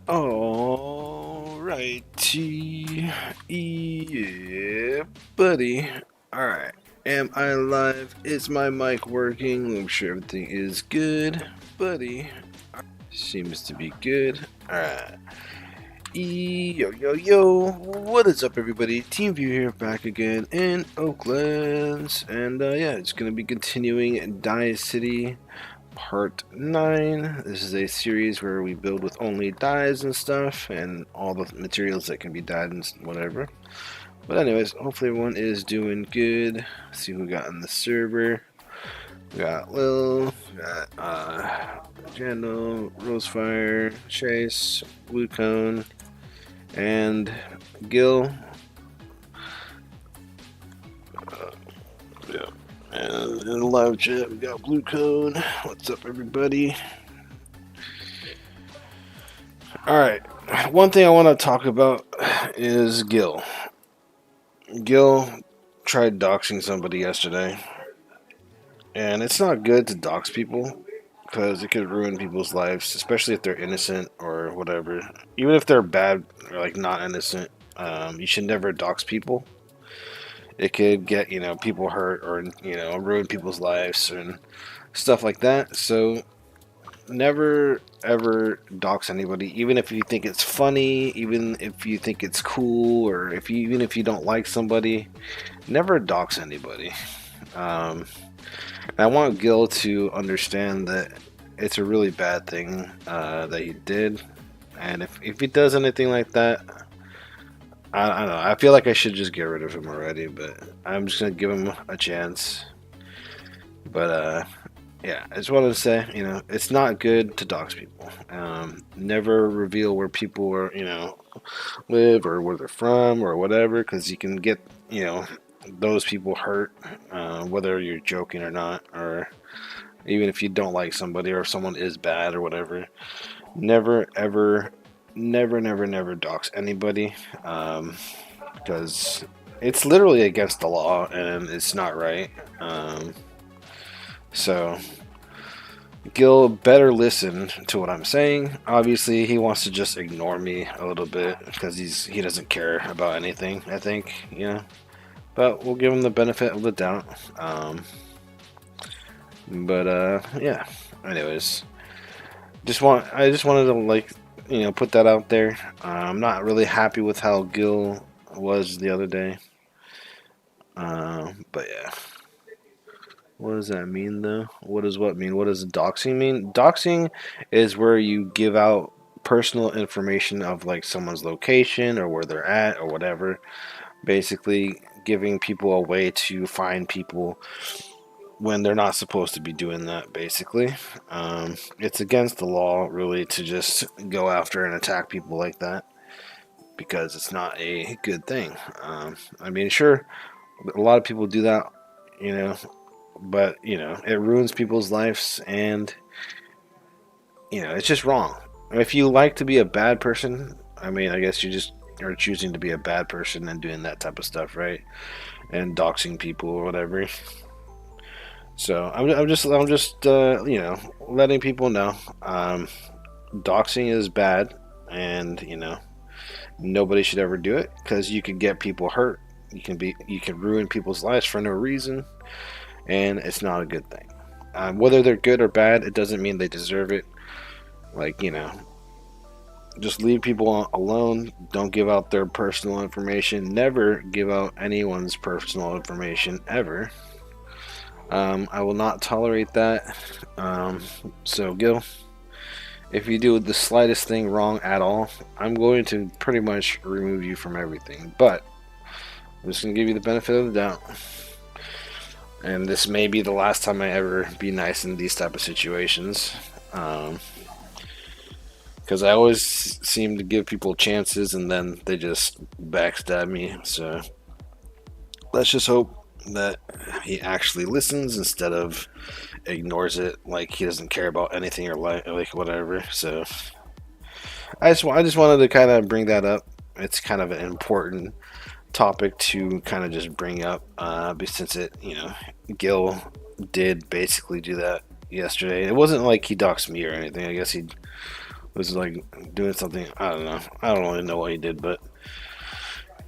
Alrighty. Yeah, buddy. Alright. Am I live? Is my mic working? I'm sure everything is good. Buddy. Seems to be good. Alright. Yo, yo, yo. What is up, everybody? TeamView here, back again in Oaklands. And, yeah, it's going to be continuing Die City Part 9. This is a series where we build with only dyes and stuff, and all the materials that can be dyed and whatever. But anyways, hopefully everyone is doing good. Let's see who we got on the server. We got Lil, we got Jandal, Rosefire, Chase, Blue Cone, and Gil. Yeah. And in the live chat, we got Blue Cone. What's up, everybody? Alright, one thing I want to talk about is Gil. Gil tried doxing somebody yesterday. And it's not good to dox people, because it could ruin people's lives, especially if they're innocent or whatever. Even if they're bad or, like, not innocent, you should never dox people. It could get, people hurt or, ruin people's lives and stuff like that. So never ever dox anybody, even if you think it's funny, even if you think it's cool, or even if you don't like somebody. Never dox anybody. I want Gil to understand that it's a really bad thing that he did, and if he does anything like that, I don't know. I feel like I should just get rid of him already, but I'm just gonna give him a chance. But yeah, I just wanted to say, it's not good to dox people. Never reveal where people are, live or where they're from or whatever, because you can get, those people hurt, whether you're joking or not, or even if you don't like somebody or if someone is bad or whatever. Never ever, never dox anybody, because it's literally against the law and it's not right. So Gil better listen to what I'm saying. Obviously, he wants to just ignore me a little bit because he doesn't care about anything, I think, but we'll give him the benefit of the doubt. Yeah. Anyways, I just wanted to put that out there. I'm not really happy with how Gil was the other day. But yeah. What does that mean, though? What does what mean? What does doxing mean? Doxing is where you give out personal information of, like, someone's location or where they're at or whatever. Basically, giving people a way to find people when they're not supposed to be doing that, basically. It's against the law, really, to just go after and attack people like that, because it's not a good thing. I mean, sure, a lot of people do that, but, it ruins people's lives, and, it's just wrong. If you like to be a bad person, I mean, I guess you just are choosing to be a bad person and doing that type of stuff, right? And doxing people or whatever. So I'm just letting people know, doxing is bad, and nobody should ever do it, because you could get people hurt. You can ruin people's lives for no reason, and it's not a good thing. Whether they're good or bad, it doesn't mean they deserve it. Like, just leave people alone. Don't give out their personal information. Never give out anyone's personal information ever. I will not tolerate that. So Gil, if you do the slightest thing wrong at all, I'm going to pretty much remove you from everything. But I'm just going to give you the benefit of the doubt. And this may be the last time I ever be nice in these type of situations. Because I always seem to give people chances and then they just backstab me. So let's just hope that he actually listens instead of ignores it like he doesn't care about anything or like whatever. So I just wanted to kind of bring that up. It's kind of an important topic to kind of just bring up, since Gil did basically do that yesterday. It wasn't like he doxed me or anything. I guess he was like doing something. I don't know. I don't really know what he did, but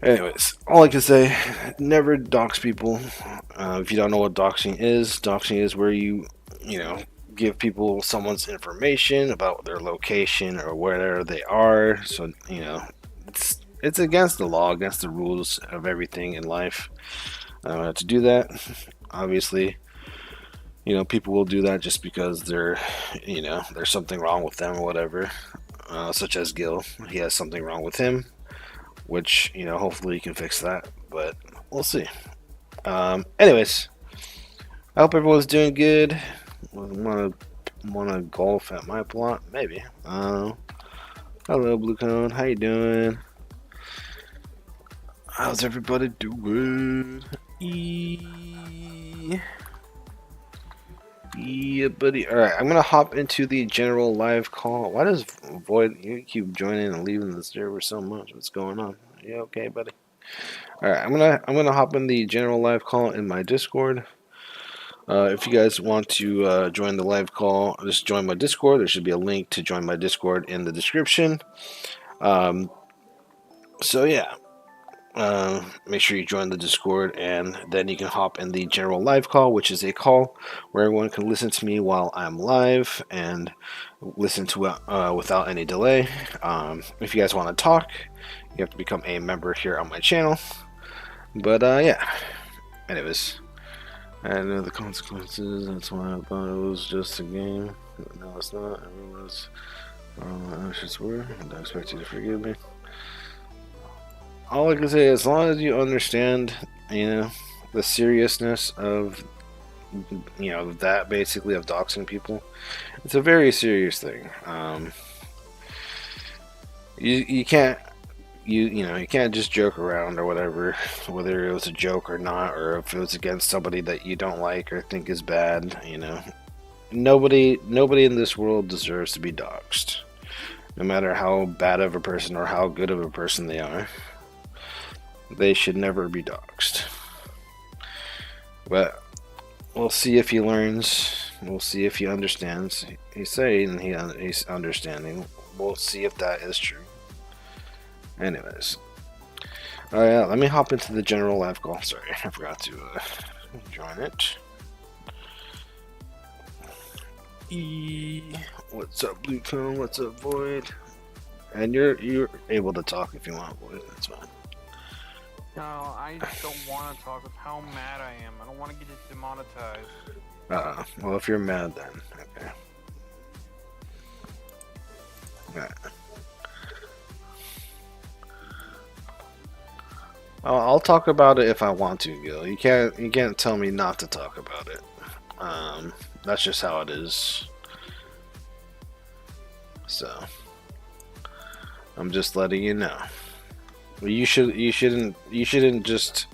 anyways, all I can say, never dox people. If you don't know what doxing is where you know, give people someone's information about their location or where they are. So you know, it's against the law, against the rules of everything in life to do that. Obviously, you know, people will do that just because you know, there's something wrong with them or whatever. Such as Gil, he has something wrong with him, which, you know, hopefully he can fix that, but we'll see. Anyways, I hope everyone's doing good. Wanna golf at my plot? Maybe. Hello, Blue Cone. How you doing? How's everybody doing? Yeah, buddy. All right, I'm gonna hop into the general live call. Why does Void you keep joining and leaving the server so much? What's going on? You okay, buddy? All right, I'm gonna hop in the general live call in my Discord. If you guys want to join the live call, just join my Discord. There should be a link to join my Discord in the description. So yeah, make sure you join the Discord, and then you can hop in the general live call, which is a call where everyone can listen to me while I'm live and listen to it without any delay. If you guys want to talk, you have to become a member here on my channel. But yeah, anyways, I know the consequences. That's why I thought it was just a game. No, it's not. Everyone's actions were. I expect you to forgive me. All I can say, as long as you understand, you know, the seriousness of, you know, that basically of doxing people, it's a very serious thing. You can't you know, you can't just joke around or whatever, whether it was a joke or not, or if it was against somebody that you don't like or think is bad. You know, nobody in this world deserves to be doxed, no matter how bad of a person or how good of a person they are. They should never be doxed. But we'll see if he learns. We'll see if he understands. He's saying he's understanding. We'll see if that is true. Anyways. Yeah, let me hop into the general live call. Sorry, I forgot to join it. What's up, Blue Cone? What's up, Void? And you're able to talk if you want, Void. That's fine. No, I don't want to talk with how mad I am. I don't want to get it demonetized. Well, if you're mad then, okay. Alright. I'll talk about it if I want to, Gil. You can't tell me not to talk about it. That's just how it is. So I'm just letting you know. You shouldn't just,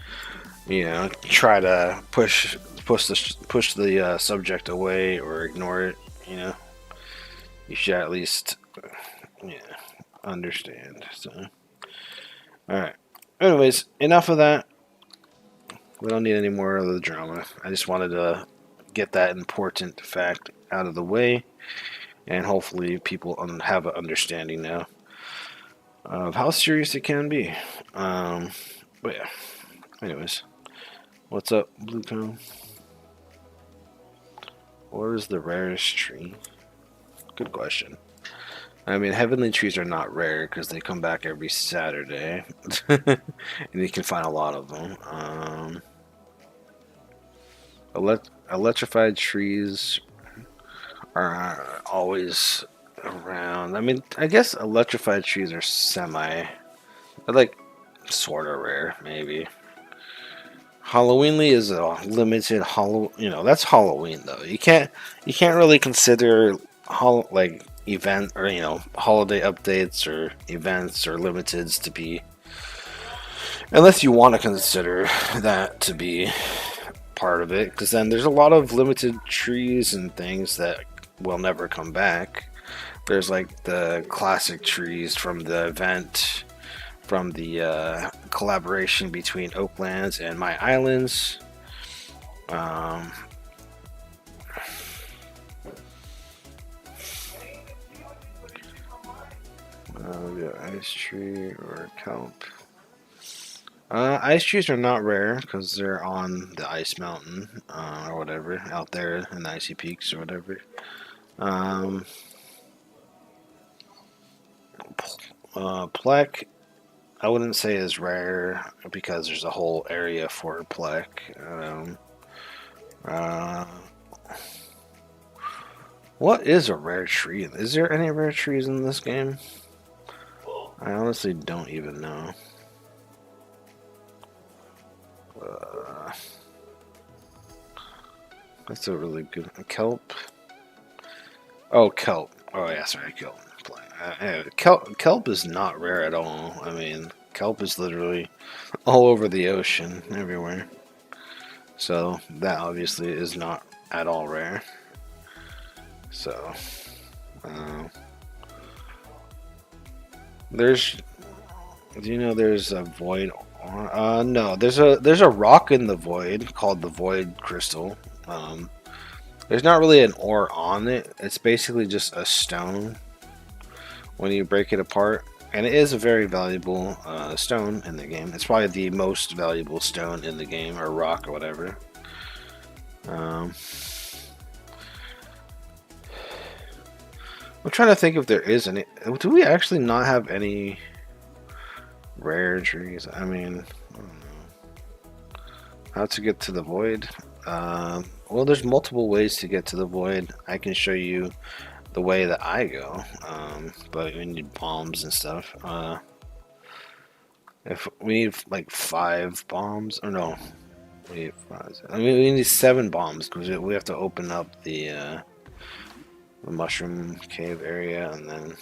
you know, try to push the subject away or ignore it. You know, you should at least, yeah, understand. So, all right. Anyways, enough of that. We don't need any more of the drama. I just wanted to get that important fact out of the way, and hopefully people have an understanding now of how serious it can be. But yeah. Anyways, what's up, Blue Cone? What is the rarest tree? Good question. I mean, heavenly trees are not rare because they come back every Saturday, and you can find a lot of them. Electrified trees are always around. I mean, I guess electrified trees are they're like sort of rare, maybe. Halloweenly is a limited you know, that's Halloween though. You can't really consider like event or, you know, holiday updates or events or limiteds to be, unless you want to consider that to be part of it, because then there's a lot of limited trees and things that will never come back. There's like the classic trees from the event, from the collaboration between Oaklands and My Islands. We got ice tree or kelp. Ice trees are not rare because they're on the ice mountain or whatever out there in the icy peaks or whatever. Um, Plek, I wouldn't say is rare because there's a whole area for Plek. Uh, what is a rare tree? Is there any rare trees in this game? I honestly don't even know. That's a really good kelp. Oh, kelp. Oh yeah, sorry, kelp. Kelp is not rare at all. I mean, kelp is literally all over the ocean, everywhere. So that obviously is not at all rare. So there's, do you know there's a void? No, there's a rock in the void called the void crystal. There's not really an ore on it. It's basically just a stone when you break it apart. And it is a very valuable stone in the game. It's probably the most valuable stone in the game, or rock, or whatever. I'm trying to think if there is any. Do we actually not have any rare trees? I mean, I don't know. How to get to the void? Well, there's multiple ways to get to the void. I can show you the way that I go, but we need bombs and stuff. If we need like 5 bombs, or no, we need 5. I mean, we need 7 bombs because we have to open up the mushroom cave area and then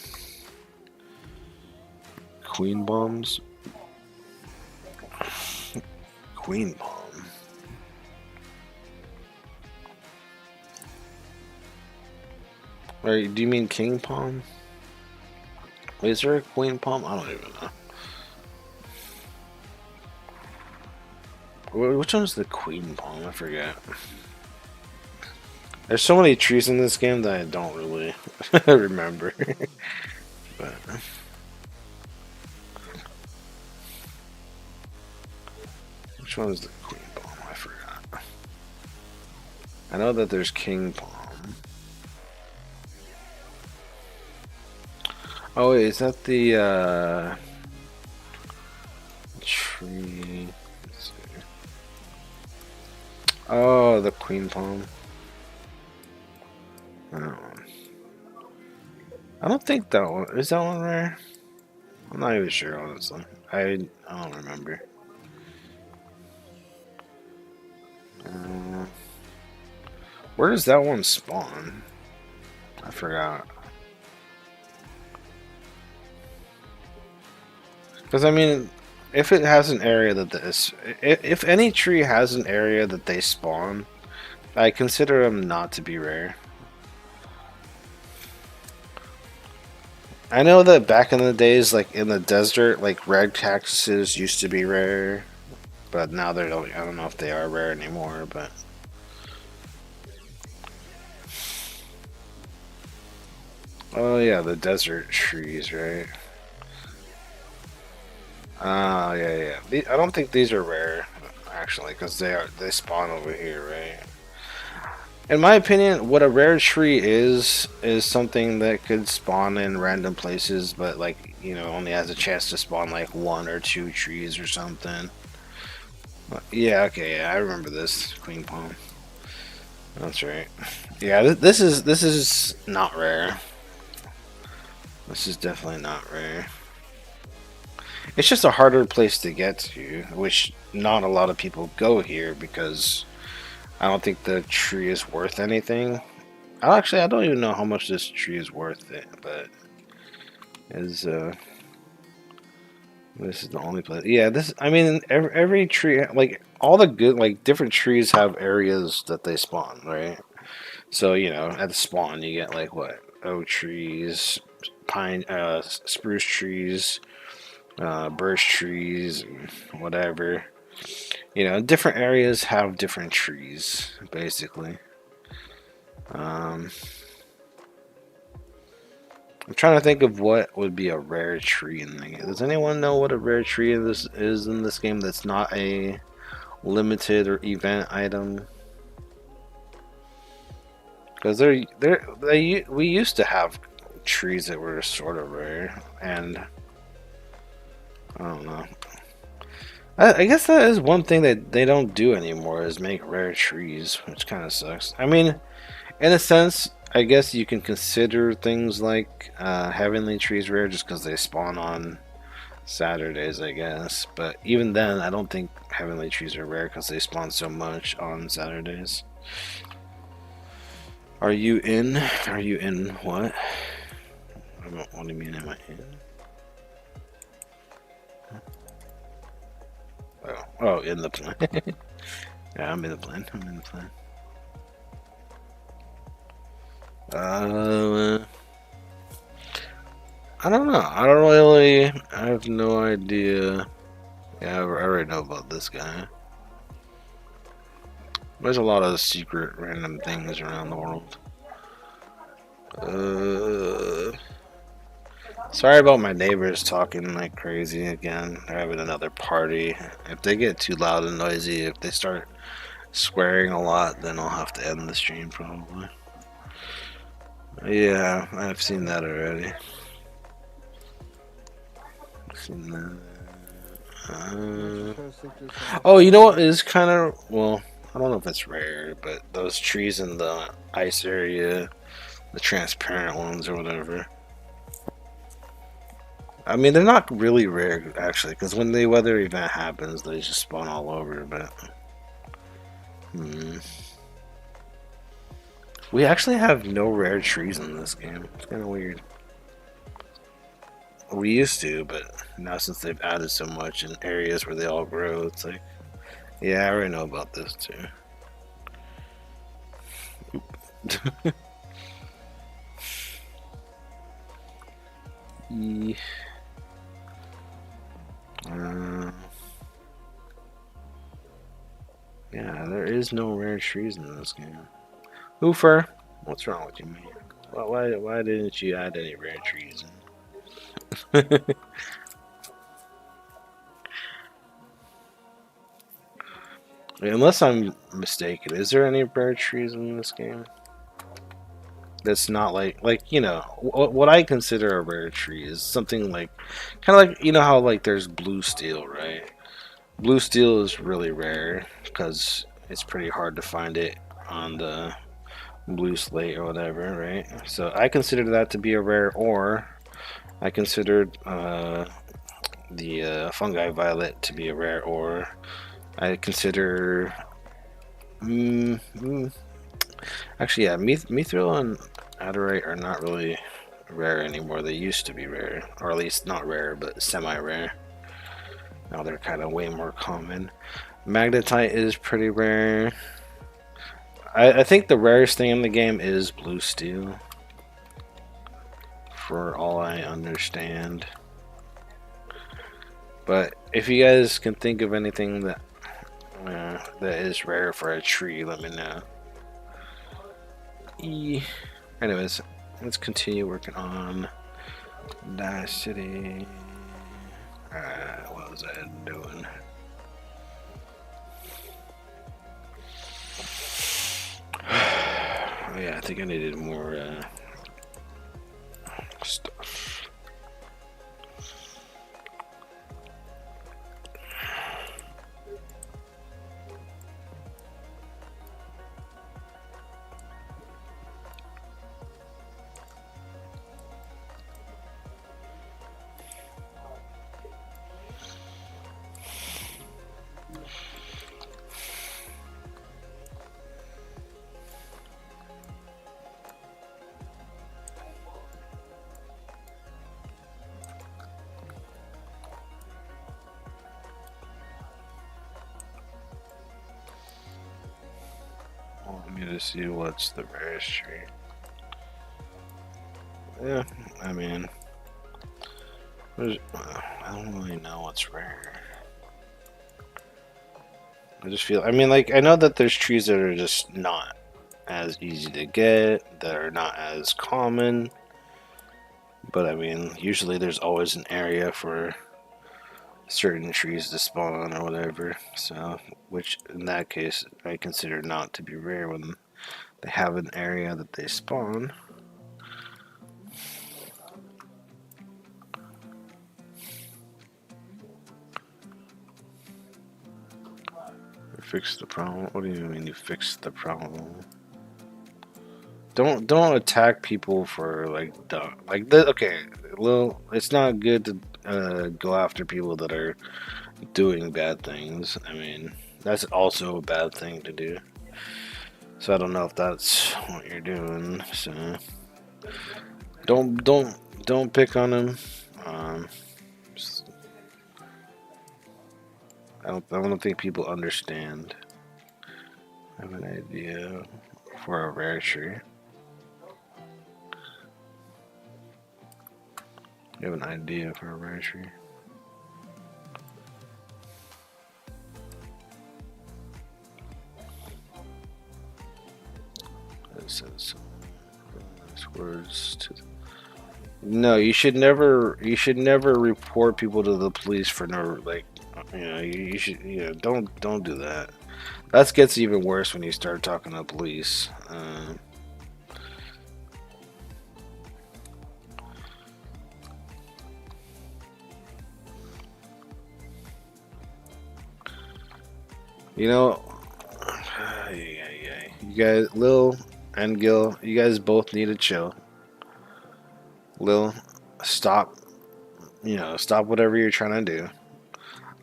queen bombs. Queen bomb. Or do you mean king palm? Wait, is there a queen palm? I don't even know. Which one's the queen palm? I forget. There's so many trees in this game that I don't really remember. But which one is the queen palm? I forgot. I know that there's king palm. Oh wait, is that the tree? Let's see. Oh, the queen palm. That one. I don't think that one is that one rare. I'm not even sure, honestly. I don't remember. Where does that one spawn? I forgot. Because I mean, if it has an area that this, if any tree has an area that they spawn, I consider them not to be rare. I know that back in the days, like in the desert, like red cactuses used to be rare, but now they're I don't know if they are rare anymore, but. Oh yeah, the desert trees, right? Ah, yeah. I don't think these are rare, actually, because they spawn over here, right? In my opinion, what a rare tree is something that could spawn in random places, but like only has a chance to spawn like 1 or 2 trees or something. Yeah, okay, yeah, I remember this queen palm. That's right. Yeah, this is not rare. This is definitely not rare. It's just a harder place to get to, which not a lot of people go here because I don't think the tree is worth anything. Actually, I don't even know how much this tree is worth it, but is this is the only place. Yeah, this. I mean, every tree, like all the good, like different trees have areas that they spawn, right? So at the spawn you get like what oak trees, pine, spruce trees, birch trees, and whatever. Different areas have different trees, basically. I'm trying to think of what would be a rare tree in the game. Does anyone know what a rare tree in this is in this game that's not a limited or event item? Because we used to have trees that were sort of rare, and I don't know. I guess that is one thing that they don't do anymore is make rare trees, which kind of sucks. I mean, in a sense, I guess you can consider things like heavenly trees rare just because they spawn on Saturdays, I guess. But even then, I don't think heavenly trees are rare because they spawn so much on Saturdays. Are you in? Are you in what? What do you mean, am I in? Oh, in the plan. Yeah, I'm in the plan. I'm in the plan. I don't know. I don't really. I have no idea. Yeah, I already know about this guy. There's a lot of secret random things around the world. Sorry about my neighbors talking like crazy again. They're having another party. If they get too loud and noisy, if they start swearing a lot, then I'll have to end the stream probably. Yeah, I've seen that already. I've seen that. Oh, you know what is kind of, well, I don't know if it's rare, but those trees in the ice area, the transparent ones or whatever. I mean, they're not really rare actually, because when the weather event happens, they just spawn all over. But we actually have no rare trees in this game. It's kind of weird. We used to, but now since they've added so much in areas where they all grow, it's like, yeah, I already know about this too. Yeah, there is no rare trees in this game. Hoofer, what's wrong with you, man? Why didn't you add any rare trees in? Unless I'm mistaken, is there any rare trees in this game? That's not like you know what I consider a rare tree is something like kind of like you know how like there's blue steel, right? Blue steel is really rare because it's pretty hard to find it on the blue slate or whatever, right? So I consider that to be a rare, or I considered the fungi violet to be a rare, or I consider actually yeah, mithril and adorite are not really rare anymore. They used to be rare, or at least not rare, but semi-rare. Now they're kind of way more common. Magnetite is pretty rare. I think the rarest thing in the game is blue steel, for all I understand. But if you guys can think of anything that that is rare for a tree, let me know. Anyways, let's continue working on Dash City. What was I doing? Oh yeah, I think I needed more stuff. Want me to see what's the rarest tree? Yeah, I mean, I don't really know what's rare. I just feel, I mean, like, I know that there's trees that are just not as easy to get, that are not as common, But I mean, usually there's always an area for certain trees to spawn or whatever. So, which in that case, I consider not to be rare when they have an area that they spawn. Fix the problem. What do you mean you fixed the problem? Don't attack people for like dumb like that. Okay, well, it's not good to go after people that are doing bad things. I mean, that's also a bad thing to do. So I don't know if that's what you're doing. So don't pick on him. Um, I don't think people understand. I have an idea for a rare tree. You have an idea for a rare tree? It says nice words to. No, you should never. You should never report people to the police for no like. You should. Don't do that. That gets even worse when you start talking to police. You know, you guys, Lil and Gil, you guys both need to chill. Lil, stop. Stop whatever you're trying to do.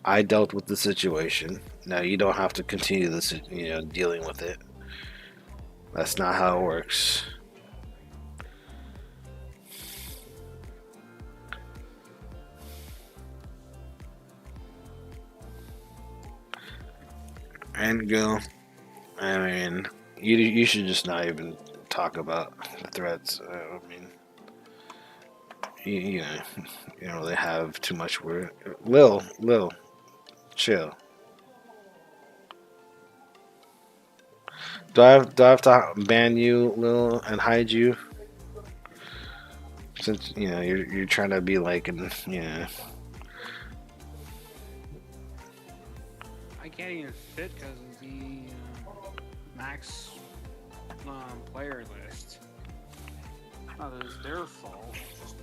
I dealt with the situation. Now you don't have to continue this, dealing with it. That's not how it works. And Gil, I mean, you should just not even talk about the threats. I mean, you don't really have too much word. Lil, chill. Do I have to ban you, Lil, and hide you? Since you're trying to be like an I can't even fit because of the max player list. Not that it's their fault. Just,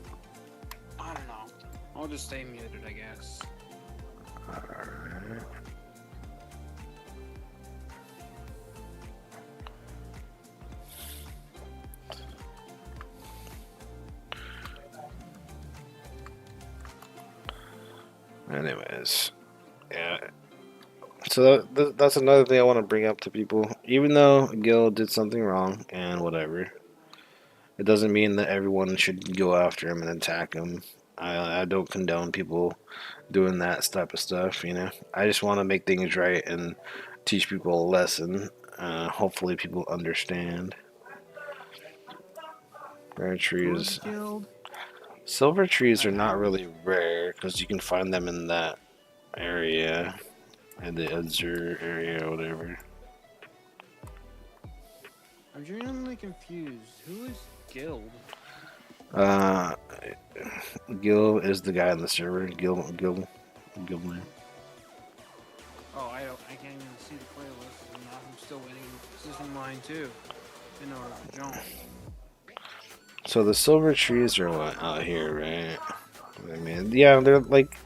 I don't know. I'll just stay muted, I guess. Alright. Anyways, yeah. So that's another thing I want to bring up to people. Even though Gil did something wrong and whatever, it doesn't mean that everyone should go after him and attack him. I don't condone people doing that type of stuff. I just want to make things right and teach people a lesson. Hopefully, people understand. Rare trees. Silver trees are not really rare because you can find them in that area, in the Azure area or whatever. I'm genuinely confused. Who is Guild? Uh, Gil is the guy on the server. Gilman. Oh, I can't even see the playlist. I'm still waiting. This is in mine too. In order to jump. So the silver trees are what out here, right? I mean, yeah, they're like,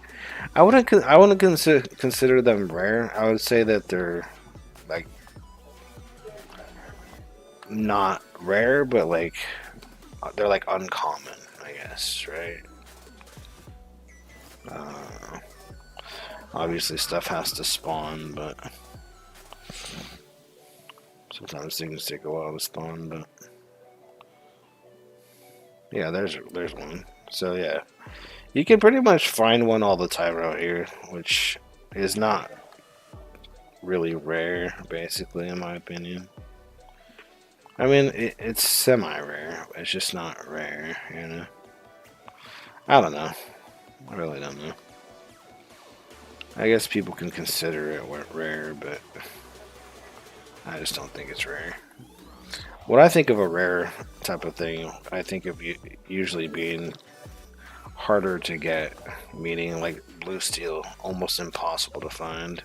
I wouldn't consider them rare. I would say that they're like not rare, but like they're like uncommon, I guess, right? Obviously, stuff has to spawn, but sometimes things take a while to spawn. But yeah, there's one. So yeah, you can pretty much find one all the time out here, which is not really rare, basically, in my opinion. I mean, it's semi-rare. It's just not rare, I don't know. I really don't know. I guess people can consider it rare, but I just don't think it's rare. When I think of a rare type of thing, I think of usually being harder to get, meaning like blue steel, almost impossible to find.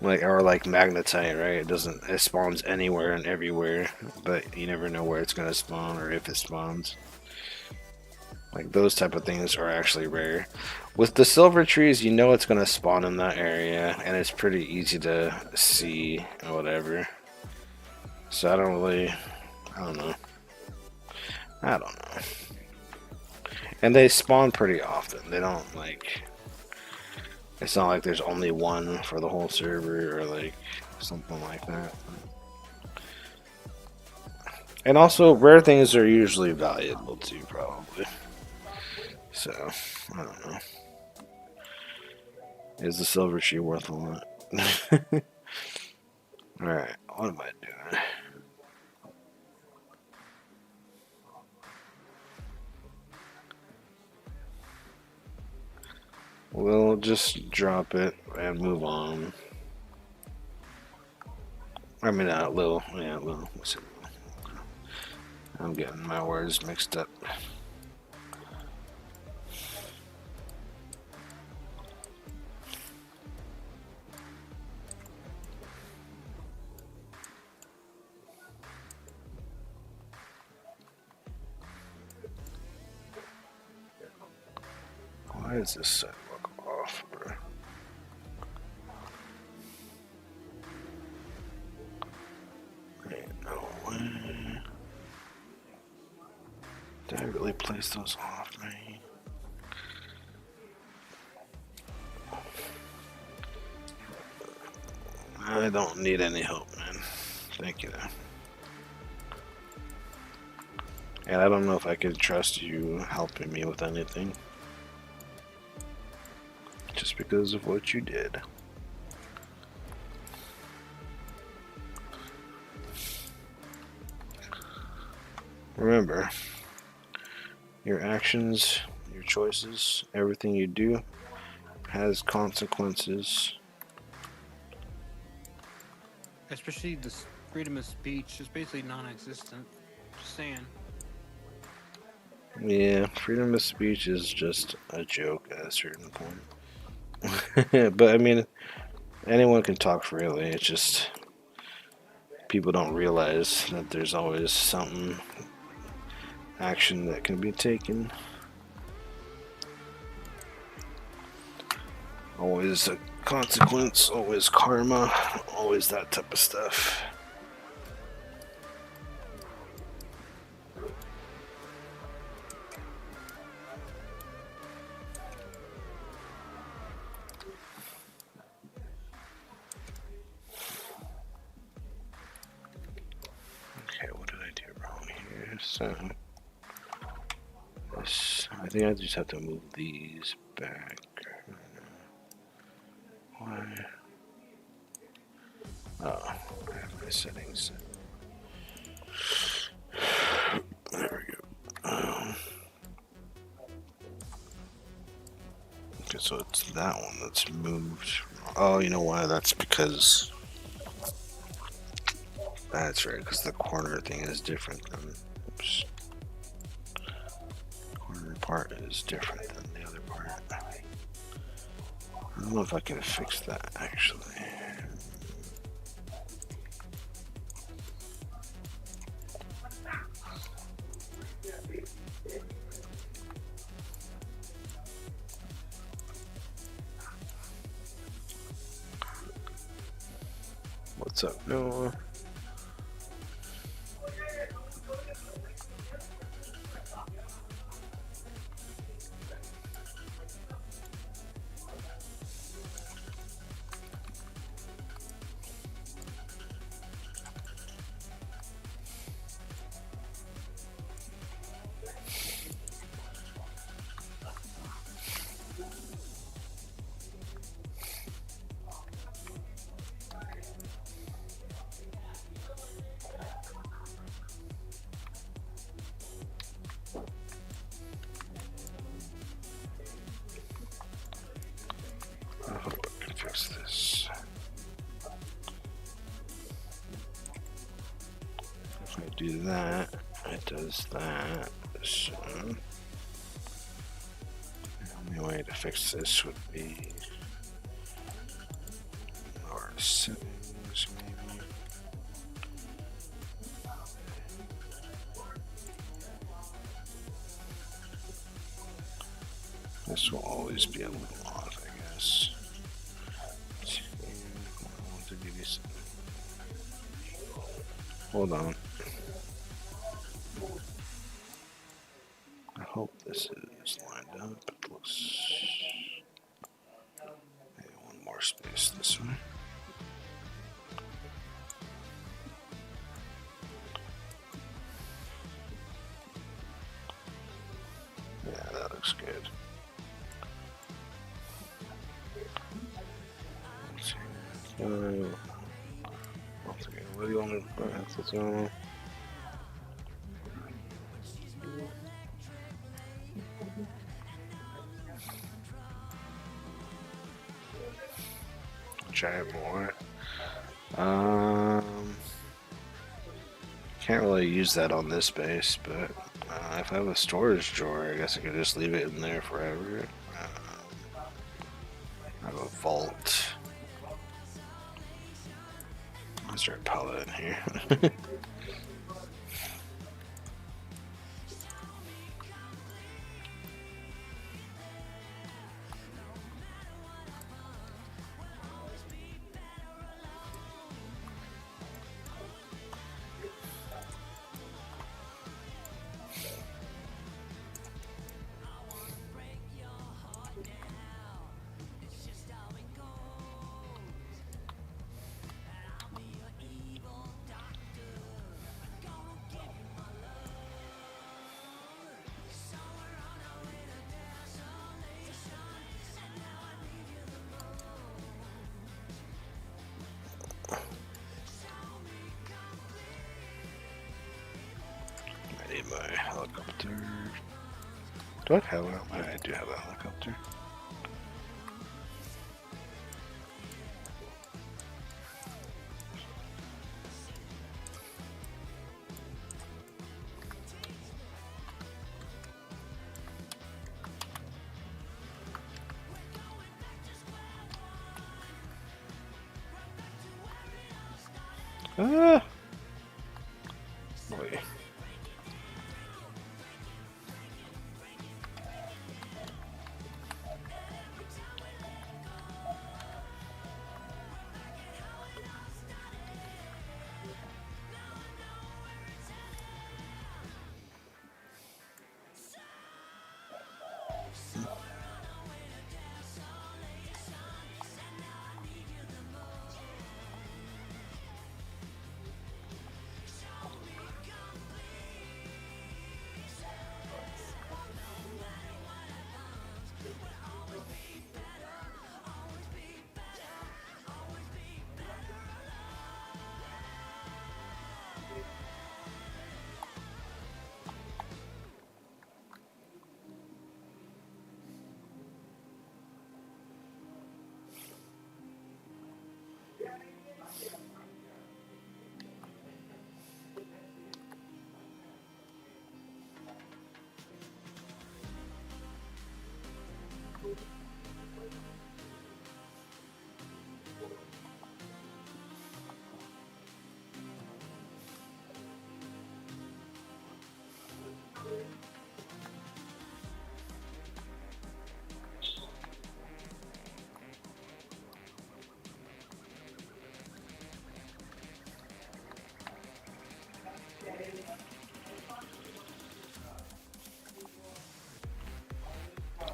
Like, or like magnetite, right? It spawns anywhere and everywhere, but you never know where it's gonna spawn or if it spawns. Like those type of things are actually rare. With the silver trees, you know it's gonna spawn in that area, and it's pretty easy to see or whatever. So I don't know. I don't know. And they spawn pretty often. They don't like. It's not like there's only one for the whole server or like something like that. And also, rare things are usually valuable too, probably. So, I don't know. Is the silver tree worth a lot? Alright, what am I doing? We'll just drop it and move on. I mean, Lil. Yeah, Lil. I'm getting my words mixed up. Why is this sidewalk off, bro? Ain't no way. Did I really place those off, man? I don't need any help, man. Thank you, though. And I don't know if I could trust you helping me with anything. Just because of what you did. Remember, your actions, your choices, everything you do has consequences. Especially this freedom of speech is basically non-existent. Just saying. Yeah, freedom of speech is just a joke at a certain point. But I mean, anyone can talk freely. It's just people don't realize that there's always something, action that can be taken. Always a consequence, always karma, always that type of stuff. Okay, what did I do wrong here? So, this, I think I just have to move these back. Why? Oh, I have my settings. There we go. Okay, so it's that one that's moved. Oh, you know why? That's because. That's right, because the corner thing is different than. Oops. Corner part is different than the other part. I don't know if I can fix that actually. What's up, Noah? I hope I can fix this. If I do that, it does that. So, the only way to fix this would be our settings, maybe. This will always be a little off, I guess. I want to give you some. Hold on. I hope this is lined up. It looks. Maybe one more space this way. Yeah, that looks good. Once again, what do you want me to put this on? Try it more. Can't really use that on this base, but if I have a storage drawer, I guess I could just leave it in there forever. I have a vault. Is there a pallet in here? I need my helicopter. Do I have one? I do have a helicopter. Ah! Boy.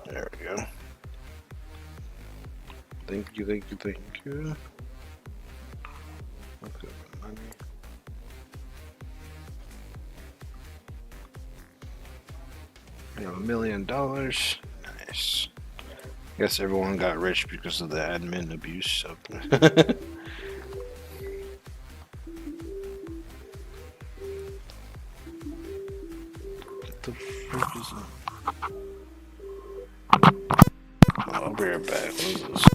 There we go. Thank you, thank you, thank you. Okay, money. We have $1 million. Nice. Guess everyone got rich because of the admin abuse. So. What the fuck is that? I'll be right back. What is this?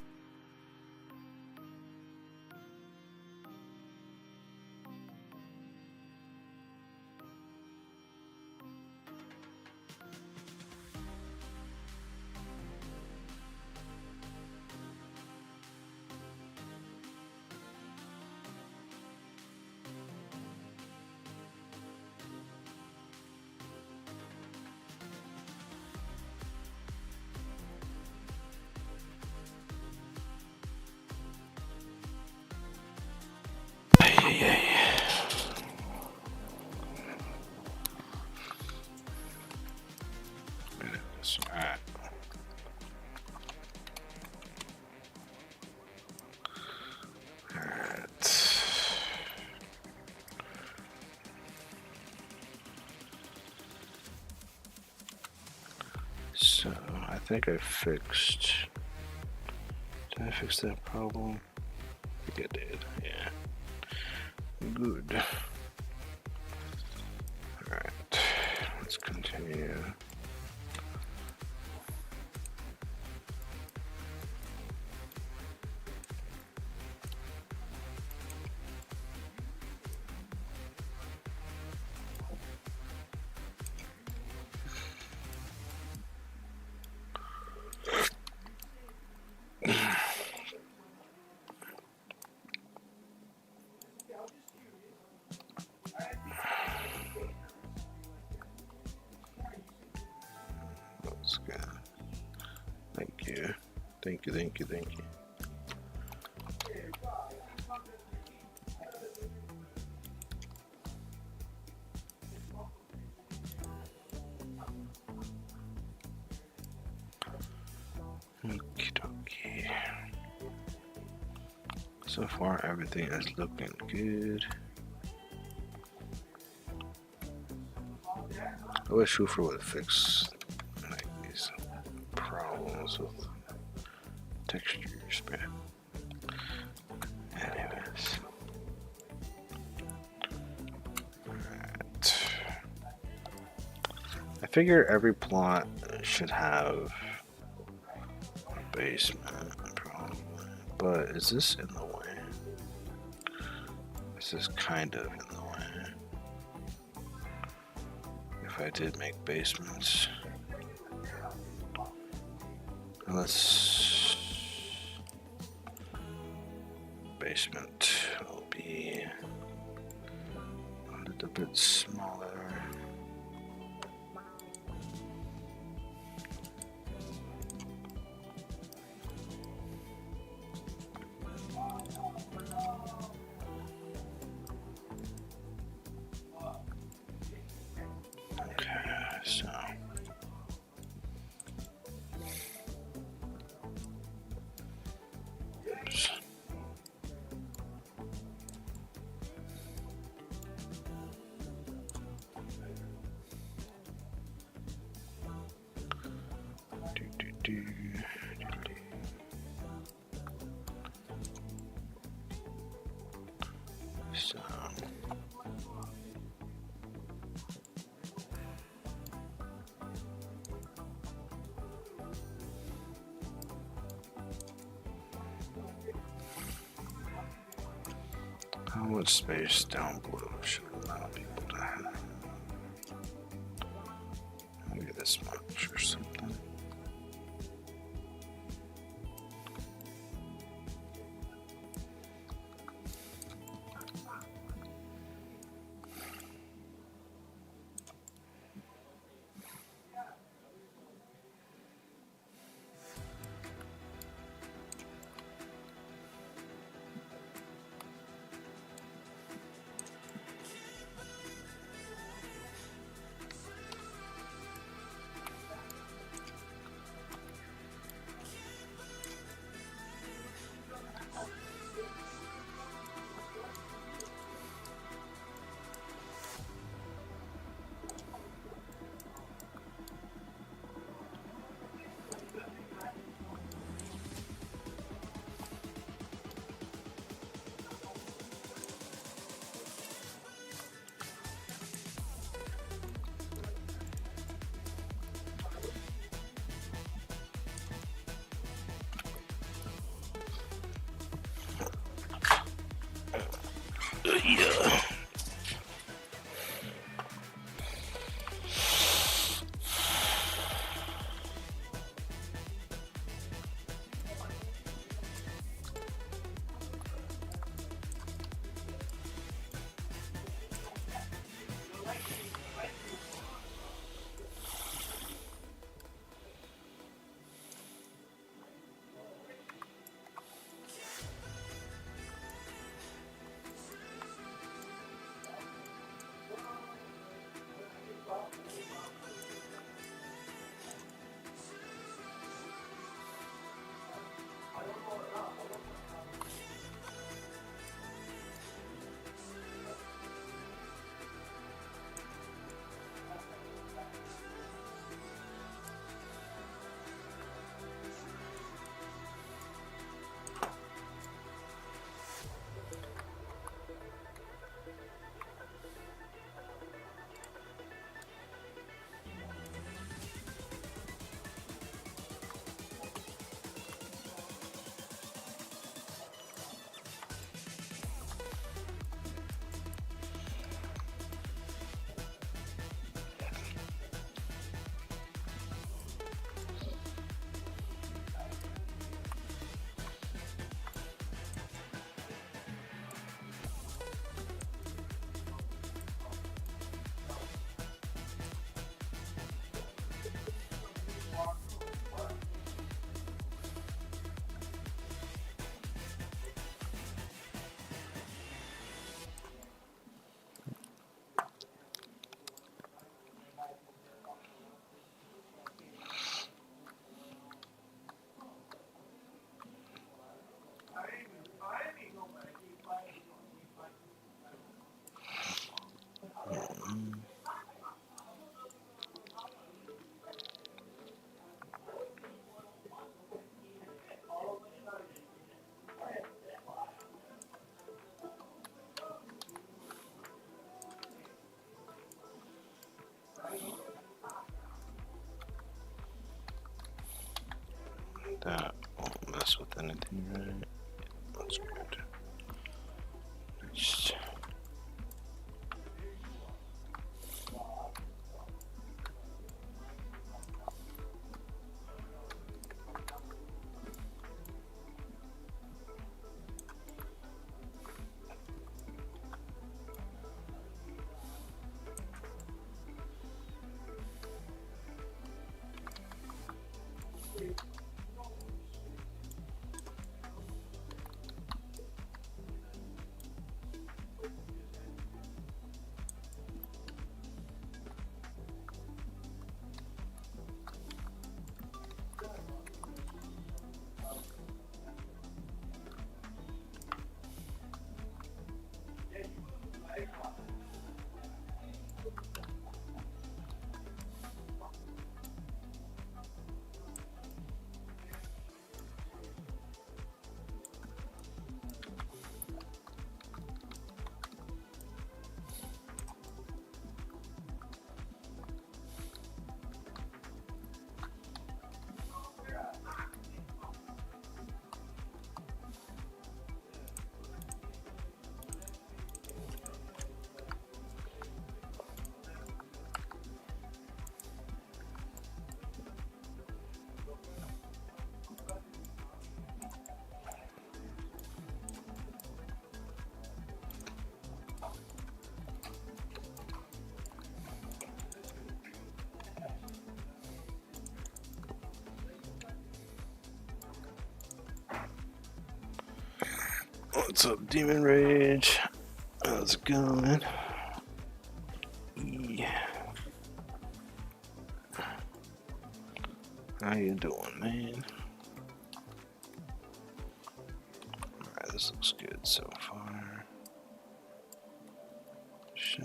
this. Alright. So, I think I fixed... Did I fix that problem? I think I did, yeah. Good. Alright, let's continue. That's good. Thank you. Thank you, thank you, thank you. Okie dokie. So far, everything is looking good. I wish Hoover would fix like these problems with textures, but anyways. Alright. I figure every plot should have a basement, probably. But is this in the way? This is kind of in the way. If I did make basements. Unless basement will be a little bit smaller. So oops. Do. So how much space down below should allow people to have? Maybe this much or something. Yeah. That won't mess with anything, right? That's good. Nice. What's up, Demon Rage? How's it going? Yeah. How you doing, man? Alright, this looks good so far. So,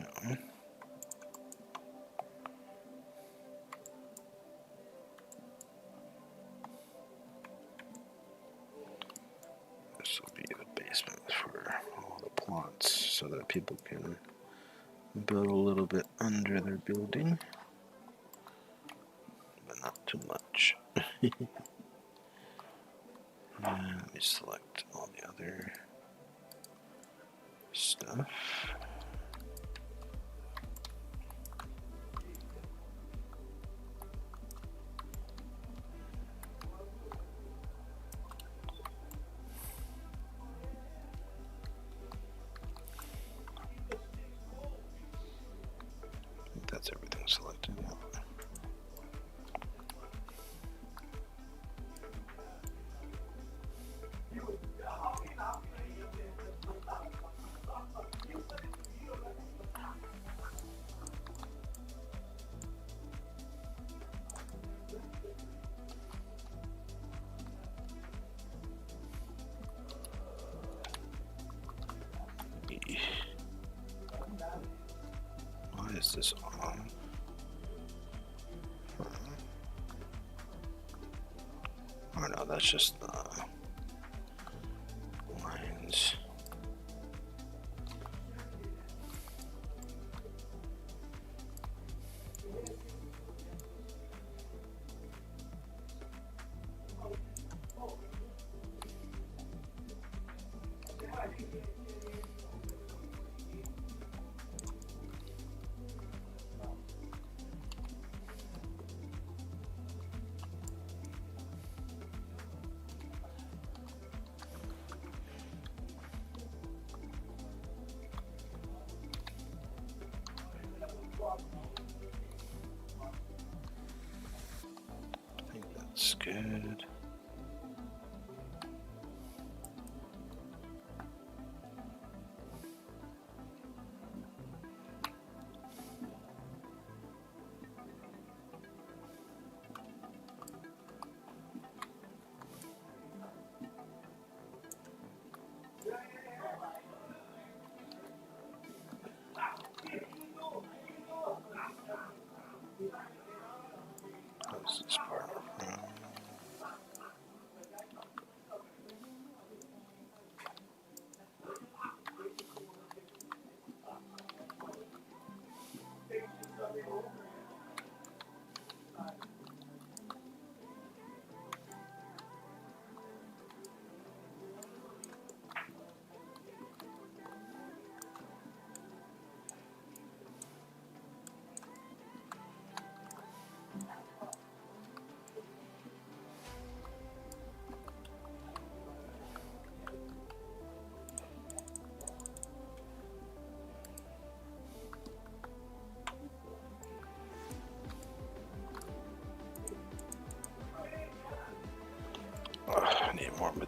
this will be the basement for all the plots so that people can build a little bit under their building, but not too much. And let me select all the other stuff. That's everything selected. Yeah. Why is this on? Oh no, that's just the lines. I think that's good. How's this part?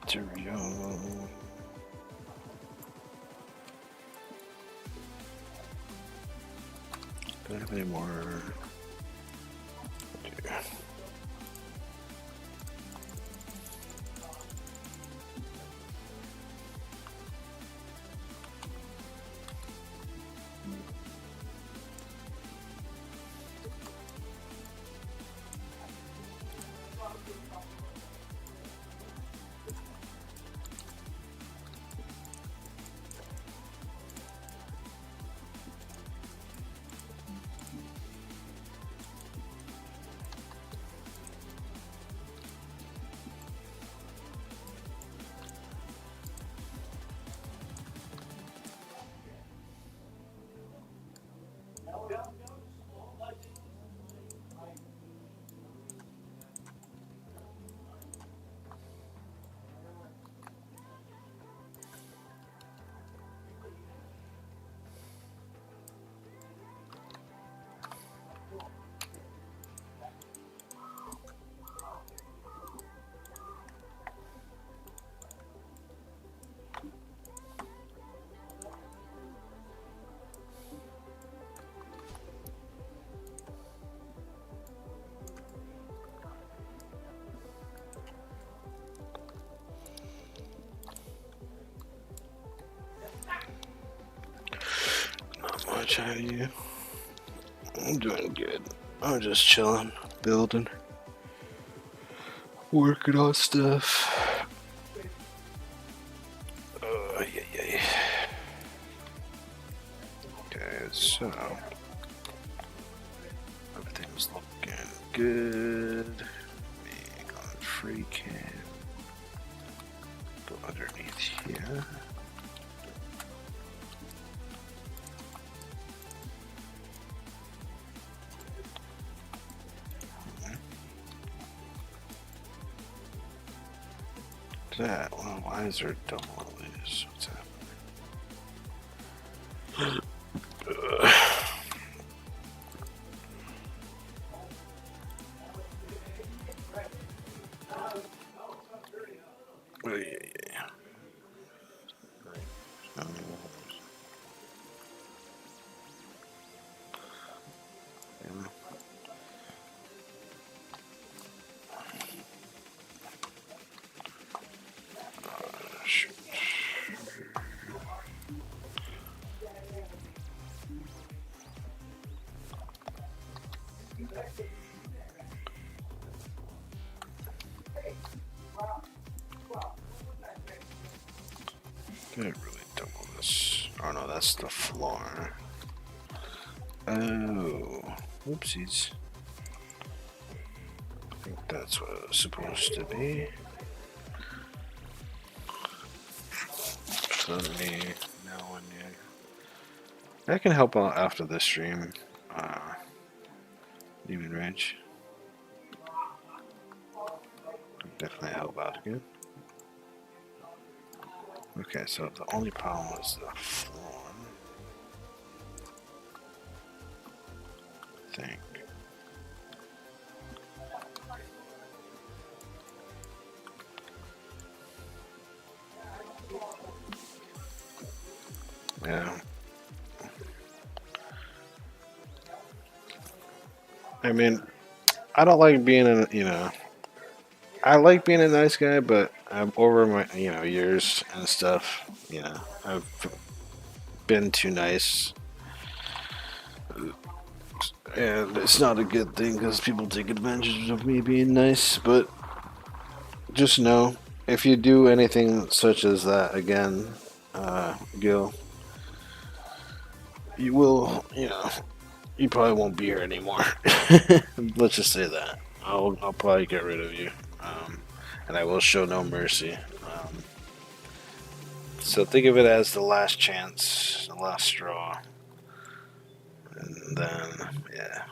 Material. Do I have any more? Not much. How are you? I'm doing good. I'm just chilling, building, working on stuff. Yeah. Okay, so everything's looking good. Me on free cam. Go underneath here. That? Well, why is there double of these? What's happening? Oh, yeah. Shoot. Can't really double this. Oh no, that's the floor. Oh, whoopsies. I think that's what it was supposed to be. Let me know when you. I can help out after this stream. Demon Ranch. Definitely help out again. Okay, so the only problem was the floor. I think. Yeah. I mean, I don't like being I like being a nice guy, but I'm over my, years and stuff, I've been too nice. And it's not a good thing because people take advantage of me being nice, but just know if you do anything such as that again, Gil, you will, you probably won't be here anymore. Let's just say that. I'll probably get rid of you. And I will show no mercy. So think of it as the last chance, the last straw. And then, yeah.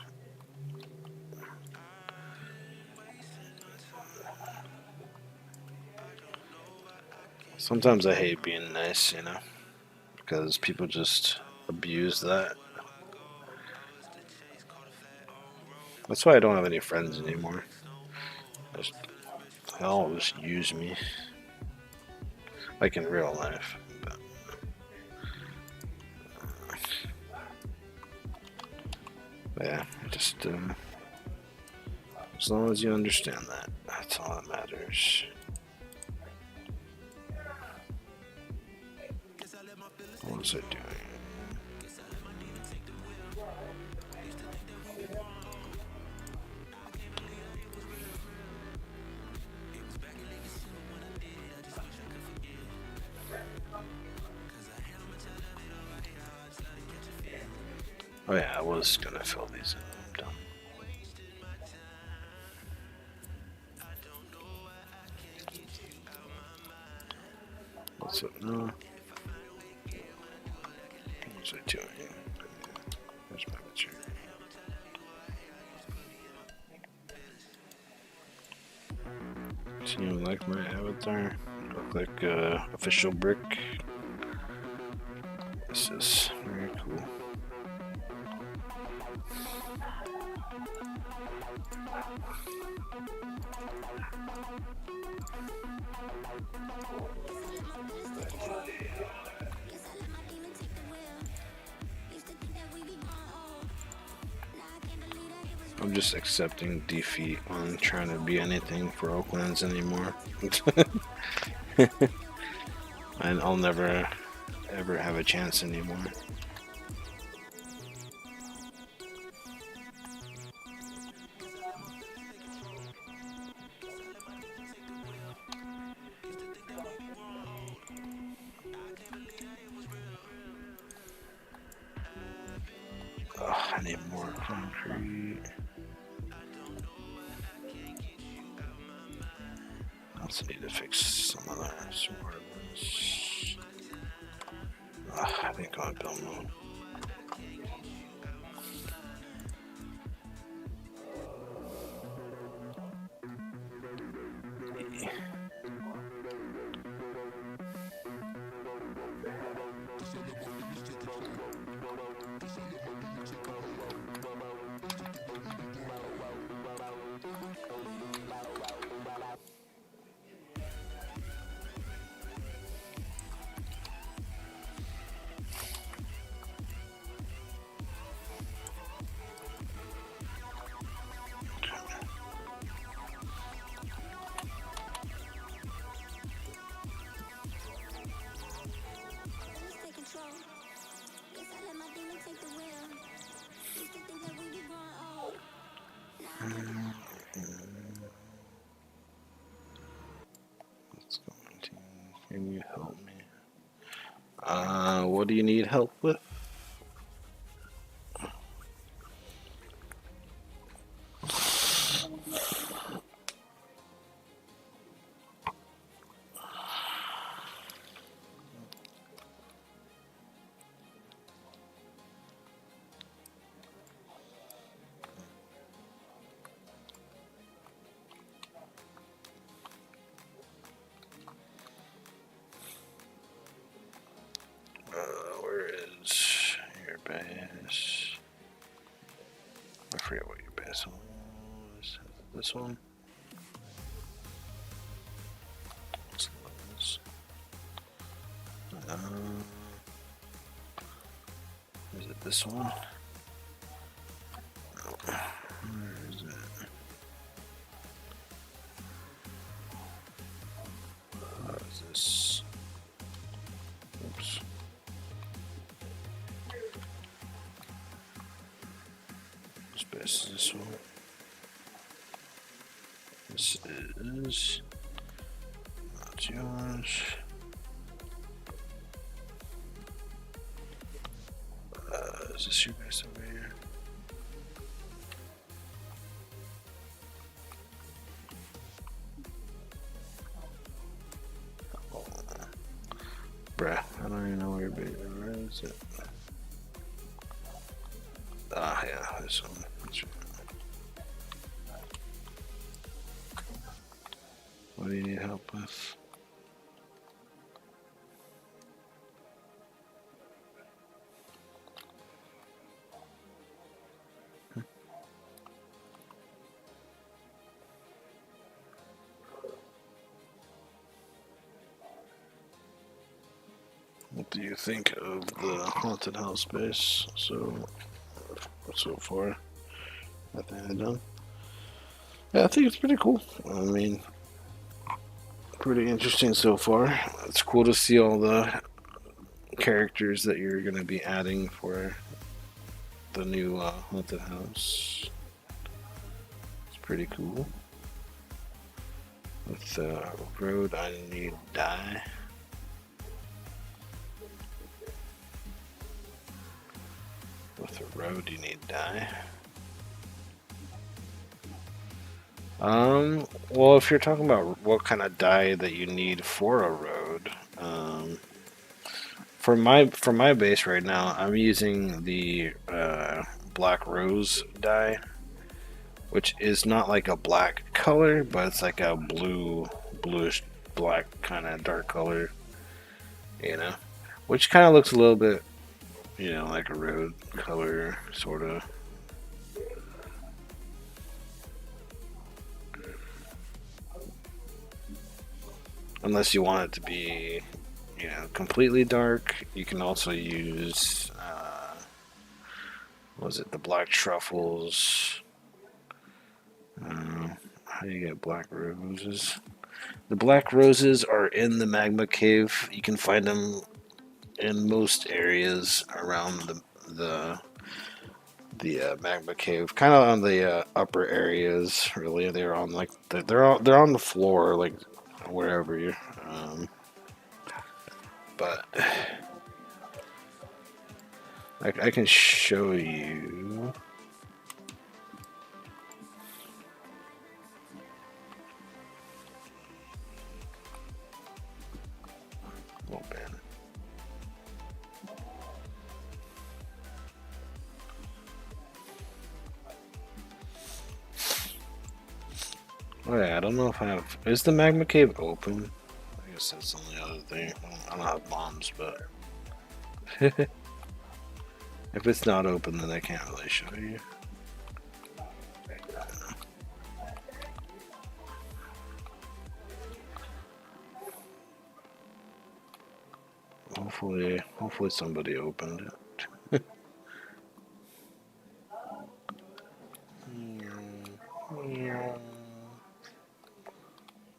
Sometimes I hate being nice, because people just abuse that. That's why I don't have any friends anymore. They all just use me. like in real life. But yeah, just as long as you understand that, that's all that matters. What was I doing? Oh yeah, I was gonna fill these in. I'm dumb. What's it? No. What was I doing? Where's my material? Do you like my avatar? Look like official brick. This is very cool. I'm just accepting defeat on trying to be anything for Oaklands anymore. And I'll never ever have a chance anymore. Oh, I need more concrete. I also need to fix some other sort of this. I think I'll build more. Can you help me? What do you need help with? Where is your base? I forget what your base was. Is it this one? What's this? Is it this one? Where is it? What is this? Oops. Which base is this one? This is not yours. Is this your base over here? Oh. Bruh, I don't even know where your base is. Where is it? Ah, yeah, this one. That's right. What do you need help with? What do you think of the haunted house base so far? I think I'm done. Yeah, I think it's pretty cool. I mean, pretty interesting so far. It's cool to see all the characters that you're going to be adding for the new haunted house. It's pretty cool. With the road, I need to die. With the road, you need to die. Well, if you're talking about what kind of dye that you need for a road, for my base right now, I'm using the black rose dye, which is not like a black color, but it's like a bluish black kind of dark color, you know, which kind of looks a little bit, you know, like a road color, sort of. Unless you want it to be, you know, completely dark, you can also use, what was it, the black truffles. How do you get black roses? The black roses are in the magma cave. You can find them in most areas around the magma cave, kind of on the upper areas. Really, they're on like they're on the floor, like wherever you're. But I can show you. Open. Oh yeah, I don't know if I have. Is the magma cave open? I guess that's the only other thing. I don't have bombs, but if it's not open, then I can't really show you. Hopefully somebody opened it.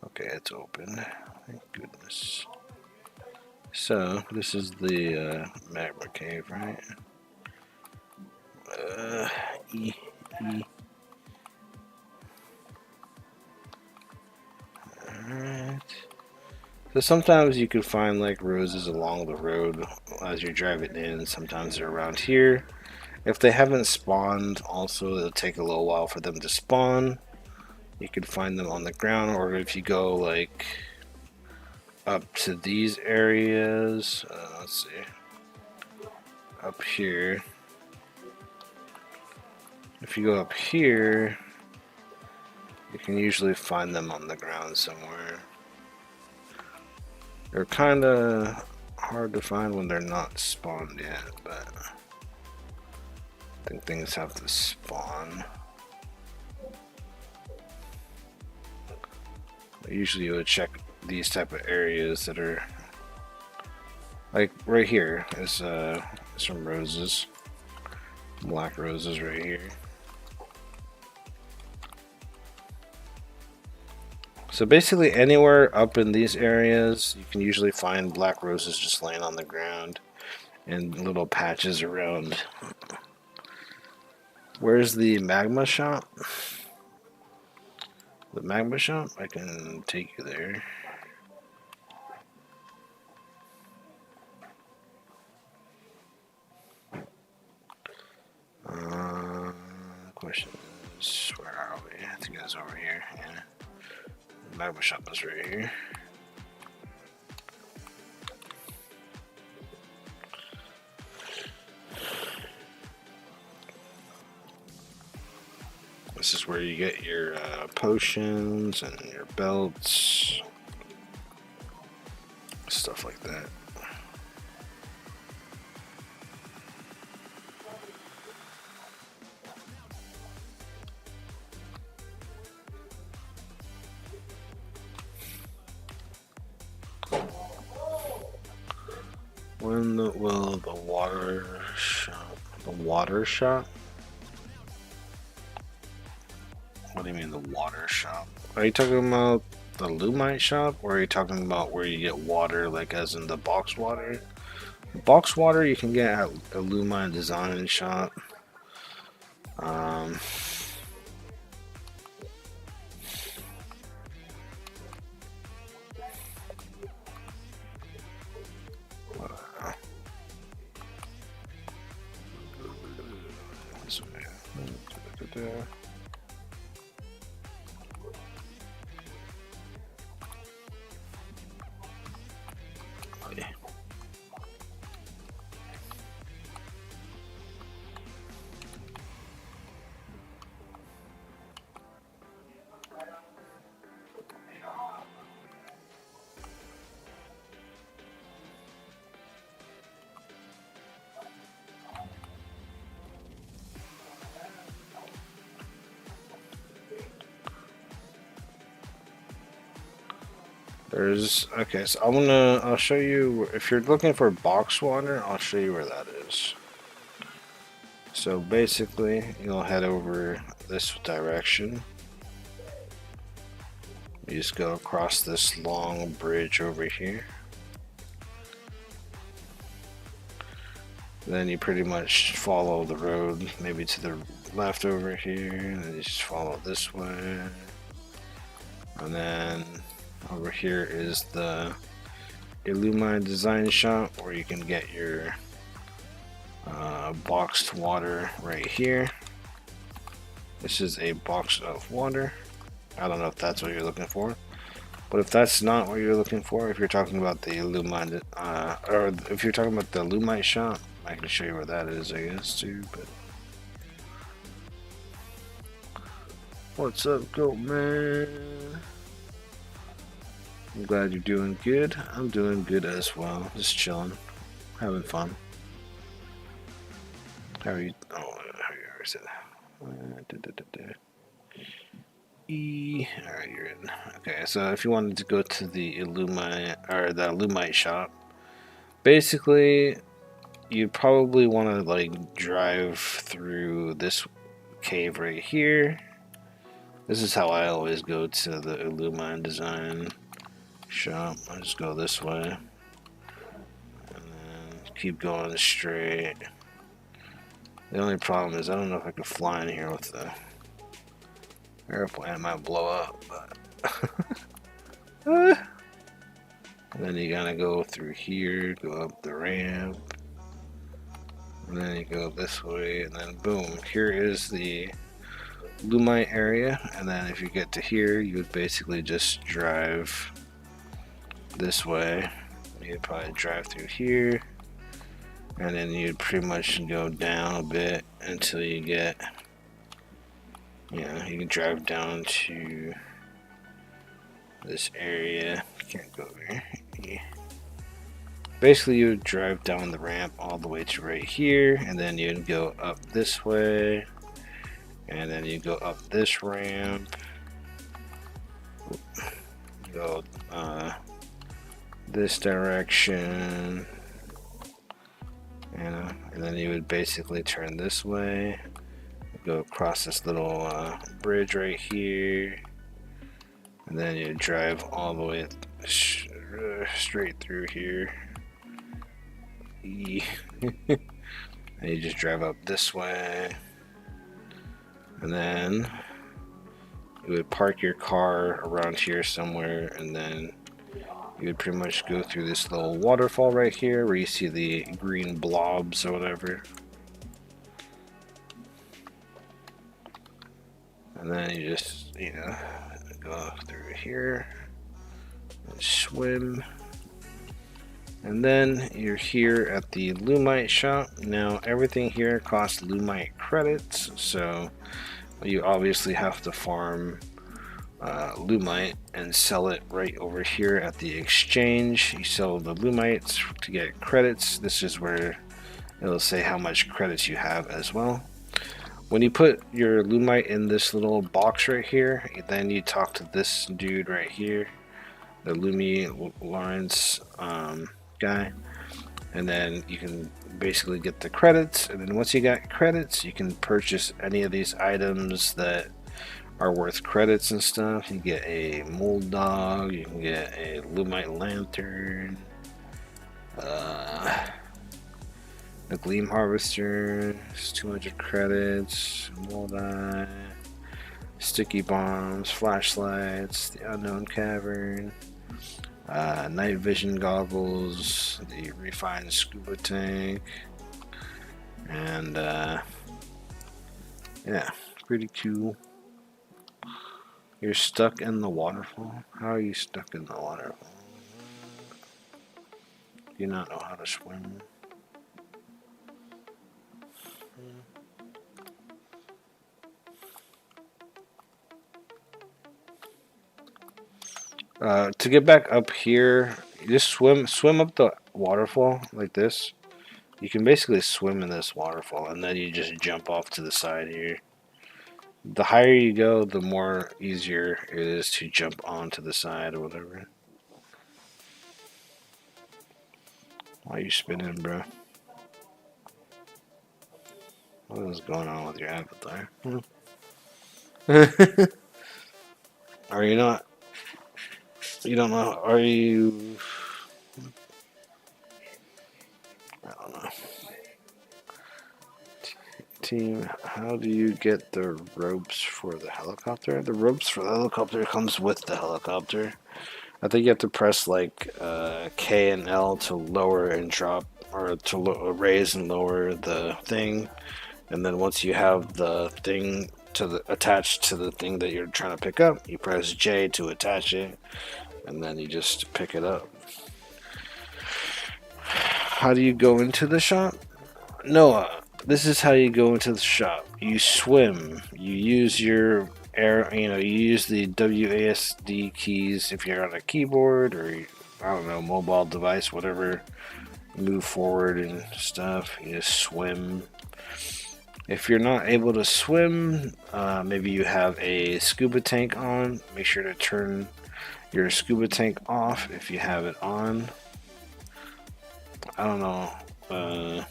Okay, it's open. Thank goodness. So, this is the magma cave, right? E. Alright. So sometimes you can find like roses along the road as you're driving in. Sometimes they're around here. If they haven't spawned, also it'll take a little while for them to spawn. You can find them on the ground, or if you go like up to these areas, let's see, up here. If you go up here, you can usually find them on the ground somewhere. They're kind of hard to find when they're not spawned yet, but I think things have to spawn. Usually you would check these type of areas that are like right here is some roses, black roses right here. So basically anywhere up in these areas you can usually find black roses just laying on the ground in little patches around. Where's the magma shop? The magma shop? I can take you there. Question is, where are we? I think it's over here. Yeah. The magma shop is right here. This is where you get your potions and your belts, stuff like that. will the water shop? The water shop? What do you mean the water shop? Are you talking about the Lumite shop, or are you talking about where you get water, like as in the box water? Box water you can get at a Lumite design shop. Um, this way. Okay, so I'll show you, if you're looking for box water, I'll show you where that is. So basically, you'll head over this direction. You just go across this long bridge over here. Then you pretty much follow the road, maybe to the left over here, and then you just follow this way. And then over here is the Illumine design shop, where you can get your boxed water right here. This is a box of water. I don't know if that's what you're looking for, but if that's not what you're looking for, if you're talking about the Illumine, or if you're talking about the Lumite shop, I can show you where that is, I guess, too. But what's up, goat man? I'm glad you're doing good. I'm doing good as well. Just chilling, having fun. How are you? Oh, how are you? Where is it? Alright, you're in. Okay, so if you wanted to go to the Illumite, or the Lumite shop, basically you probably want to like drive through this cave right here. This is how I always go to the Illumine design shop. I just go this way and then keep going straight. The only problem is I don't know if I can fly in here with the airplane. It might blow up, but and then you gotta go through here, go up the ramp, and then you go this way, and then boom, here is the Lumite area. And then if you get to here, you would basically just drive this way. You'd probably drive through here, and then you'd pretty much go down a bit until you get, you know, you can drive down to this area. Can't go over here. Basically, you would drive down the ramp all the way to right here, and then you'd go up this way, and then you go up this ramp, go this direction, and then you would basically turn this way, go across this little bridge right here, and then you drive all the way straight through here. And you just drive up this way, and then you would park your car around here somewhere, and then you would pretty much go through this little waterfall right here where you see the green blobs or whatever. And then you just, you know, go through here and swim. And then you're here at the Lumite shop. Now everything here costs Lumite credits, so you obviously have to farm Lumite and sell it right over here at the exchange. You sell the Lumites to get credits. This is where it'll say how much credits you have as well. When you put your Lumite in this little box right here, then you talk to this dude right here, the Lumi Lawrence guy, and then you can basically get the credits. And then once you got credits, you can purchase any of these items that are worth credits and stuff. You get a mold dog, you can get a lumite lantern, a gleam harvester, it's 200 credits, mold eye, sticky bombs, flashlights, the unknown cavern, night vision goggles, the refined scuba tank, and yeah, pretty cool. You're stuck in the waterfall? How are you stuck in the waterfall? Do you not know how to swim? To get back up here, you just swim up the waterfall like this. You can basically swim in this waterfall, and then you just jump off to the side here. The higher you go, the more easier it is to jump onto the side or whatever. Why are you spinning, bro? What is going on with your avatar? Are you not? You don't know? Are you? I don't know. Team, how do you get the ropes for the helicopter? The ropes for the helicopter comes with the helicopter. I think you have to press like K and L to lower and drop, or to raise and lower the thing. And then once you have the thing attached to the thing that you're trying to pick up, you press J to attach it, and then you just pick it up. How do you go into the shop? Noah, this is how you go into the shop. You swim. You use your air. You use the WASD keys if you're on a keyboard or I don't know, mobile device, whatever. Move forward and stuff. You just swim. If you're not able to swim, maybe you have a scuba tank on. Make sure to turn your scuba tank off if you have it on. I don't know. I'm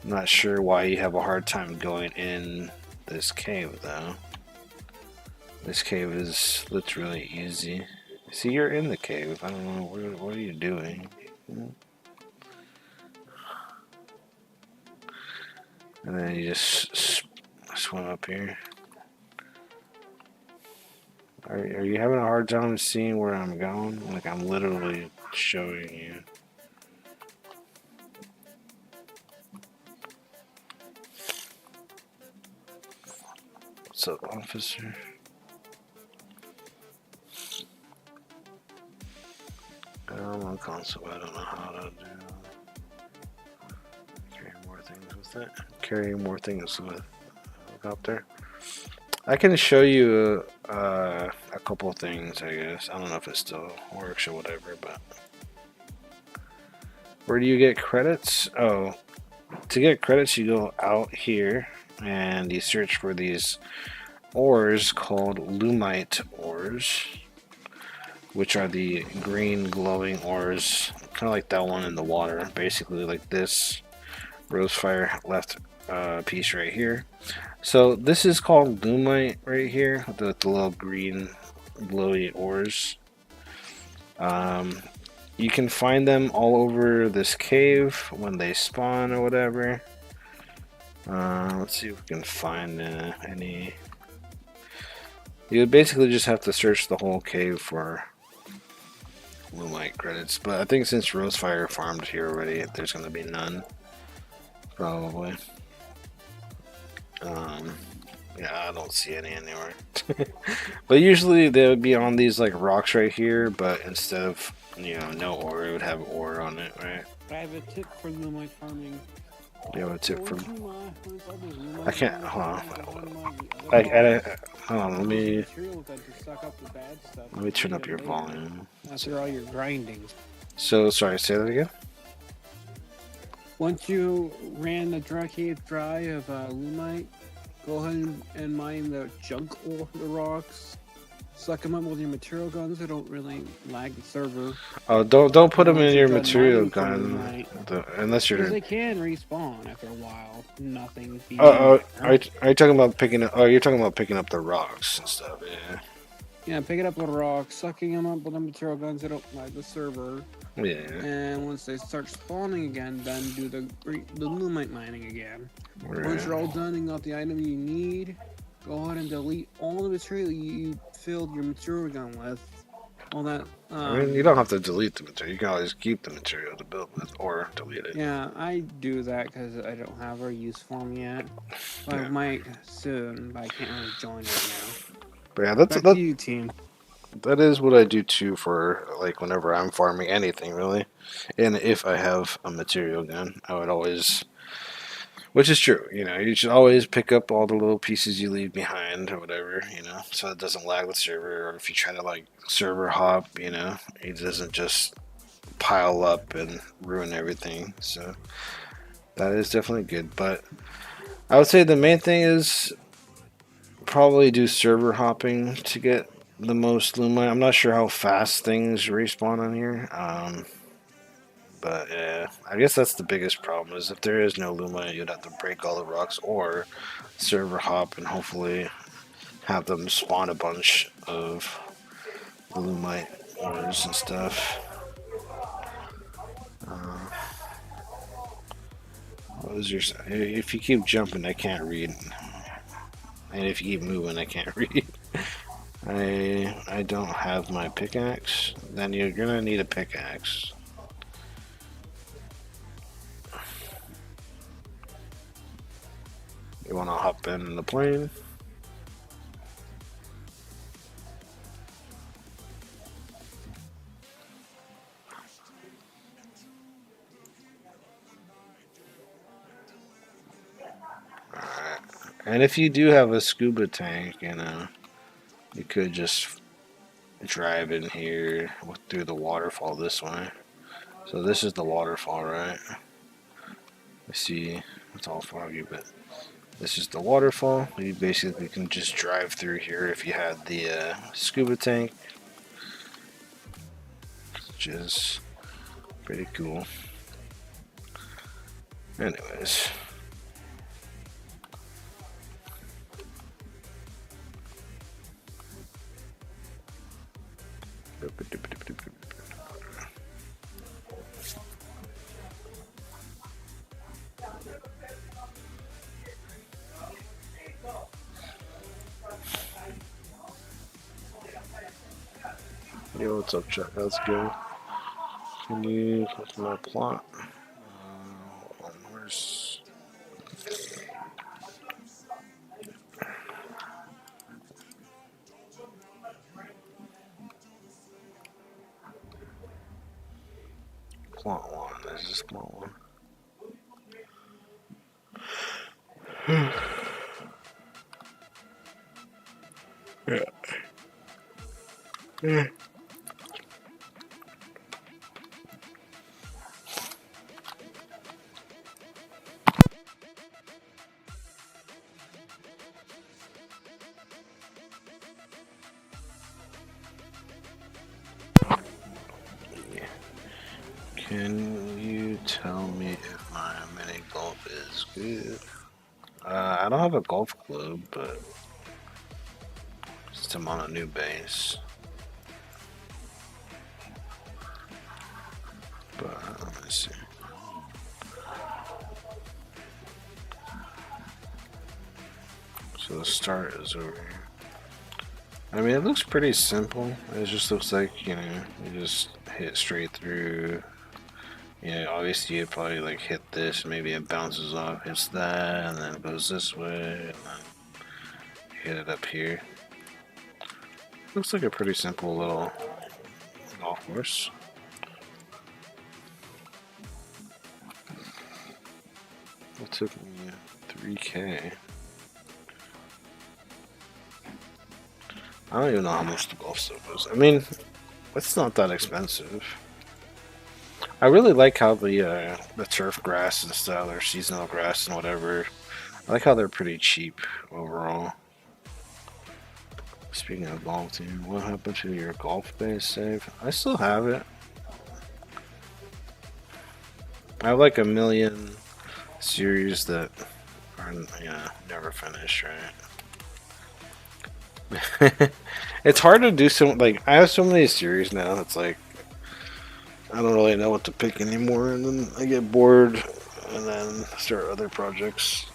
not sure why you have a hard time going in this cave, though. This cave looks really easy. See, you're in the cave. I don't know. What are you doing? And then you just swim up here. Are you having a hard time seeing where I'm going? Like, I'm literally showing you. What's up, officer? I'm on console. I don't know how to do. Carry more things with it. Carry more things with helicopter. I can show you a couple things, I guess. I don't know if it still works or whatever, but where do you get credits? Oh, to get credits, you go out here and you search for these ores called lumite ores, which are the green glowing ores, kind of like that one in the water, basically like this rosefire left piece right here. So this is called lumite right here, the little green glowy ores. You can find them all over this cave when they spawn or whatever. Let's see if we can find any. You basically just have to search the whole cave for lumite credits, but I think since Rosefire farmed here already, there's going to be none. Probably. Yeah, I don't see any anywhere. But usually they would be on these like rocks right here, but instead of no ore, it would have ore on it, right? I have a tip for lumite farming. You have a tip from? I I can't. Hold on. Hold on. Let me turn up your volume. After all your grinding. So sorry. Say that again. Once you ran the cave dry of lumite, go ahead and mine the junk ore, the rocks. suck them up with your material guns. They don't really lag the server. Oh, don't put And them once in you're your done material mining for gun, Lumite, unless because you're. they can respawn after a while. Nothing Oh, being are there. you talking about picking up? Oh, you're talking about picking up the rocks and stuff. Yeah. Yeah, picking up the rocks, sucking them up with the material guns. They don't lag the server. Yeah. And once they start spawning again, then do the Lumite mining again. Right. Once you're all done and got the item you need, go ahead and delete all the material you filled your material gun with. All that. I mean, you don't have to delete the material. You can always keep the material to build with, or delete it. Yeah, I do that because I don't have a use for them yet. But I Yeah. might soon, but I can't really join right now. But yeah, Back to you, team. that is what I do too for like whenever I'm farming anything really, and if I have a material gun, I would always, which is true, you should always pick up all the little pieces you leave behind or whatever, so it doesn't lag the server, or if you try to like server hop, it doesn't just pile up and ruin everything. So that is definitely good, but I would say the main thing is probably do server hopping to get the most Lumite. I'm not sure how fast things respawn on here. But yeah, I guess that's the biggest problem is if there is no Lumite, you'd have to break all the rocks or server hop and hopefully have them spawn a bunch of Lumite ores and stuff. What is your? If you keep jumping, I can't read, and if you keep moving, I can't read. I don't have my pickaxe. Then you're gonna need a pickaxe. You wanna hop in the plane? Alright. And if you do have a scuba tank, you could just drive in here through the waterfall this way. So this is the waterfall, right? I see it's all foggy, but this is the waterfall. You basically can just drive through here if you had the scuba tank, which is pretty cool. Anyways. Yo, what's up, Chuck? How's it going? Can you click my plot? Where's... Plot 1. Is this plot 1? Yeah. Yeah. Can you tell me if my mini golf is good? I don't have a golf club, but just I'm on a new base. But let me see. So the start is over here. I mean, it looks pretty simple. It just looks like, you just hit straight through. Obviously you'd probably like hit this, maybe it bounces off, hits that, and then it goes this way, and then hit it up here. Looks like a pretty simple little golf course. It took me 3K. I don't even know how much the golf stuff is. I mean, it's not that expensive. I really like how the turf grass and stuff, or seasonal grass and whatever, I like how they're pretty cheap overall. Speaking of golf team, what happened to your golf base save? I still have it. I have like a million series that are never finished, right? It's hard to do some like I have so many series now. It's like I don't really know what to pick anymore, and then I get bored, and then start other projects.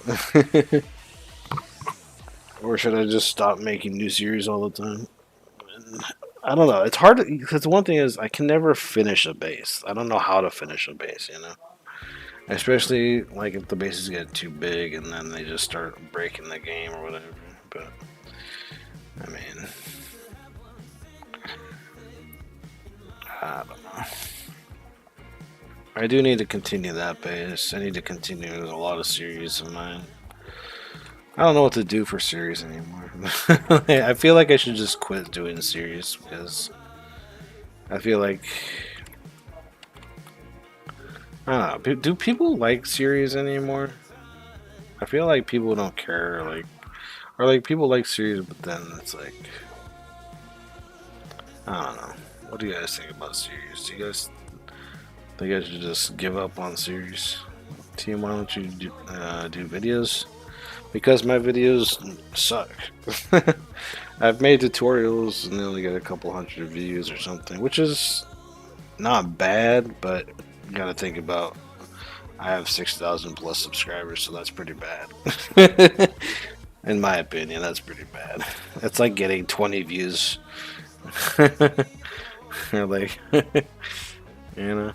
Or should I just stop making new series all the time? And I don't know. It's hard because one thing is I can never finish a base. I don't know how to finish a base, you know. Especially like if the bases get too big and then they just start breaking the game or whatever. But I mean, I don't know. I do need to continue that base. I need to continue a lot of series of mine. I don't know what to do for series anymore. I feel like I should just quit doing series because I feel like I don't know. Do people like series anymore? I feel like people don't care. Like, or like people like series, but then it's like I don't know. What do you guys think about series? Do you guys think I should just give up on series? Team, why don't you do videos? Because my videos suck. I've made tutorials and they only get a couple hundred views or something, which is not bad, but you gotta think about I have 6,000 plus subscribers, so that's pretty bad. In my opinion, that's pretty bad. That's like getting 20 views. Or like, you know.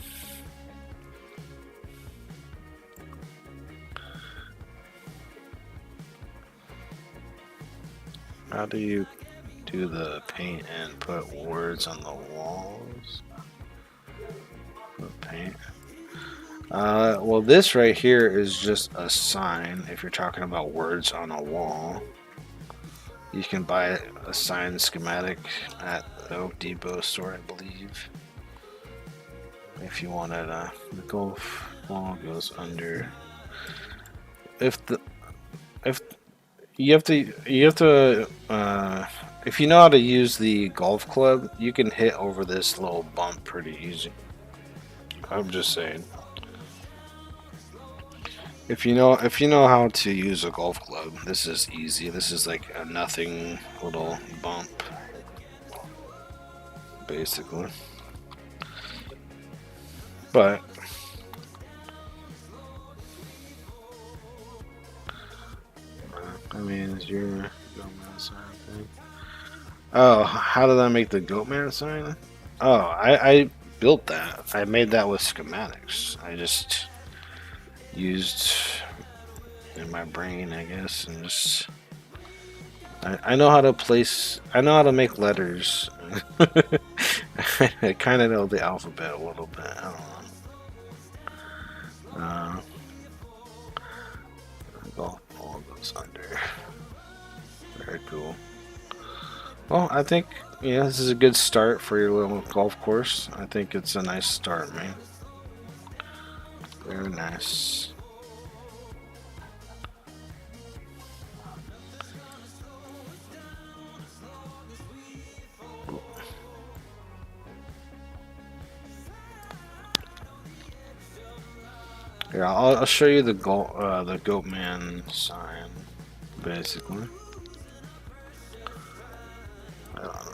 How do you do the paint and put words on the walls? Put paint. Well, this right here is just a sign. If you're talking about words on a wall, you can buy a sign schematic at the Oak Depot store, I believe. If you wanted the golf ball goes under. If you have to if you know how to use the golf club, you can hit over this little bump pretty easy. I'm just saying. If you know how to use a golf club, this is easy. This is like a nothing little bump, basically. But I mean, is your Goatman sign thing? Oh, how did I make the Goatman sign? Oh, I built that. I made that with schematics. I just used in my brain, I guess, and just I know how to place. I know how to make letters. I kind of know the alphabet a little bit. I don't know. Golf ball goes under. Very cool. Well, I think this is a good start for your little golf course. I think it's a nice start, man. Very nice. Here, I'll show you the Goatman sign, basically.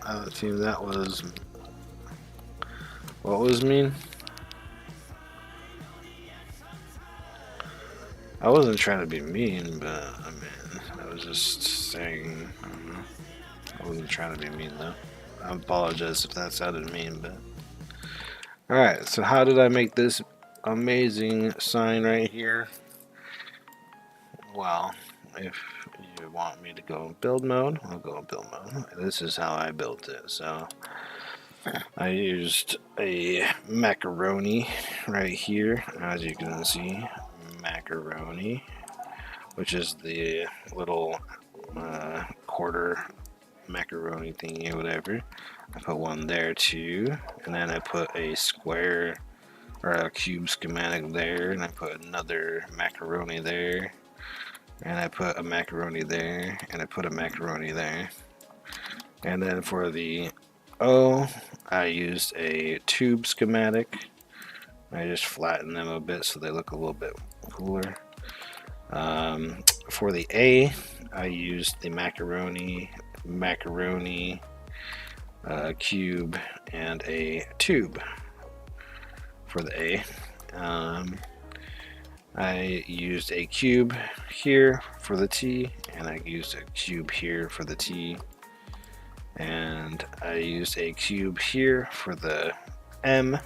I think that was what was mean. I wasn't trying to be mean, but I mean, I was just saying. I don't know. I wasn't trying to be mean though. I apologize if that sounded mean, but all right. So how did I make this amazing sign right here? Well, if you want me to go in build mode, I'll go in build mode. This is how I built it. So I used a macaroni right here, as you can see, macaroni, which is the little quarter macaroni thingy or whatever. I put one there too, and then I put a square or a cube schematic there, and I put another macaroni there, and I put a macaroni there, and I put a macaroni there, And then for the O, I used a tube schematic. I just flattened them a bit so they look a little bit cooler. For the A, I used the macaroni, cube, and a tube for the A. I used a cube here for the T, and I used a cube here for the T, and I used a cube here for the M,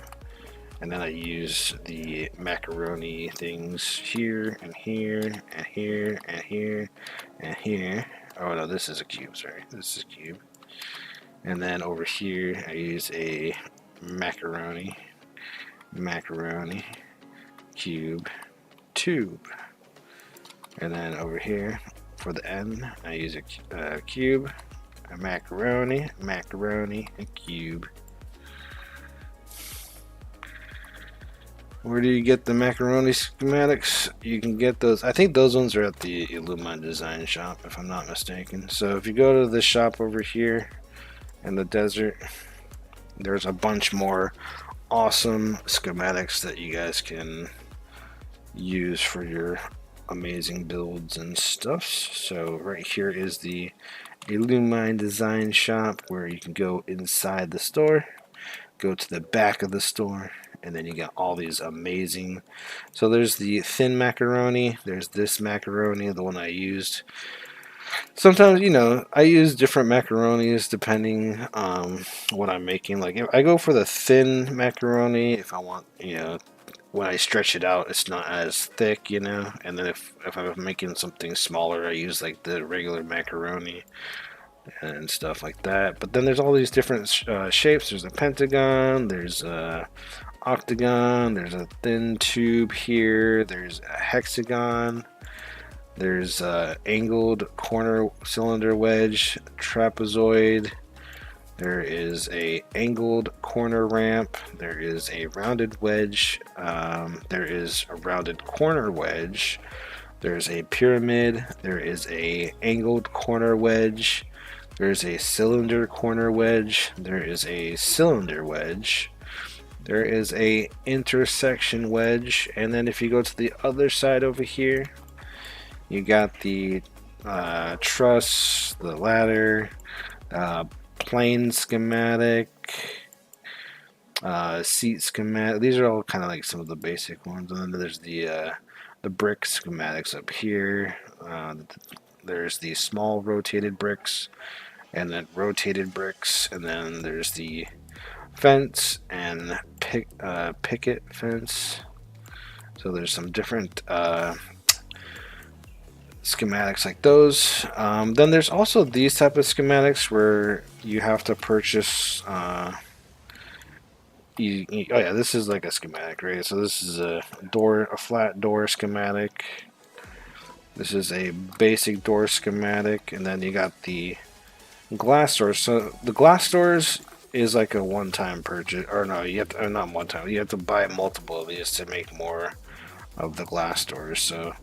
and then I use the macaroni things here and here and here and here and here. Oh no, this is a cube, sorry. This is a cube. And then over here I use a macaroni, cube, tube. And then over here for the N, I use a cube, a macaroni, a cube. Where do you get the macaroni schematics? You can get those. I think those ones are at the Illumine Design Shop, if I'm not mistaken. So if you go to the shop over here in the desert, there's a bunch more awesome schematics that you guys can use for your amazing builds and stuff. So right here is the Illumine Design Shop, where you can go inside the store, go to the back of the store, and then you got all these amazing. So there's the thin macaroni, there's this macaroni, the one I used. Sometimes, I use different macaronis depending what I'm making. Like, if I go for the thin macaroni if I want, when I stretch it out, it's not as thick, and then if I'm making something smaller, I use like the regular macaroni and stuff like that. But then there's all these different shapes. There's a pentagon, there's a octagon, there's a thin tube here, there's a hexagon, there's a angled corner cylinder wedge, trapezoid, there is a angled corner ramp, there is a rounded wedge, there is a rounded corner wedge, there's a pyramid, there is a angled corner wedge, there's a cylinder corner wedge, there is a cylinder wedge, there is a intersection wedge, and then if you go to the other side over here, you got the truss, the ladder, plane schematic, seat schematic. These are all kind of like some of the basic ones. And then there's the brick schematics up here. There's the small rotated bricks, and then rotated bricks, and then there's the fence and picket fence. So there's some different schematics like those. Then there's also these type of schematics where you have to purchase. Oh yeah, this is like a schematic, right? So this is a flat door schematic. This is a basic door schematic, and then you got the glass doors. So the glass doors is like a one-time purchase, or no, you have to, not one time. You have to buy multiple of these to make more of the glass doors. So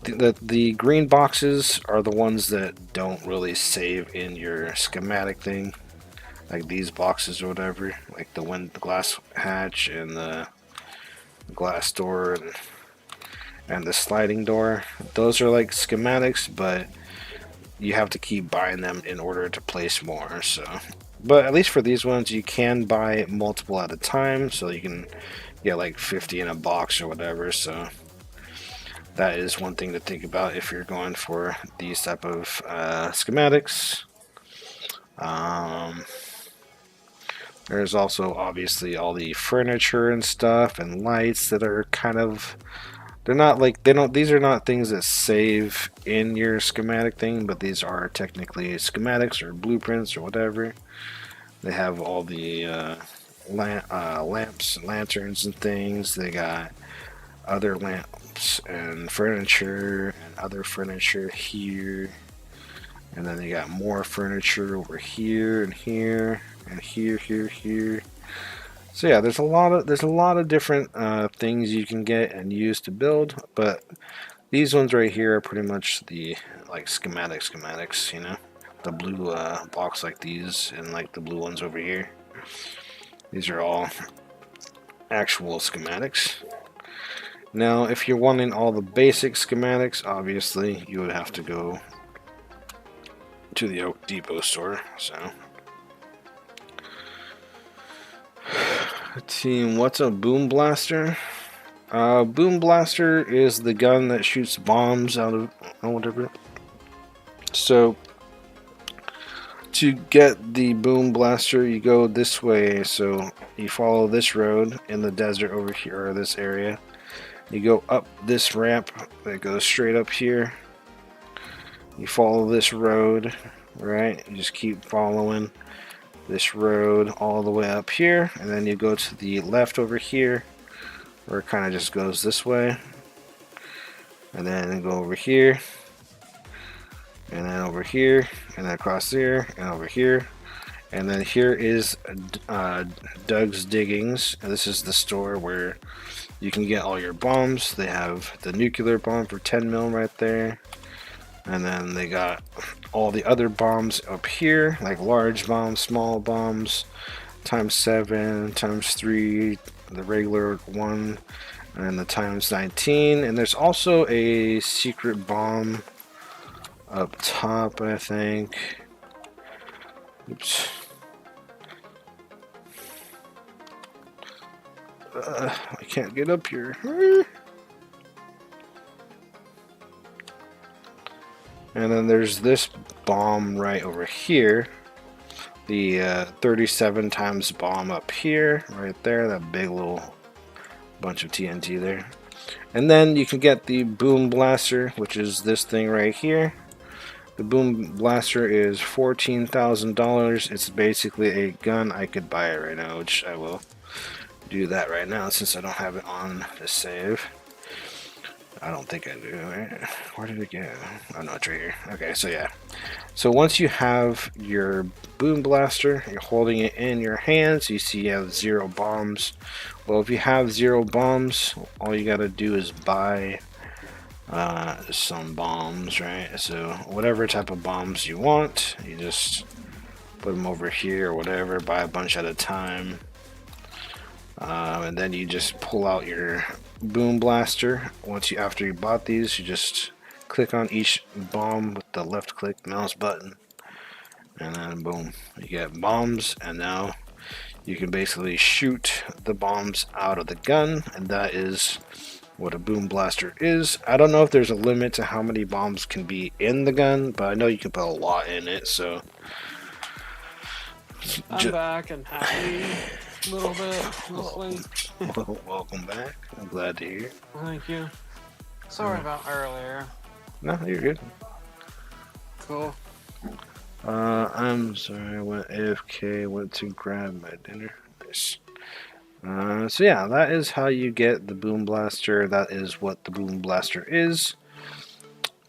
the green boxes are the ones that don't really save in your schematic thing, like these boxes or whatever, like the glass hatch and the glass door and the sliding door. Those are like schematics, but you have to keep buying them in order to place more. So, but at least for these ones, you can buy multiple at a time, so you can get like 50 in a box or whatever. So that is one thing to think about if you're going for these type of schematics. There's also obviously all the furniture and stuff and lights that are kind of, these are not things that save in your schematic thing, but these are technically schematics or blueprints or whatever. They have all the lamps and lanterns and things. They got other lamps and furniture and other furniture here, and then they got more furniture over here and here and here. So yeah, there's a lot of different things you can get and use to build, but these ones right here are pretty much the like schematics, the blue box like these and like the blue ones over here. These are all actual schematics. Now, if you're wanting all the basic schematics, obviously you would have to go to the Oak Depot store. So, team, what's a boom blaster? Boom blaster is the gun that shoots bombs out of whatever. So, to get the boom blaster, you go this way. So you follow this road in the desert over here, or this area. You go up this ramp that goes straight up here. You follow this road, right? You just keep following this road all the way up here, and then you go to the left over here, where it kind of just goes this way, and then go over here, and then over here, and then across there, and over here. And then here is Doug's Diggings, and this is the store where you can get all your bombs. They have the nuclear bomb for 10 mil right there. And then they got all the other bombs up here, like large bombs, small bombs, times 7, times 3, the regular one, and the times 19. And there's also a secret bomb up top, I think. Oops. I can't get up here. And then there's this bomb right over here. The 37 times bomb up here, right there. That big little bunch of TNT there. And then you can get the boom blaster, which is this thing right here. The boom blaster is $14,000. It's basically a gun. I could buy it right now, which I will do that right now since I don't have it on the save. I don't think I do, right? Where did it go? Oh no, it's right here. Okay, so yeah. So once you have your boom blaster, you're holding it in your hands, you see you have 0 bombs. Well, if you have 0 bombs, all you gotta do is buy some bombs, right? So whatever type of bombs you want, you just put them over here or whatever, buy a bunch at a time. And then you just pull out your boom blaster. After you bought these, you just click on each bomb with the left click mouse button, and then boom, you get bombs. And now you can basically shoot the bombs out of the gun, and that is what a boom blaster is. I don't know if there's a limit to how many bombs can be in the gun, but I know you can put a lot in it. So I'm back and happy. A little bit, mostly. Welcome back. I'm glad to hear. Thank you. Sorry about earlier. No, you're good. Cool. I'm sorry. I went AFK. Went to grab my dinner. Nice. So yeah, that is how you get the boom blaster. That is what the boom blaster is.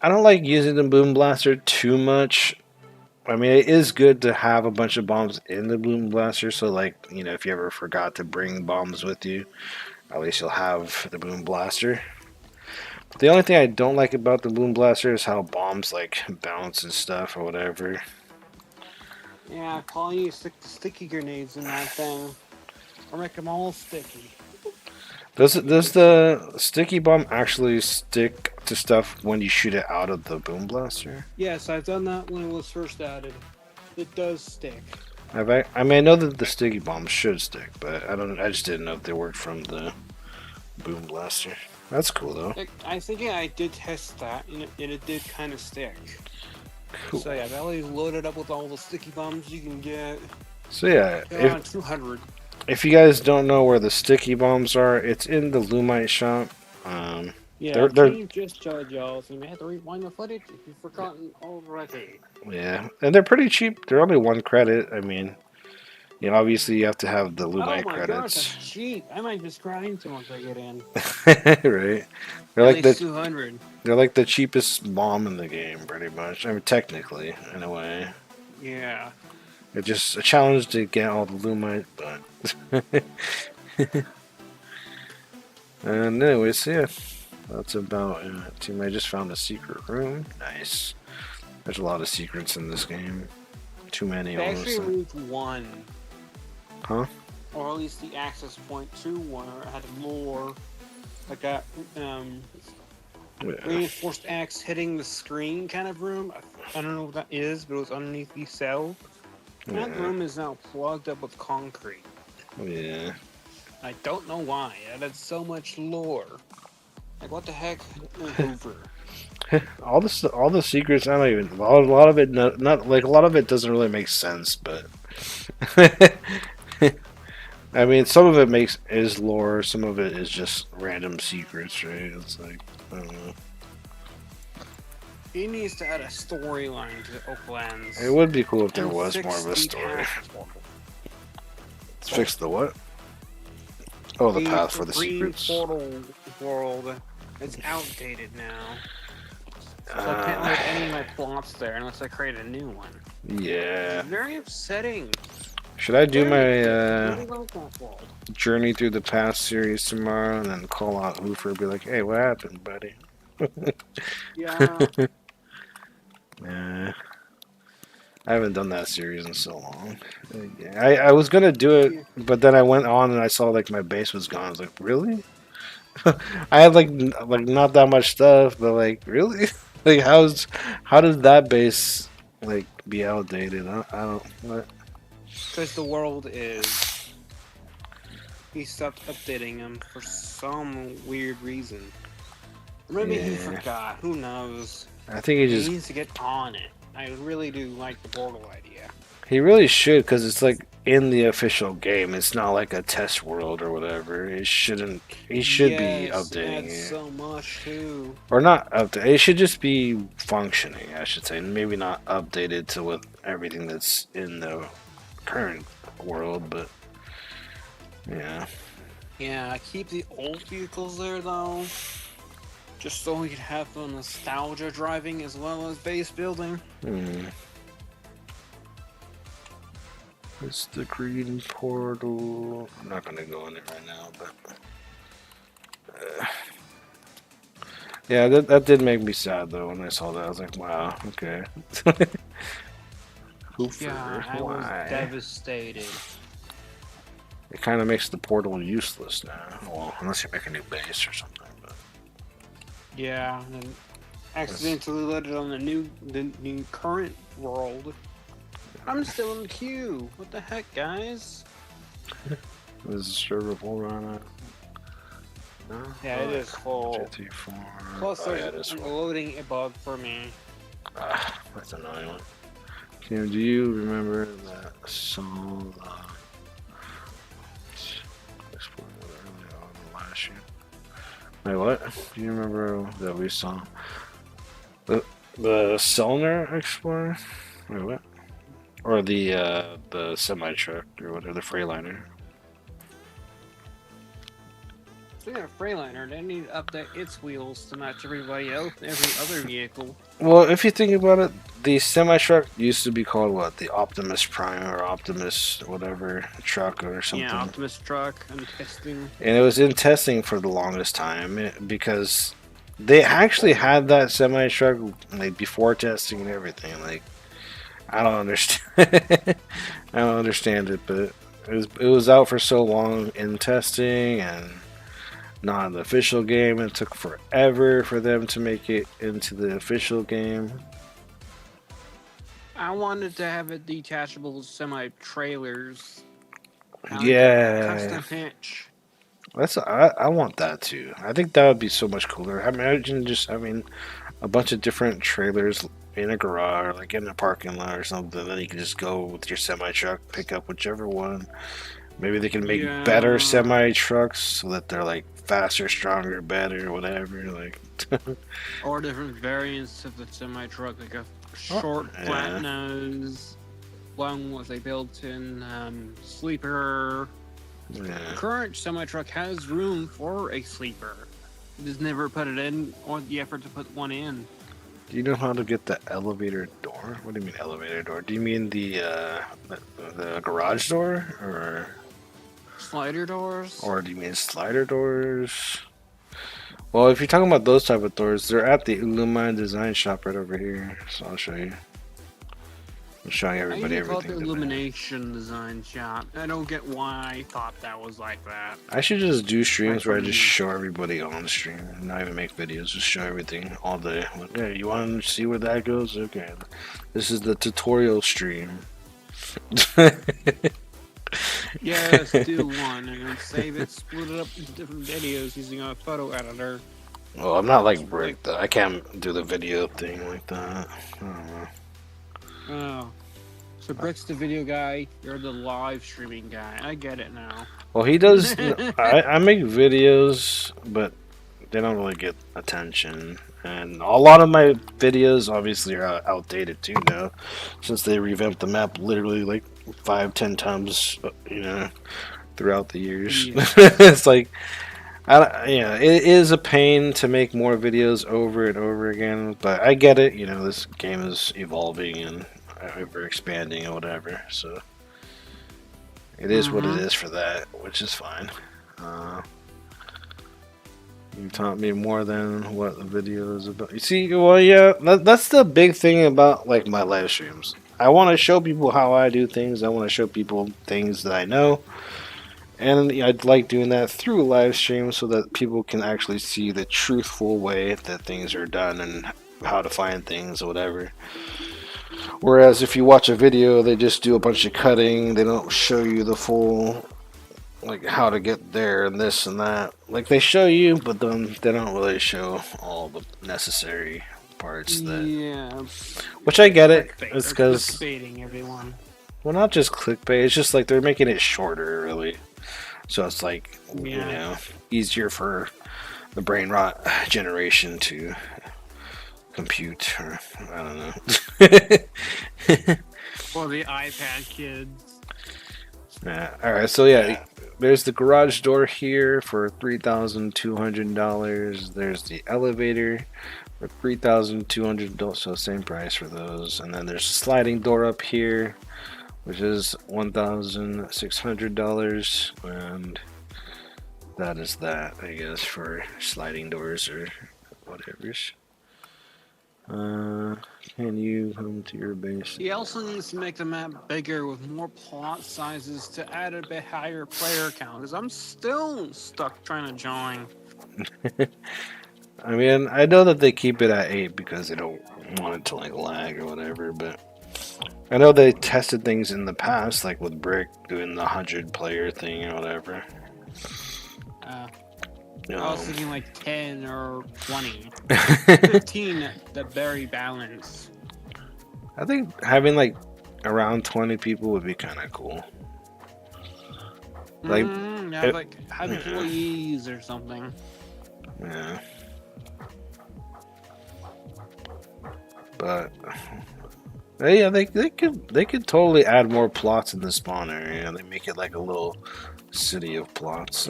I don't like using the boom blaster too much. I mean, it is good to have a bunch of bombs in the boom blaster, so like, you know, if you ever forgot to bring bombs with you, at least you'll have the boom blaster. But the only thing I don't like about the boom blaster is how bombs like bounce and stuff or whatever. Yeah, calling you sticky grenades in that thing. Or make them all sticky. Does the sticky bomb actually stick to stuff when you shoot it out of the boom blaster? Yes, I've done that when it was first added. It does stick. I mean, I know that the sticky bombs should stick, but I just didn't know if they worked from the boom blaster. That's cool though. I think I did test that, and it did kind of stick. Cool. So yeah, I've always loaded up with all the sticky bombs you can get. So yeah, Around 200. If you guys don't know where the sticky bombs are, it's in the Lumite shop. Yeah, they're just charge y'all, so you may have to rewind the footage if you've forgotten already. Yeah, and they're pretty cheap. They're only 1 credit. I mean, you know, obviously you have to have the Lumite oh my credits. gosh, that's cheap. I might just grind some once I get in. Right? They're At like least 200. They're like the cheapest bomb in the game, pretty much. I mean, technically, in a way. Yeah. It's just a challenge to get all the Lumite, but... And anyways, yeah. That's about it. Team, I just found a secret room. Nice. There's a lot of secrets in this game. Too many, They actually honestly. removed one. Huh? Or at least the access point to one, or it had lore. Like that, Yeah. reinforced axe hitting the screen kind of room. I don't know what that is, but it was underneath the cell. That Yeah. room is now plugged up with concrete. Yeah. I don't know why. It had so much lore. Like, what the heck? Hoover. all the secrets. I don't even. A lot of it. Not like a lot of it doesn't really make sense, but. I mean, some of it is lore. Some of it is just random secrets, right? It's like I don't know. He needs to add a storyline to Oaklands. It would be cool if there and was fix more of a the story. path portal. Let's fix the what? Oh, the path for the green secrets. portal world is outdated now. So I can't load any of my plots there unless I create a new one. Yeah. It's very upsetting. Should I do my Really like that world. Journey Through the Past series tomorrow and then call out Hoofer and be like, hey, what happened, buddy? Yeah. Yeah. I haven't done that series in so long. I was gonna do it, but then I went on and I saw like my base was gone. I was like, really? I had like not that much stuff, but like really, like how does that base like be outdated? I don't. What? Because the world is. He stopped updating them for some weird reason. Or maybe he Yeah. forgot. Who knows? I think he He just needs to get on it. I really do like the portal idea. he really should because it's like in the official game. It's not like a test world or whatever. It shouldn't. He should be updating adds it. so much too. Or not update. It should just be functioning, I should say. Maybe not updated to with everything that's in the current world, but yeah. Yeah, keep the old vehicles there though. Just so we could have the nostalgia driving as well as base building. It's the green portal. I'm not gonna go in it right now, but yeah, that did make me sad though when I saw that. I was like, wow, okay. Hoofer, Yeah, I was why? devastated. It kind of makes the portal useless now. Well, unless you make a new base or something. But Yeah, and then accidentally loaded on the new current world. I'm still in the queue. What the heck, guys? is the server full right now? No? Yeah, it is full. GT4. Plus, Oh, yeah, it there's is a full. loading bug for me. That's annoying one. Kim, do you remember that song? Early on last year. Wait, what? Do you remember that we saw the Selner Explorer? Wait, what? Or the semi truck or whatever, the Freightliner. Speaking of Freightliner, they need to update its wheels to match everybody else, every other vehicle. Well, if you think about it, the semi truck used to be called what? The Optimus Prime or Optimus whatever truck or something. Yeah, Optimus truck and testing. And it was in testing for the longest time because they actually had that semi truck like before testing and everything. Like, I don't understand. I don't understand it, but it was out for so long in testing and not in the official game. It took forever for them to make it into the official game. I wanted to have a detachable semi trailers. Yeah, Custom hitch. I want that too. I think that would be so much cooler. I imagine just having a bunch of different trailers in a garage, like in a parking lot or something. Then you can just go with your semi truck, pick up whichever one. Maybe they can make better semi trucks so that they're like faster, stronger, better, whatever. Like, or different variants of the semi truck, like a short, flat nose. One with a built-in sleeper. Yeah. The current semi-truck has room for a sleeper. It has never put it in or the effort to put one in. Do you know how to get the elevator door? What do you mean elevator door? Do you mean the garage door or slider doors? Or do you mean slider doors? Well, if you're talking about those type of doors, they're at the Illumine Design Shop right over here. So I'll show you. I'm showing I everybody usually call it the everything. Illumination Design Shop. I don't get why I thought that was like that. I should just do streams where I just From- show everybody on the stream, and not even make videos. Just show everything all day. Like, hey, you want to see where that goes? Okay, this is the tutorial stream. Yes, do one and then save it, split it up into different videos using a photo editor. Well, I'm not like Brick though. I can't do the video thing like that. I don't know. Oh. So Brick's the video guy, you're the live streaming guy. I get it now. Well, he does. I make videos, but they don't really get attention. And a lot of my videos obviously are outdated too now, since they revamped the map literally like 5-10 times, throughout the years. Yeah. It's like, it is a pain to make more videos over and over again, but I get it. This game is evolving and ever expanding and whatever, so it is what it is for that, which is fine. You taught me more than what the video is about. You see, well, yeah, that's the big thing about like my live streams. I want to show people how I do things. I want to show people things that I know, and I'd like doing that through live streams so that people can actually see the truthful way that things are done and how to find things or whatever. Whereas if you watch a video, they just do a bunch of cutting. They don't show you the full, like, how to get there and this and that. Like, they show you, but then they don't really show all the necessary parts that... Yeah. Which I get it. Clickbait. It's They're because... clickbaiting everyone. Well, not just clickbait. It's just like they're making it shorter, really. So it's like, easier for the brain rot generation to compute, or I don't know. Or the iPad kids. Yeah. All right. So yeah, there's the garage door here for $3,200. There's the elevator for $3,200. So same price for those. And then there's a sliding door up here, which is $1,600, and that is that, I guess, for sliding doors or whatever's. Can you come to your base? He also needs to make the map bigger with more plot sizes to add a bit higher player count, because I'm still stuck trying to join. I mean, I know that they keep it at 8 because they don't want it to like lag or whatever, but I know they tested things in the past, like with Brick doing the 100-player thing or whatever. I was thinking like 10 or 20. 15 the very balance. I think having like around 20 people would be kind of cool. Like, have employees or something. Yeah. But yeah, they could totally add more plots in the spawn area. They make it like a little city of plots.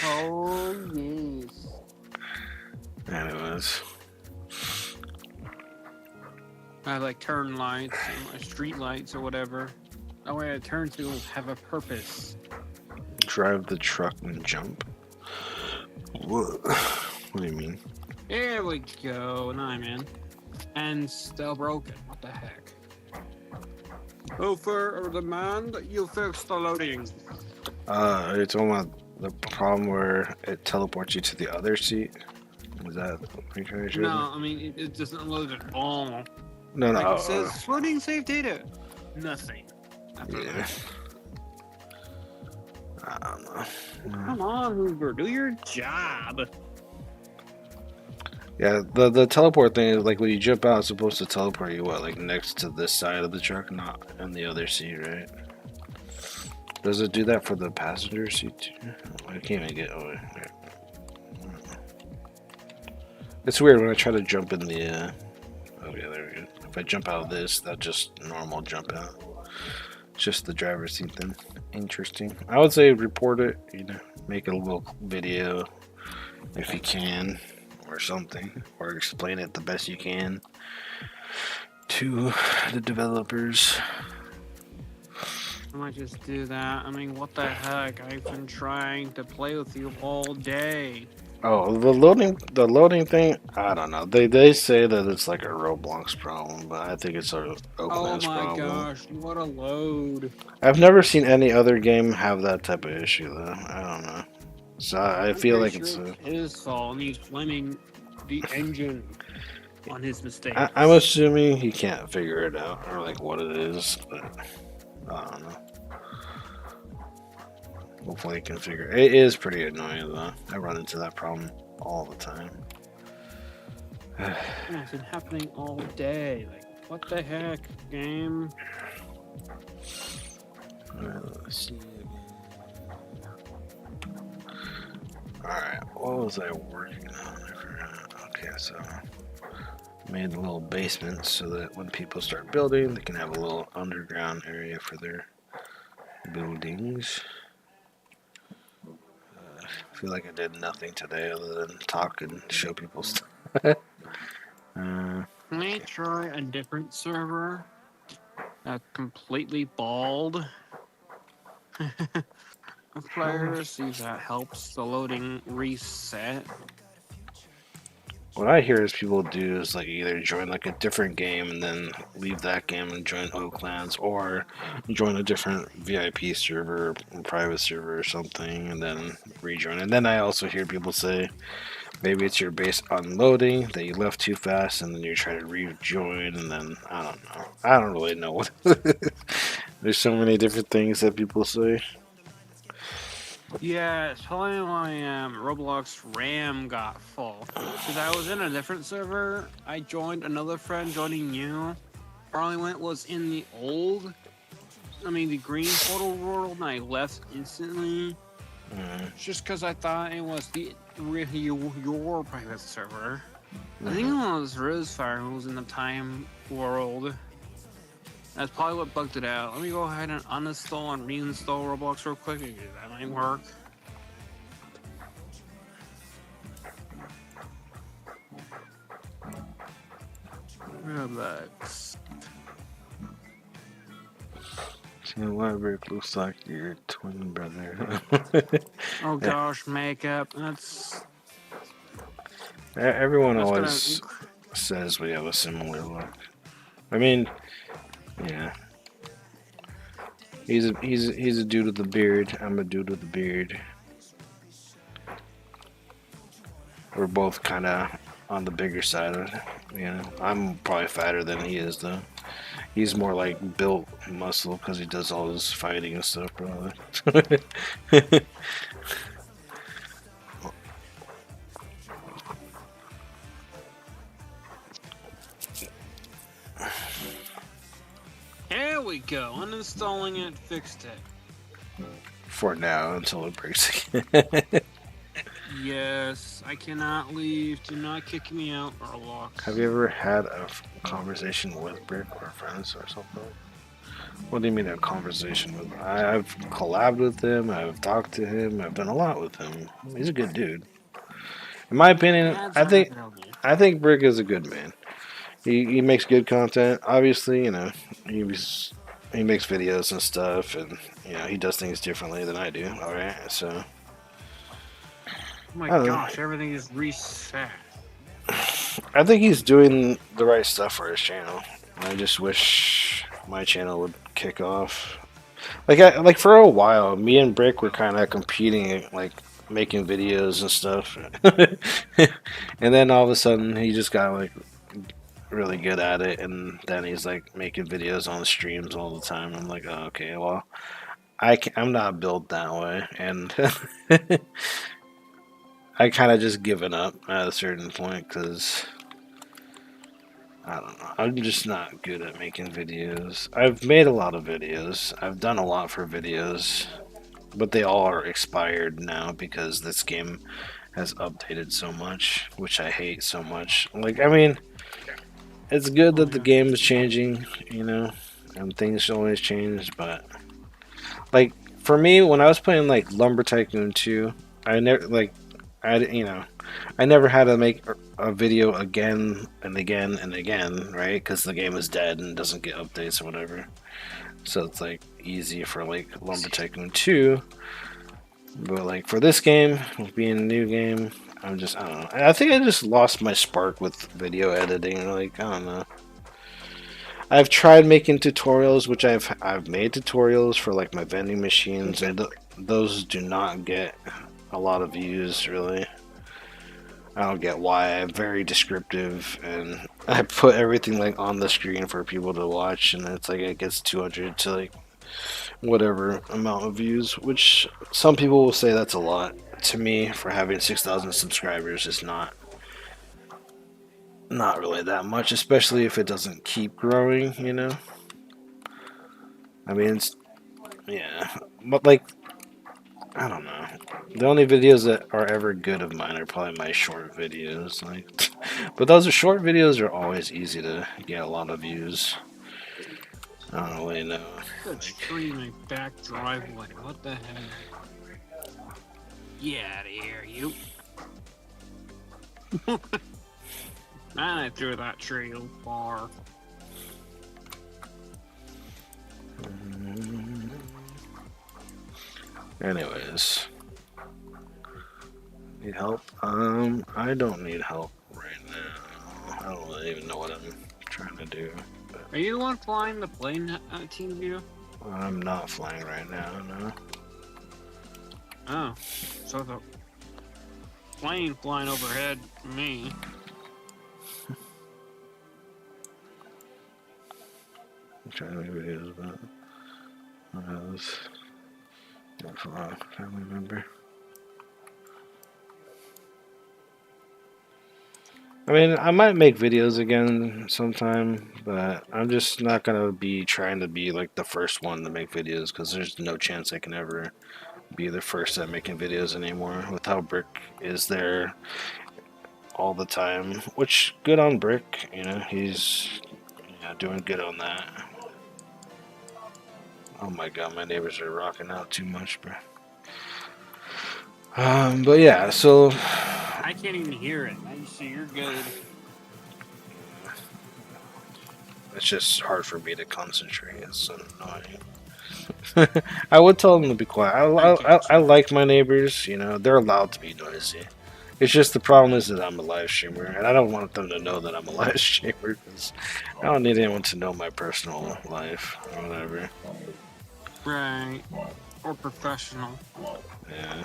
Oh yes. Anyways. I have like turn lights, and street lights or whatever. That way I turn to have a purpose. Drive the truck and jump. What do you mean? There we go. Now I'm in. And still broken. What the heck? Over demand, you fix the loading. You're talking about the problem where it teleports you to the other seat? Is that what you're trying to show? No, I mean, it doesn't load at all. No. Like it says, loading save data. Nothing. Yeah. I don't know. Come on, Hoover, do your job. Yeah, the teleport thing is like when you jump out, it's supposed to teleport you like next to this side of the truck, not in the other seat, right? Does it do that for the passenger seat too? I can't even get over there. It's weird when I try to jump in the. Oh yeah, there we go. If I jump out of this, that just normal jump out. It's just the driver's seat then. Interesting. I would say report it. Make a little video if you can. Or something, or explain it the best you can to the developers. I might just do that. I mean, what the heck? I've been trying to play with you all day. Oh, the loading thing. I don't know. They say that it's like a Roblox problem, but I think it's a Oh Oaklands my problem. gosh, what a load. I've never seen any other game have that type of issue though. I don't know. So I I'm feel pretty like sure it's it's a. his fault and he's blaming the engine on his I'm mistakes. assuming he can't figure it out or like what it is, but I don't know. Hopefully he can figure. It is pretty annoying though. I run into that problem all the time. Yeah, it's been happening all day. Like, what the heck, game? Let's see. Alright, what was I working on? I forgot. Okay, so made a little basement so that when people start building, they can have a little underground area for their buildings. I feel like I did nothing today other than talk and show people stuff. Can I try a different server? Completely bald players, see if that helps the loading reset. What I hear is people do is like either join like a different game and then leave that game and join Oaklands, or join a different VIP server, private server or something, and then rejoin. And then I also hear people say maybe it's your base unloading that you left too fast, and then you try to rejoin, and then I don't know. I don't really know what. There's so many different things that people say. Yeah, it's probably my Roblox RAM got full. Because I was in a different server, I joined another friend joining you. Probably when it was in the the green photo world, and I left instantly. Just because I thought it was your private server. I think it was Rizfire who was in the time world. That's probably what bugged it out. Let me go ahead and uninstall and reinstall Roblox real quick. That might work. Roblox. RubyRobin looks like your twin brother. Oh gosh, makeup. Everyone That's gonna. always says we have a similar look. I mean, yeah. He's a dude with a beard. I'm a dude with a beard. We're both kind of on the bigger side of it. You know, I'm probably fatter than he is though. He's more like built muscle because he does all his fighting and stuff, probably. There we go. Uninstalling it, fixed it. For now, until it breaks again. Yes, I cannot leave. Do not kick me out or lock. Have you ever had a conversation with Brick or friends or something? What do you mean a conversation with him? I've collabed with him. I've talked to him. I've done a lot with him. He's a good dude. In my opinion, Ads I are think available. I think Brick is a good man. He makes good content. Obviously, you know, he makes videos and stuff, and you know he does things differently than I do. All right, so Oh my I don't know. gosh, everything is reset. I think he's doing the right stuff for his channel. I just wish my channel would kick off. Like for a while, me and Brick were kind of competing, like making videos and stuff. And then all of a sudden, he just got like really good at it, and then he's like making videos on streams all the time. I'm like, oh, okay, well, I'm not built that way, and I kind of just given up at a certain point because I don't know. I'm just not good at making videos. I've made a lot of videos. I've done a lot for videos, but they all are expired now because this game has updated so much, which I hate so much. Like, I mean, it's good that the game is changing, you know, and things always change, but like for me, when I was playing like Lumber Tycoon 2, I never like I never had to make a video again and again and again, right? Because the game is dead and doesn't get updates or whatever. So it's like easy for like Lumber Tycoon 2. But like for this game, being a new game, I don't know. I think I just lost my spark with video editing. Like I don't know. I've tried making tutorials, which I've made tutorials for like my vending machines, and those do not get a lot of views really. I don't get why. I'm very descriptive, and I put everything like on the screen for people to watch, and it's like it gets 200 to like whatever amount of views, which some people will say that's a lot. To me, for having 6,000 subscribers, is not really that much, especially if it doesn't keep growing. You know, I mean, yeah, but like I don't know. The only videos that are ever good of mine are probably my short videos, like. But those are short videos are always easy to get a lot of views. I don't really know. Good tree in my back driveway. What the heck? Get out of here, you. I threw that tree far. Anyways, need help? I don't need help right now. I don't really even know what I'm trying to do. Are you the one flying the plane, Team View? I'm not flying right now, no. Oh, so the plane flying overhead me. I'm trying to make videos about a family member. I mean, I might make videos again sometime, but I'm just not gonna be trying to be like the first one to make videos because there's no chance I can ever be the first at making videos anymore with how Brick is there all the time. Which, good on Brick, you know, he's doing good on that. Oh my god, my neighbors are rocking out too much, bro. But yeah, so I can't even hear it. I see you're good. it's just hard for me to concentrate. It's so annoying. I would tell them to be quiet. I like my neighbors, you know, they're allowed to be noisy. It's just the problem is that I'm a live streamer, and I don't want them to know that I'm a live streamer because I don't need anyone to know my personal life or whatever. Right. Or professional. Yeah.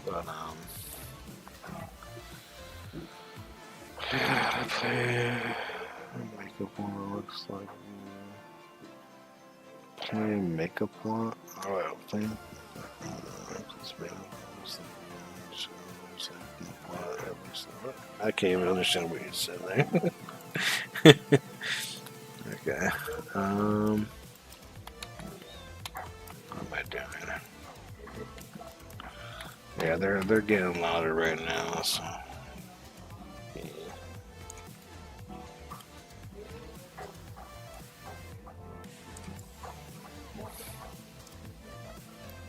But I play makeup one looks like playing makeup one. Oh, wait, playing. I can't even understand what you said there. Okay. What am I doing? Yeah, they're getting louder right now. So. Yeah.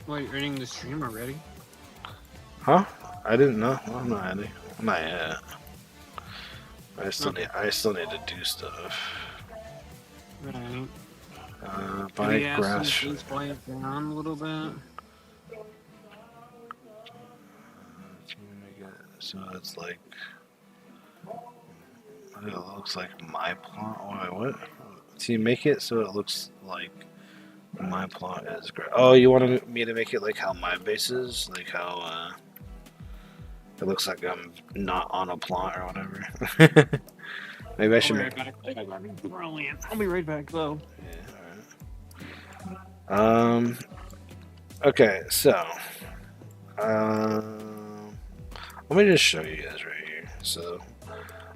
Wait, you're ending the stream already? Huh? I didn't know. Well, I'm not ending. Not yet. I still need to do stuff. Right. Buy grass. Please play it down a little bit. So it's like it looks like my plot. Oh, wait, what? So you make it so it looks like my plot is great. Oh, you want me to make it like how my base is, like how it looks like I'm not on a plot or whatever. Maybe I should make. Brilliant. I'll be right back though. Yeah, all right. Okay, so let me just show you guys right here. So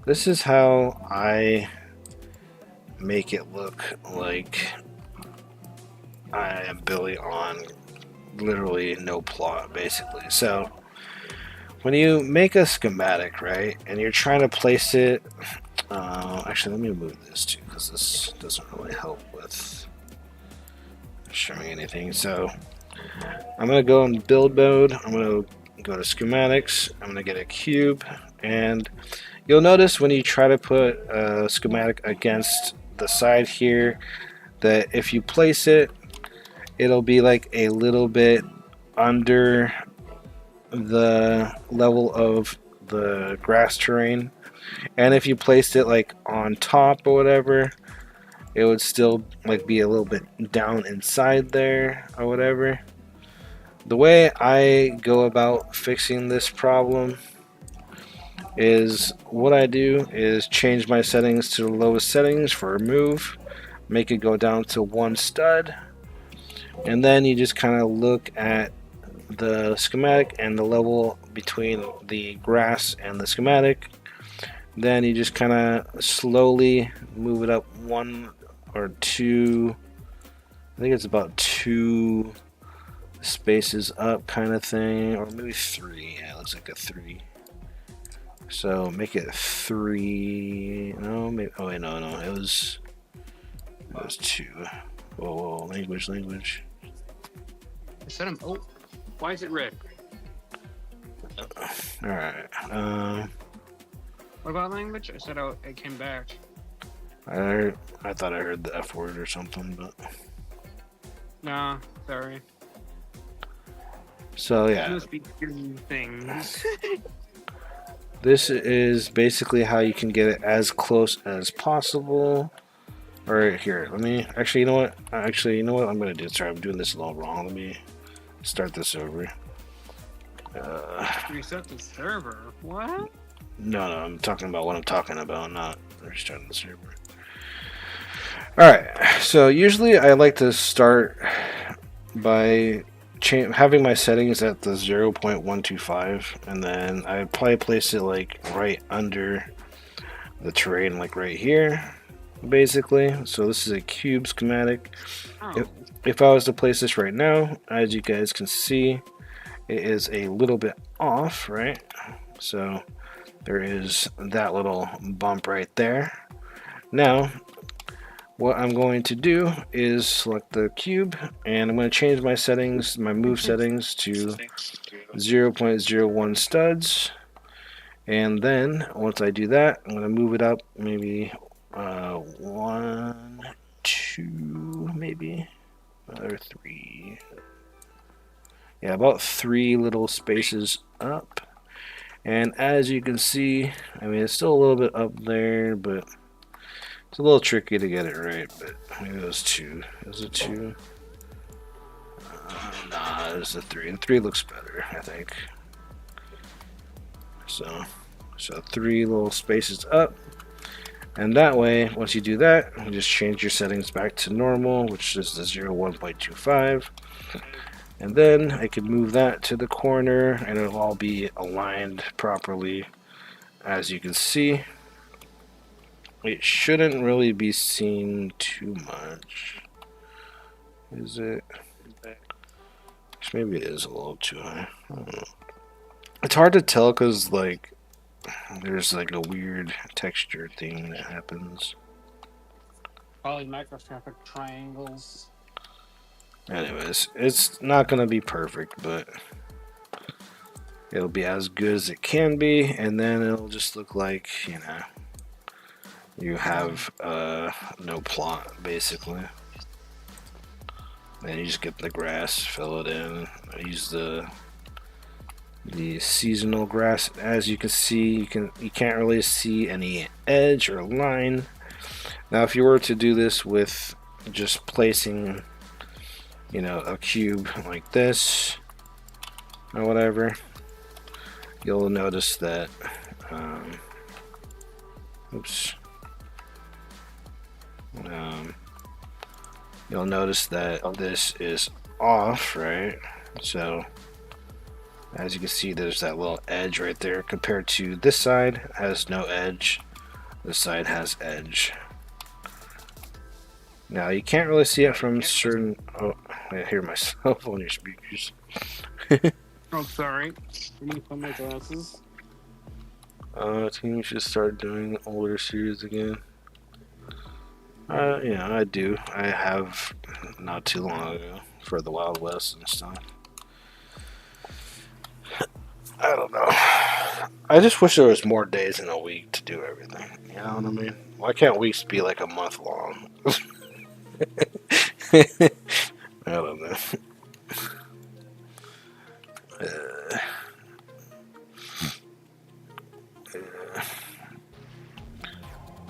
this is how I make it look like I am Billy on literally no plot, basically. So when you make a schematic, right, and you're trying to place it, actually, let me move this too, because this doesn't really help with showing anything. So I'm gonna go in build mode. I'm gonna go to schematics. I'm gonna get a cube, and you'll notice when you try to put a schematic against the side here that if you place it, it'll be like a little bit under the level of the grass terrain. And if you placed it like on top or whatever, it would still like be a little bit down inside there or whatever. The way I go about fixing this problem is what I do is change my settings to the lowest settings for remove, make it go down to one stud, and then you just kind of look at the schematic and the level between the grass and the schematic. Then you just kind of slowly move it up one or two, I think it's about two spaces up kind of thing, or maybe three. Yeah, it looks like a three. So make it three. No, maybe. Oh wait, no, it was two. Whoa, language. I said him. Oh, why is it red? All right. What about language? I said it came back. I thought I heard the F word or something, but Nah, sorry. so You yeah. must be hearing things. This is basically how you can get it as close as possible. Alright, here, let me, actually, you know what? I'm gonna do? Sorry, I'm doing this all wrong. Let me start this over. Reset the server. What? No, I'm talking about what I'm talking about, not restarting the server. Alright, so usually I like to start by having my settings at the 0.125, and then I probably place it like right under the terrain, like right here, basically. So this is a cube schematic. Oh. If I was to place this right now, as you guys can see, it is a little bit off, right? So there is that little bump right there. Now what I'm going to do is select the cube, and I'm going to change my settings, my move settings, to 0.01 studs. And then once I do that, I'm going to move it up maybe one, two, maybe, or three. Yeah, about three little spaces up. And as you can see, I mean, it's still a little bit up there, but it's a little tricky to get it right. But maybe it was two. Is it two? Nah, it's a three. And three looks better, I think. So three little spaces up. And that way, once you do that, you just change your settings back to normal, which is the 1.25. And then I can move that to the corner, and it'll all be aligned properly. As you can see, it shouldn't really be seen too much. Is it? Maybe it is a little too high. I don't know. It's hard to tell because, like, there's like a weird texture thing that happens. Probably microscopic triangles. Anyways, it's not gonna be perfect, but it'll be as good as it can be, and then it'll just look like, you know, you have no plot, basically. And you just get the grass, fill it in. I use the seasonal grass. As you can see, you can't really see any edge or line. Now, if you were to do this with just placing, you know, a cube like this or whatever, you'll notice that you'll notice that this is off, right? So as you can see, there's that little edge right there compared to this side has no edge. This side has edge. Now you can't really see it from certain. Oh, I hear myself on your speakers. Oh, sorry. I'm gonna put my glasses. I think we should start doing older series again. Yeah, I do. I have not too long ago for the Wild West and stuff. I don't know. I just wish there was more days in a week to do everything. You know what I mean? Why can't weeks be like a month long? I don't know. Uh,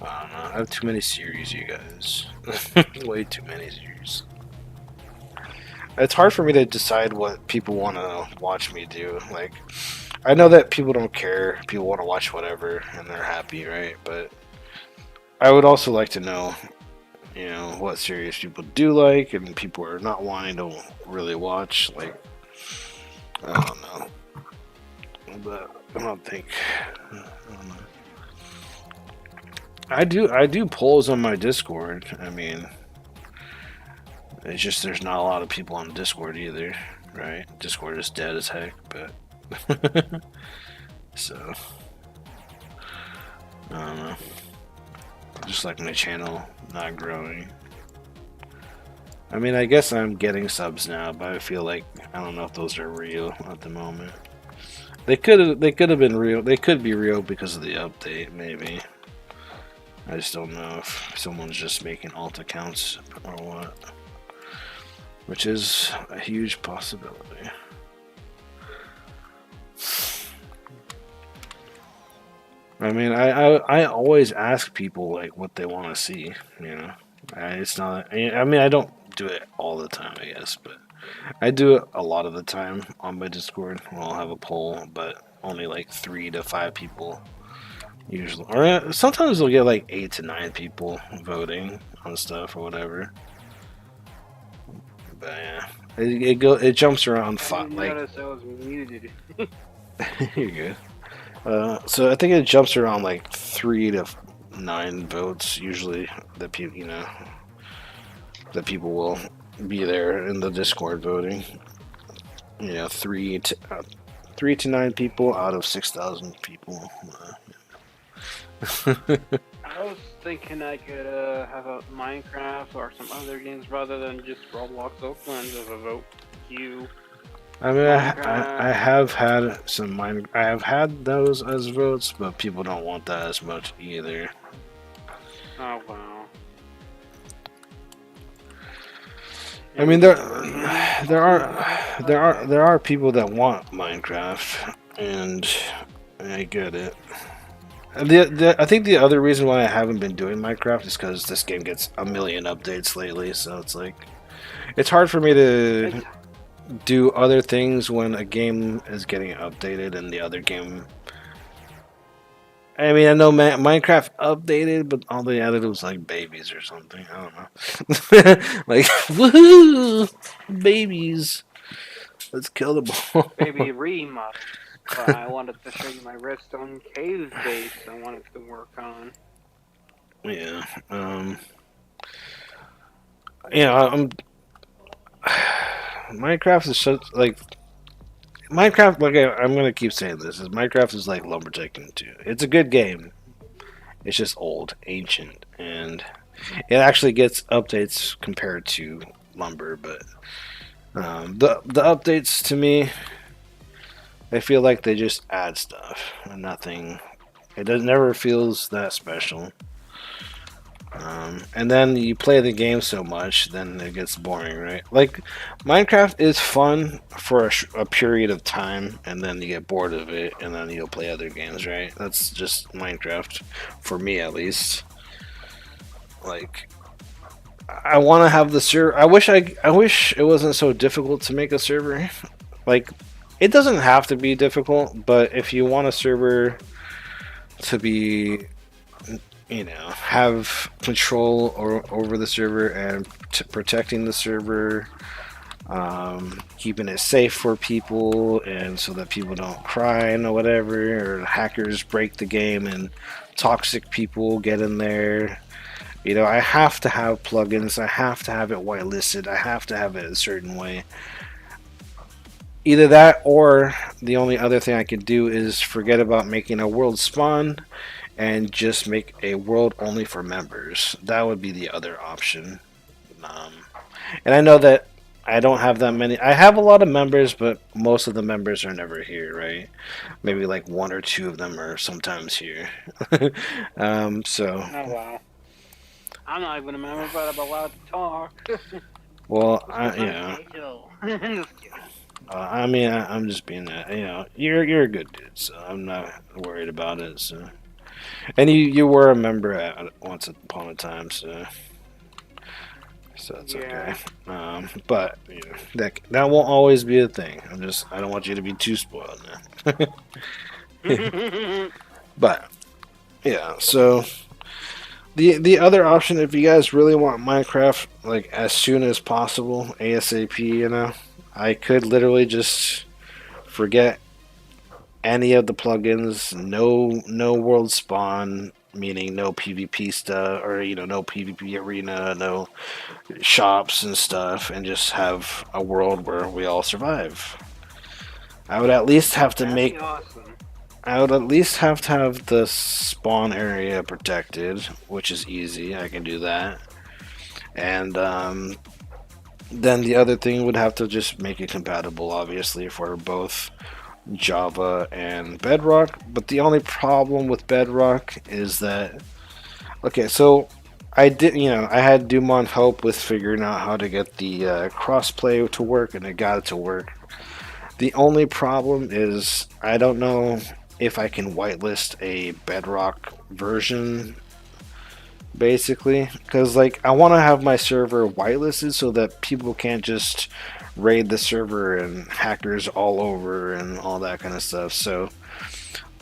I don't know. I have too many series, you guys. Way too many series. It's hard for me to decide what people want to watch me do. Like, I know that people don't care. People want to watch whatever, and they're happy, right? But I would also like to know, what series people do like, and people are not wanting to really watch. Like, I don't know. But I don't think. I don't know. I do polls on my Discord. I mean, it's just there's not a lot of people on Discord either, right? Discord is dead as heck, but so I don't know. Just like my channel not growing. I mean, I guess I'm getting subs now, but I feel like I don't know if those are real at the moment. They could have been real. They could be real because of the update, maybe. I just don't know if someone's just making alt accounts or what, which is a huge possibility. I mean, I always ask people like what they want to see. It's not. I mean, I don't do it all the time, I guess, but I do it a lot of the time on my Discord. I'll have a poll, but only like 3 to 5 people usually, or sometimes we'll get like 8 to 9 people voting on stuff or whatever. But yeah, it jumps around 5. Like, notice I was muted. you're good. So I think it jumps around like 3 to 9 votes usually that people will be there in the Discord voting. 3 to 9 people out of 6,000 people. I was thinking I could have a Minecraft or some other games rather than just Roblox Oaklands as a vote queue. I mean, I have had some I have had those as votes, but people don't want that as much either. Oh wow. I mean, there are people that want Minecraft, and I get it. I think the other reason why I haven't been doing Minecraft is because this game gets a million updates lately, so it's like it's hard for me to do other things when a game is getting updated and the other game. I mean, I know Minecraft updated, but all they added was like babies or something. I don't know. Like, woohoo! Babies! Let's kill them all. Baby remodel. But I wanted to show you my redstone cave base I wanted to work on. Yeah. Minecraft is such like Minecraft. Like I'm gonna keep saying this: is Minecraft is like Lumberjack 2. It's a good game. It's just old, ancient, and it actually gets updates compared to Lumber. But the updates to me, I feel like they just add stuff and nothing. Never feels that special. And then you play the game so much, then it gets boring, right? Like, Minecraft is fun for a period of time, and then you get bored of it, and then you'll play other games, right? That's just Minecraft, for me at least. Like, I want to have the server. I wish it wasn't so difficult to make a server. Like, it doesn't have to be difficult, but if you want a server to be, have control over the server and protecting the server, keeping it safe for people, and so that people don't cry or whatever, or hackers break the game and toxic people get in there. I have to have plugins. I have to have it whitelisted. I have to have it a certain way. Either that, or the only other thing I could do is forget about making a world spawn and just make a world only for members. That would be the other option. And I know that I don't have that many. I have a lot of members, but most of the members are never here, right? Maybe like one or two of them are sometimes here. So, Oh wow. I'm not even a member, but I'm allowed to talk. well, That's because I'm yeah. gay. Just kidding. I mean, I'm just being that. You're a good dude, so I'm not worried about it. So, and you were a member at once upon a time, so that's okay. Yeah. But that won't always be a thing. I don't want you to be too spoiled now. But yeah, so the other option, if you guys really want Minecraft like as soon as possible, ASAP, I could literally just forget any of the plugins, no world spawn, meaning no PvP stuff, or no PvP arena, no shops and stuff, and just have a world where we all survive. I would at least have to That'd be make awesome. I would at least have to have the spawn area protected, which is easy. I can do that. And then the other thing would have to just make it compatible, obviously, for both Java and Bedrock. But the only problem with Bedrock is that, okay, so I had Dumont help with figuring out how to get the crossplay to work, and I got it to work. The only problem is I don't know if I can whitelist a Bedrock version, basically, because like I want to have my server whitelisted so that people can't just raid the server and hackers all over and all that kind of stuff. So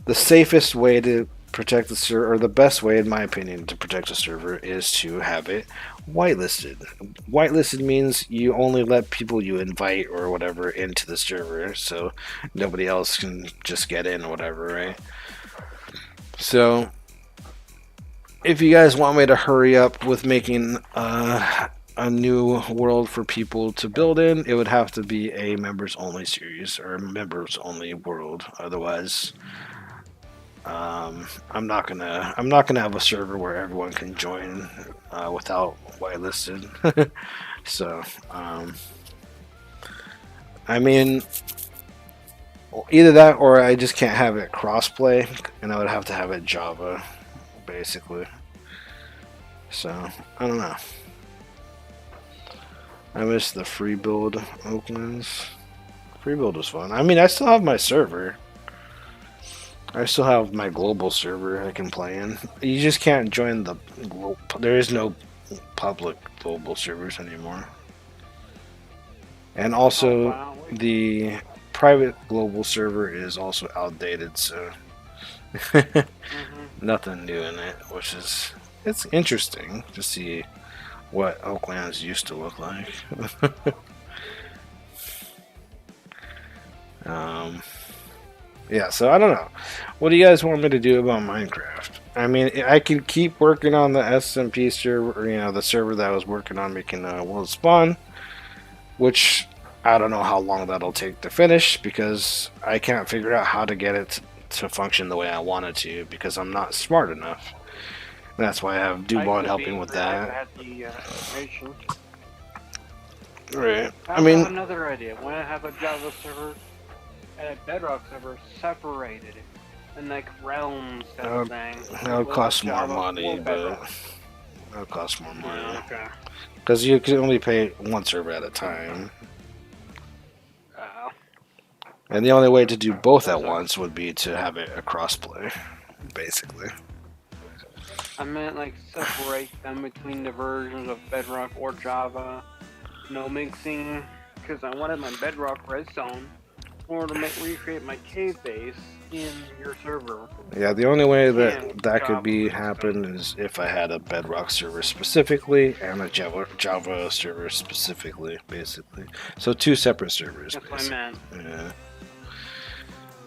the safest way to protect the server, or the best way in my opinion to protect the server, is to have it whitelisted. Whitelisted means you only let people you invite or whatever into the server, so nobody else can just get in or whatever, right? So if you guys want me to hurry up with making a new world for people to build in, it would have to be a members only series or members only world. Otherwise, I'm not gonna have a server where everyone can join without whitelisted. So, I mean, either that or I just can't have it crossplay, and I would have to have it Java, basically. So, I don't know. I miss the free build Oaklands. Free build was fun. I mean, I still have my server. I still have my global server I can play in. You just can't join the there is no public global servers anymore. And Oh also wow. the private global server is also outdated, so Mhm. nothing new in it, which is it's interesting to see what Oaklands used to look like. um Yeah, so I don't know. What do you guys want me to do about Minecraft? I mean, I can keep working on the SMP server, the server that I was working on making a world spawn, which I don't know how long that'll take to finish because I can't figure out how to get it to function the way I want it to because I'm not smart enough. That's why I have I Dubon could helping be with if I that. had the information. Right. How I about mean, another idea? When I have a Java server and a Bedrock server separated, and like realms type of thing. that'll One cost more Java, money, one but Bedrock. that'll cost more money. Yeah, okay. Because you can only pay one server at a time. Uh, And the only way to do both at those are. once would be to have it a crossplay, basically. I meant like separate them between the versions of Bedrock or Java. No mixing, because I wanted my Bedrock redstone or to recreate my cave base in your server. Yeah, the only way And that could Java be redstone. happen is if I had a Bedrock server specifically and a Java server specifically, basically. So two separate servers, That's what I basically. meant. Yeah.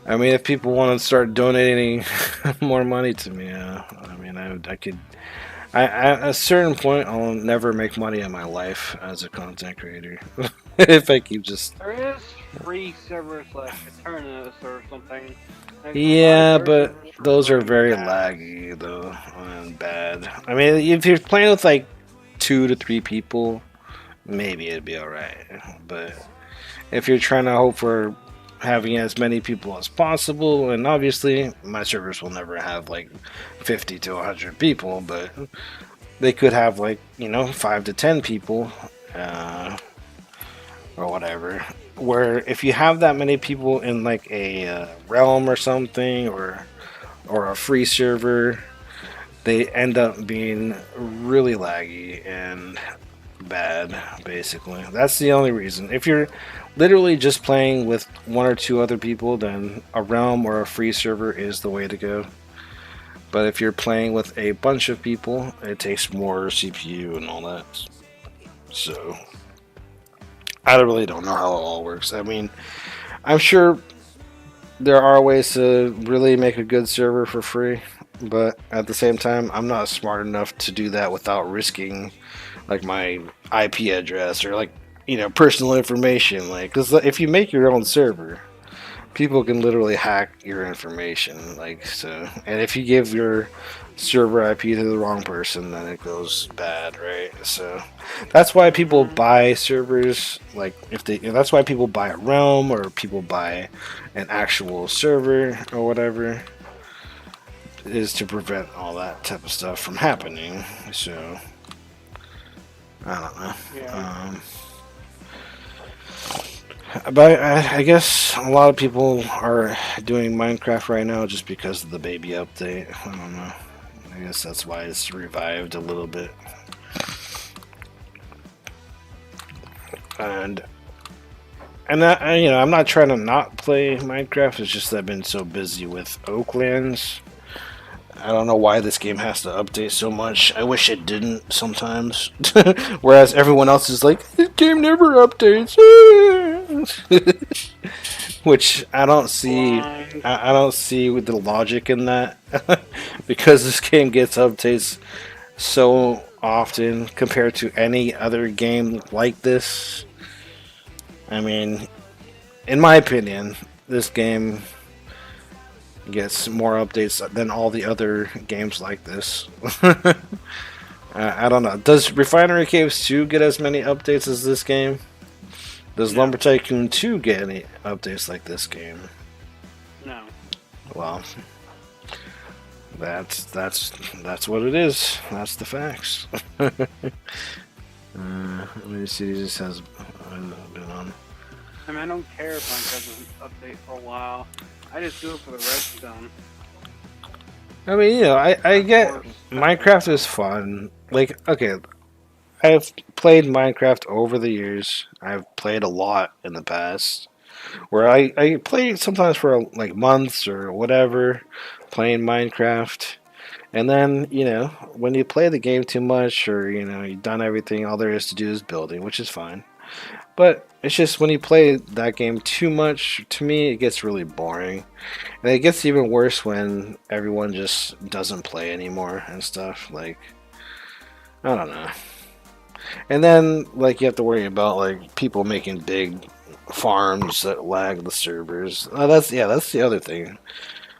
I mean, if people want to start donating more money to me, I mean, I could. At a certain point, I'll never make money in my life as a content creator if I keep just. There is free servers like Eternus or something. Like, Yeah, their but servers for those are free very fast. laggy though and bad. I mean, if you're playing with like 2 to 3 people, maybe it'd be alright. But if you're trying to hope for having as many people as possible, and obviously my servers will never have like 50 to 100 people, but they could have like 5 to 10 people, or whatever. Where if you have that many people in like a realm or something, or a free server, they end up being really laggy and bad. Basically, that's the only reason. If you're literally just playing with one or two other people, then a realm or a free server is the way to go. But if you're playing with a bunch of people, it takes more CPU and all that. So I really don't know how it all works. I mean, I'm sure there are ways to really make a good server for free, but at the same time, I'm not smart enough to do that without risking like my IP address or like personal information. Like, because if you make your own server, people can literally hack your information. Like, so, and if you give your server IP to the wrong person, then it goes bad, right? So that's why people Mm-hmm. buy servers. Like, that's why people buy a realm or people buy an actual server or whatever, is to prevent all that type of stuff from happening. So I don't know. Yeah. But I guess a lot of people are doing Minecraft right now just because of the baby update. I don't know. I guess that's why it's revived a little bit. And I'm not trying to not play Minecraft. It's just that I've been so busy with Oaklands. I don't know why this game has to update so much. I wish it didn't sometimes. Whereas everyone else is like, this game never updates. Which I don't see. Blind. I don't see with the logic in that, because this game gets updates so often compared to any other game like this. I mean, in my opinion, this game gets more updates than all the other games like this. I don't know. Does Refinery Caves 2 get as many updates as this game? Does No. Lumber Tycoon 2 get any updates like this game? No. Well, that's what it is. That's the facts. Let me see. This has been on. I mean, I don't care if Minecraft doesn't update for a while. I just do it for the redstone. I mean, I Of get course. Minecraft is fun. Like, okay, I've played Minecraft over the years. I've played a lot in the past. Where I play sometimes for like months or whatever, playing Minecraft. And then, when you play the game too much or, you've done everything, all there is to do is building, which is fine. But it's just when you play that game too much, to me, it gets really boring. And it gets even worse when everyone just doesn't play anymore and stuff. Like, I don't know. And then, like, you have to worry about, like, people making big farms that lag the servers. That's the other thing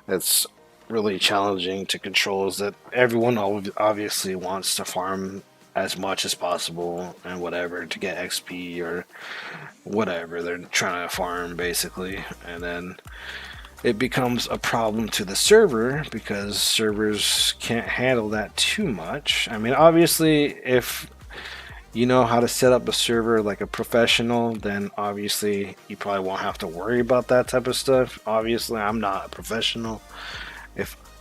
that's really challenging to control, is that everyone obviously wants to farm as much as possible and whatever to get XP or whatever they're trying to farm, basically. And then it becomes a problem to the server because servers can't handle that too much. I mean, obviously, if you know how to set up a server like a professional, then obviously you probably won't have to worry about that type of stuff. Obviously, I'm not a professional.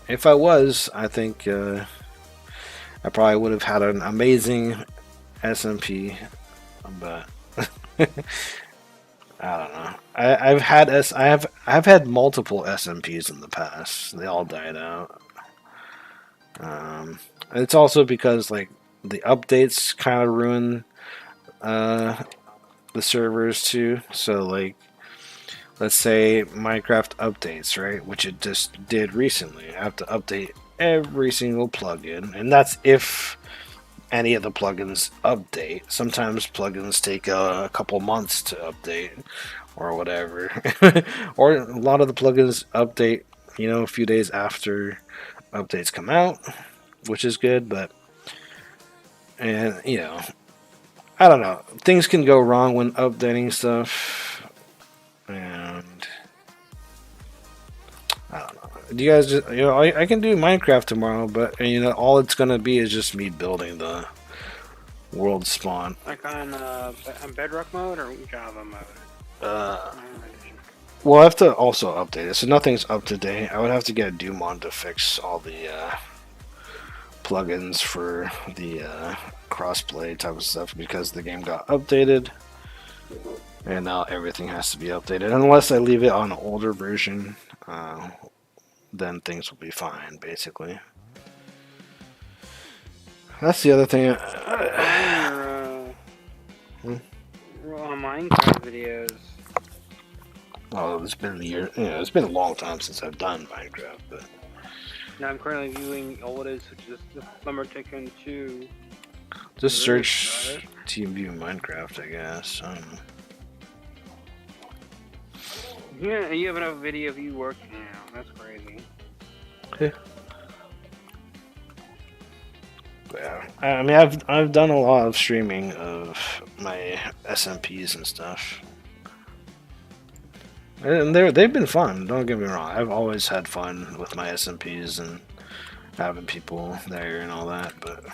If I was, I think I probably would have had an amazing SMP, but I don't know. I've had multiple SMPs in the past. They all died out. It's also because like the updates kind of ruin the servers too. So like, let's say Minecraft updates, right? Which it just did recently. I have to update every single plugin, and that's if any of the plugins update. Sometimes plugins take a couple months to update or whatever. Or a lot of the plugins update, a few days after updates come out, which is good, but and I don't know. Things can go wrong when updating stuff, and I don't know. Do you guys just, I can do Minecraft tomorrow, but all it's gonna be is just me building the world spawn. Like on Bedrock mode or Java mode? Uh, well, I have to also update it, so nothing's up to date. I would have to get Dumont to fix all the plugins for the crossplay type of stuff because the game got updated, and now everything has to be updated. Unless I leave it on an older version, then things will be fine, basically. That's the other thing. Minecraft videos. Oh, it's been a year. It's been a long time since I've done Minecraft, but Now I'm currently viewing oldest, which is the Summer Chicken 2. just search Team View Minecraft, I guess. Yeah, you have enough video of you working now. That's crazy. Yeah, I mean, I've done a lot of streaming of my SMPs and stuff, and they've been fun. Don't get me wrong. I've always had fun with my SMPs and having people there and all that, but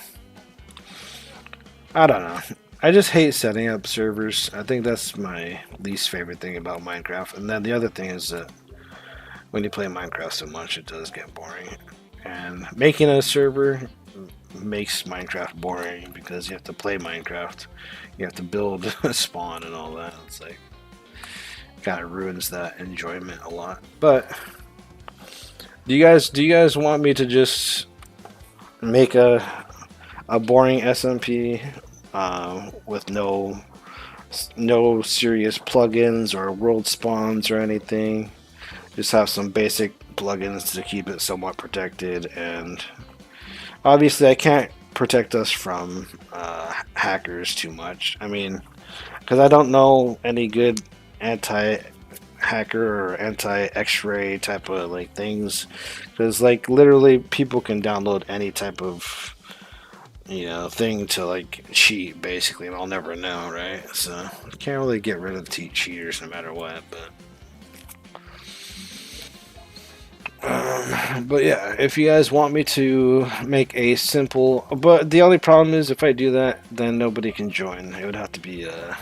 I don't know. I just hate setting up servers. I think that's my least favorite thing about Minecraft. And then the other thing is that when you play Minecraft so much, it does get boring. And making a server makes Minecraft boring because you have to play Minecraft. You have to build a spawn and all that. It's like, kind of ruins that enjoyment a lot. But do you guys want me to just make a boring SMP with no serious plugins or world spawns or anything? Just have some basic plugins to keep it somewhat protected, and obviously I can't protect us from hackers too much. I mean, because I don't know any good anti-hacker or anti-X-ray type of like things. Because like literally people can download any type of thing to like cheat basically, and I'll never know, right? So you can't really get rid of cheaters no matter what, but yeah, if you guys want me to make a simple, but the only problem is if I do that, then nobody can join. It would have to be a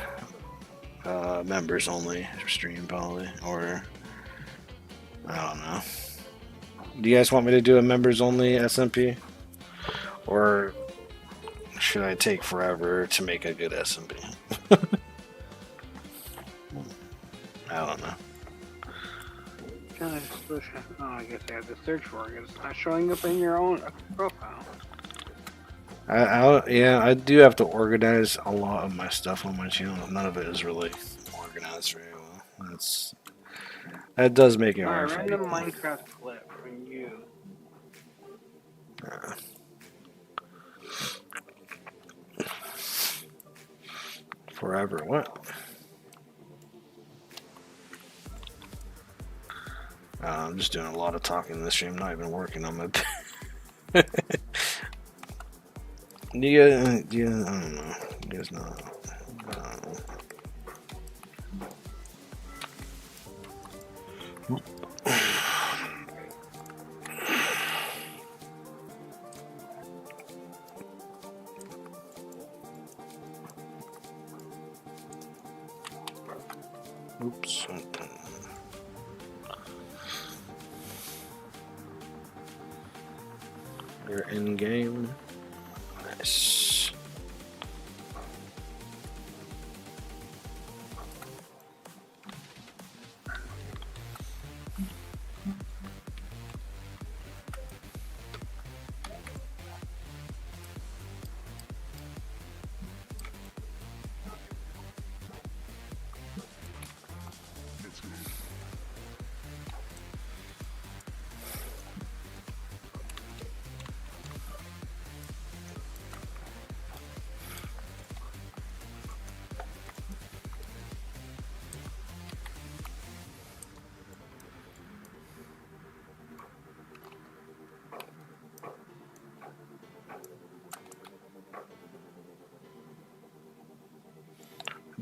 members only stream probably, or I don't know. Do you guys want me to do a members only SMP, or should I take forever to make a good SMP? I don't know. I guess I have to search for it. It's not showing up in your own profile. I do have to organize a lot of my stuff on my channel. None of it is really organized very well. That does make it hard. Alright, random Minecraft clip from you. Forever, what? I'm just doing a lot of talking in this stream, not even working on my. I don't know. You guys know. Oops. You're in game. Nice.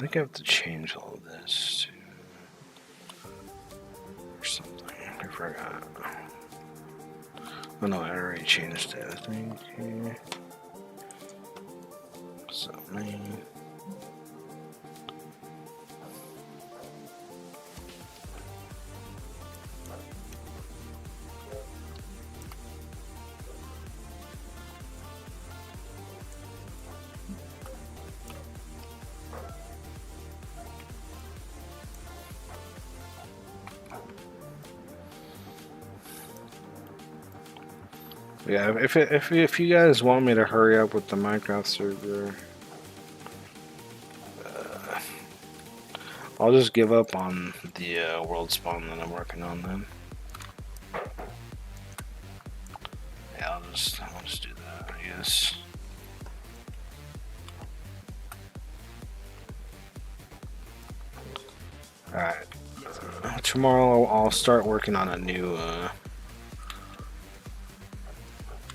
think I have to change all of this to or something. I forgot. Oh no, I already changed it. I think. So main. Yeah, if you guys want me to hurry up with the Minecraft server, I'll just give up on the world spawn that I'm working on then. Yeah, I'll just do that, I guess. Alright. Tomorrow I'll start working on a new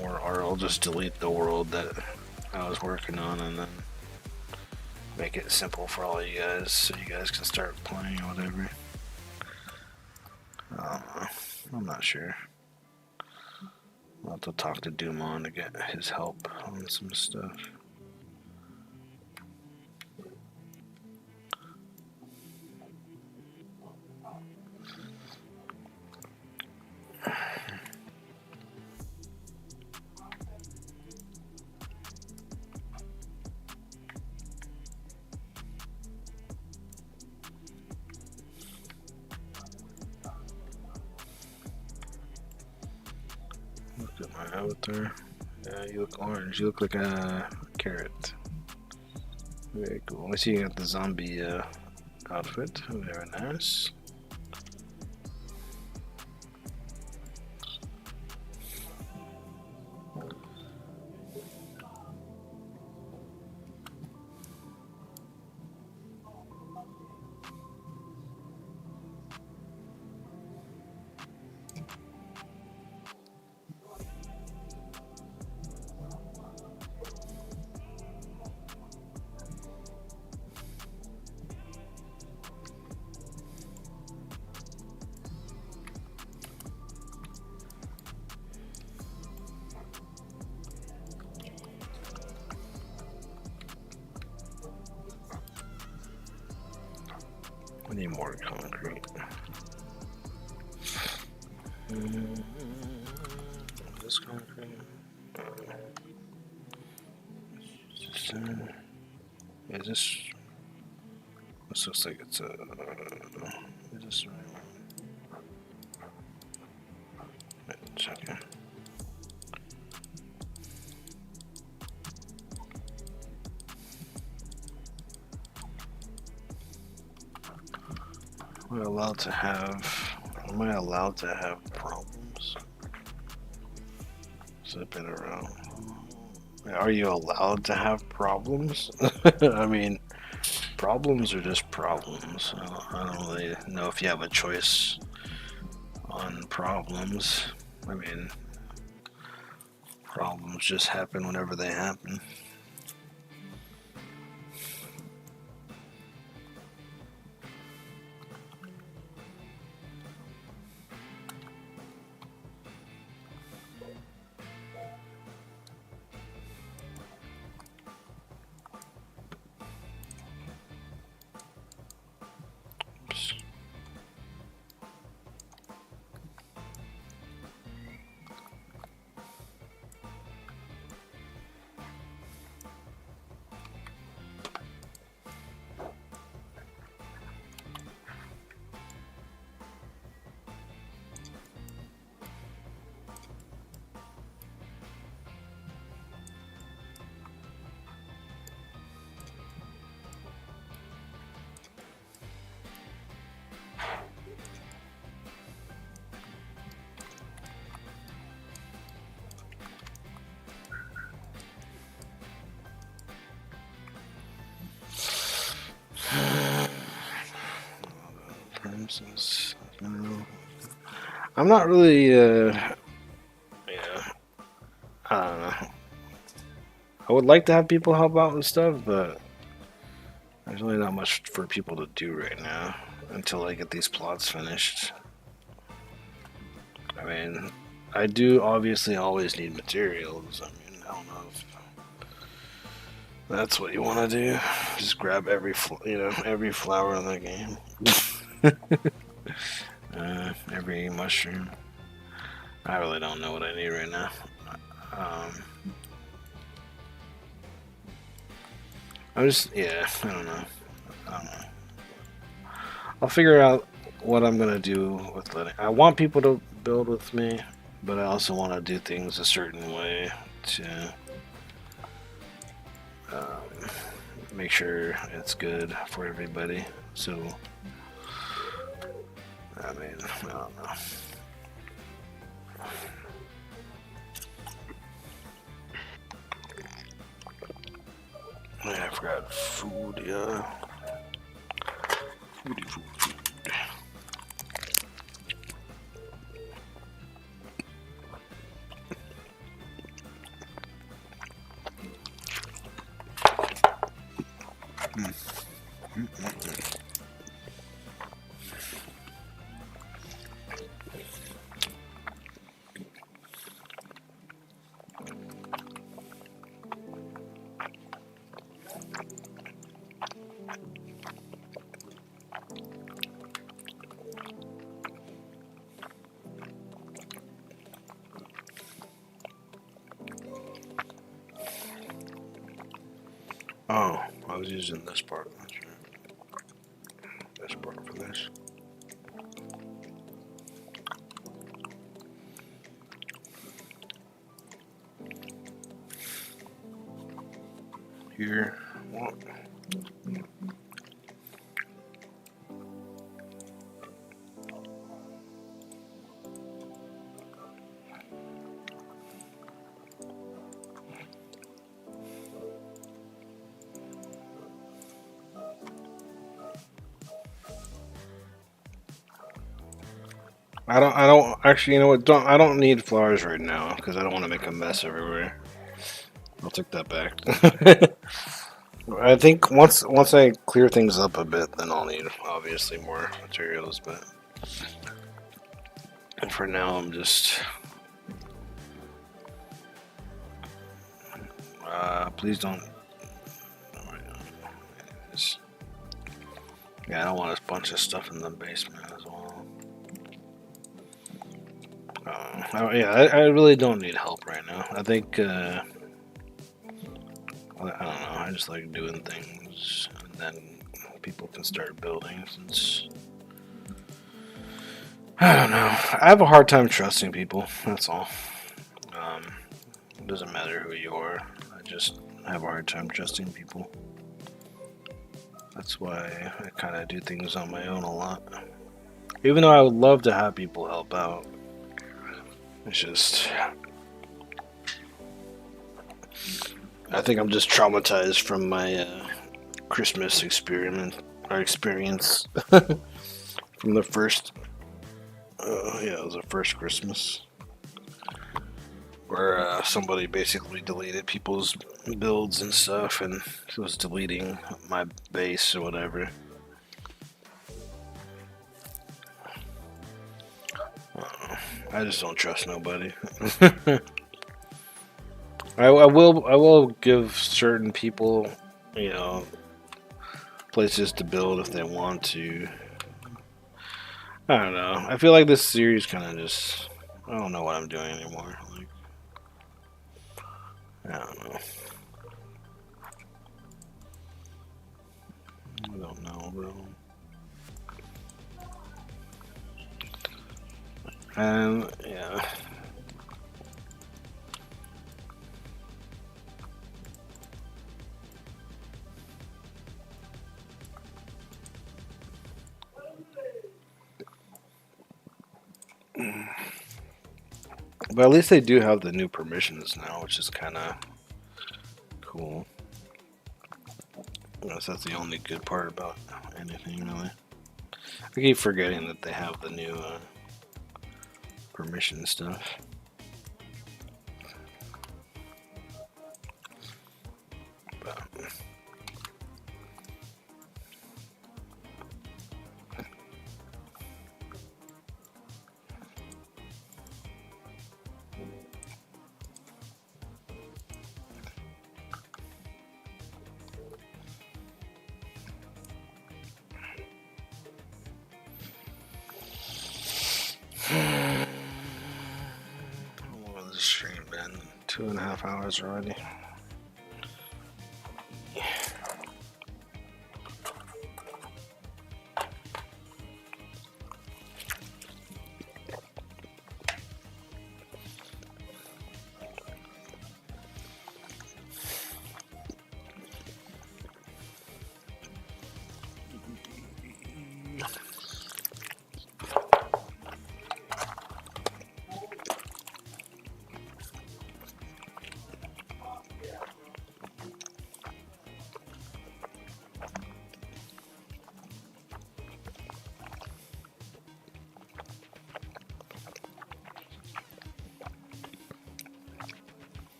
or I'll just delete the world that I was working on and then make it simple for all you guys so you guys can start playing or whatever. I'm not sure. I'll have to talk to Dumont to get his help on some stuff. Look at my avatar. Yeah, you look orange. You look like a carrot. Very cool. I see you got the zombie outfit. Very nice. I need more concrete. This concrete. Is this? This looks like it's a. Is this right? Wait a second. Am I allowed to have? Am I allowed to have problems? Zipping around. Are you allowed to have problems? I mean, problems are just problems. I don't really know if you have a choice on problems. I mean, problems just happen whenever they happen. I'm not really, yeah, I don't know. I would like to have people help out with stuff, but There's really not much for people to do right now until I get these plots finished. I mean, I do obviously always need materials. I mean, I don't know if that's what you want to do. Just grab every, every flower in the game. Every mushroom. I really don't know what I need right now. Um, I don't know. I don't know. I'll figure out what I'm gonna do with letting. I want people to build with me, but I also want to do things a certain way to um, make sure it's good for everybody. So, I mean, I don't know. I forgot food, yeah. Food. Oh, I was using this part. This part for this. Here. What? I don't actually. You know what? I don't need flowers right now because I don't want to make a mess everywhere. I'll take that back. I think once I clear things up a bit, then I'll need obviously more materials. But for now, I'm just. Please don't. Yeah, I don't want a bunch of stuff in the basement as well. I really don't need help right now. I think. I don't know. I just like doing things, and then people can start building. Since I don't know, I have a hard time trusting people. That's all. It doesn't matter who you are. I just have a hard time trusting people. That's why I kind of do things on my own a lot. Even though I would love to have people help out, it's just. I think I'm just traumatized from my Christmas experience from the first. It was the first Christmas where somebody basically deleted people's builds and stuff, and was deleting my base or whatever. I just don't trust nobody. I will give certain people, places to build if they want to. I don't know. I feel like this series kind of just. I don't know what I'm doing anymore. Like, I don't know. I don't know, bro. And yeah. But at least they do have the new permissions now, which is kind of cool. I guess that's the only good part about anything, really. I keep forgetting that they have the new permission stuff. But 2.5 hours already.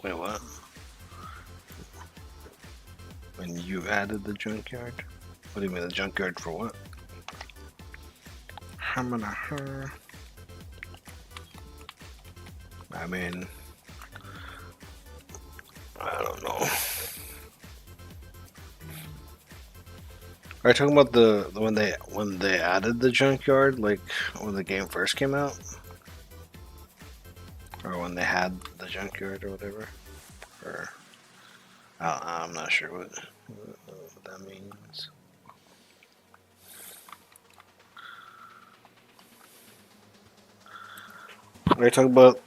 Wait, what? When you added the junkyard? What do you mean the junkyard for what? I mean, I don't know. Are you talking about the when they added the junkyard, like when the game first came out, or when they had the junkyard or whatever? Or I'm not sure what that means. Are you talking about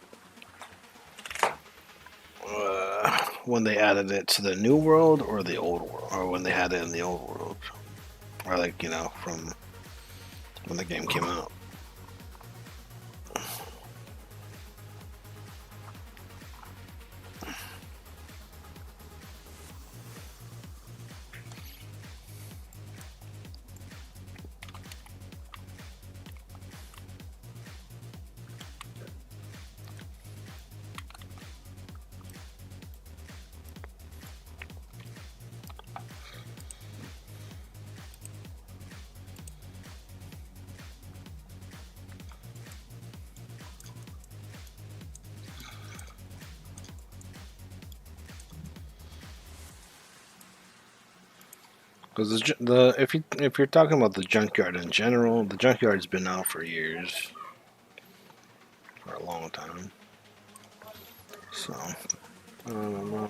when they added it to the new world or the old world, or when they had it in the old world, or like from when the game came out? Because if you're talking about the junkyard in general, the junkyard's been out for years, for a long time. So I don't know.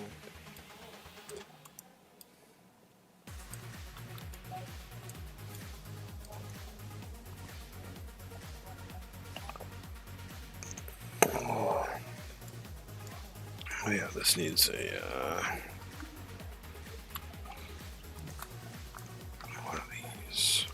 Oh yeah, this needs a one of these.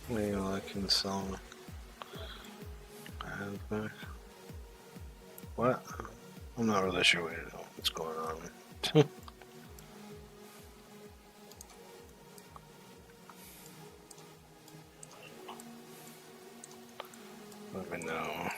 Maybe I can sell ads back. What? I'm not really sure what's going on. Let me know.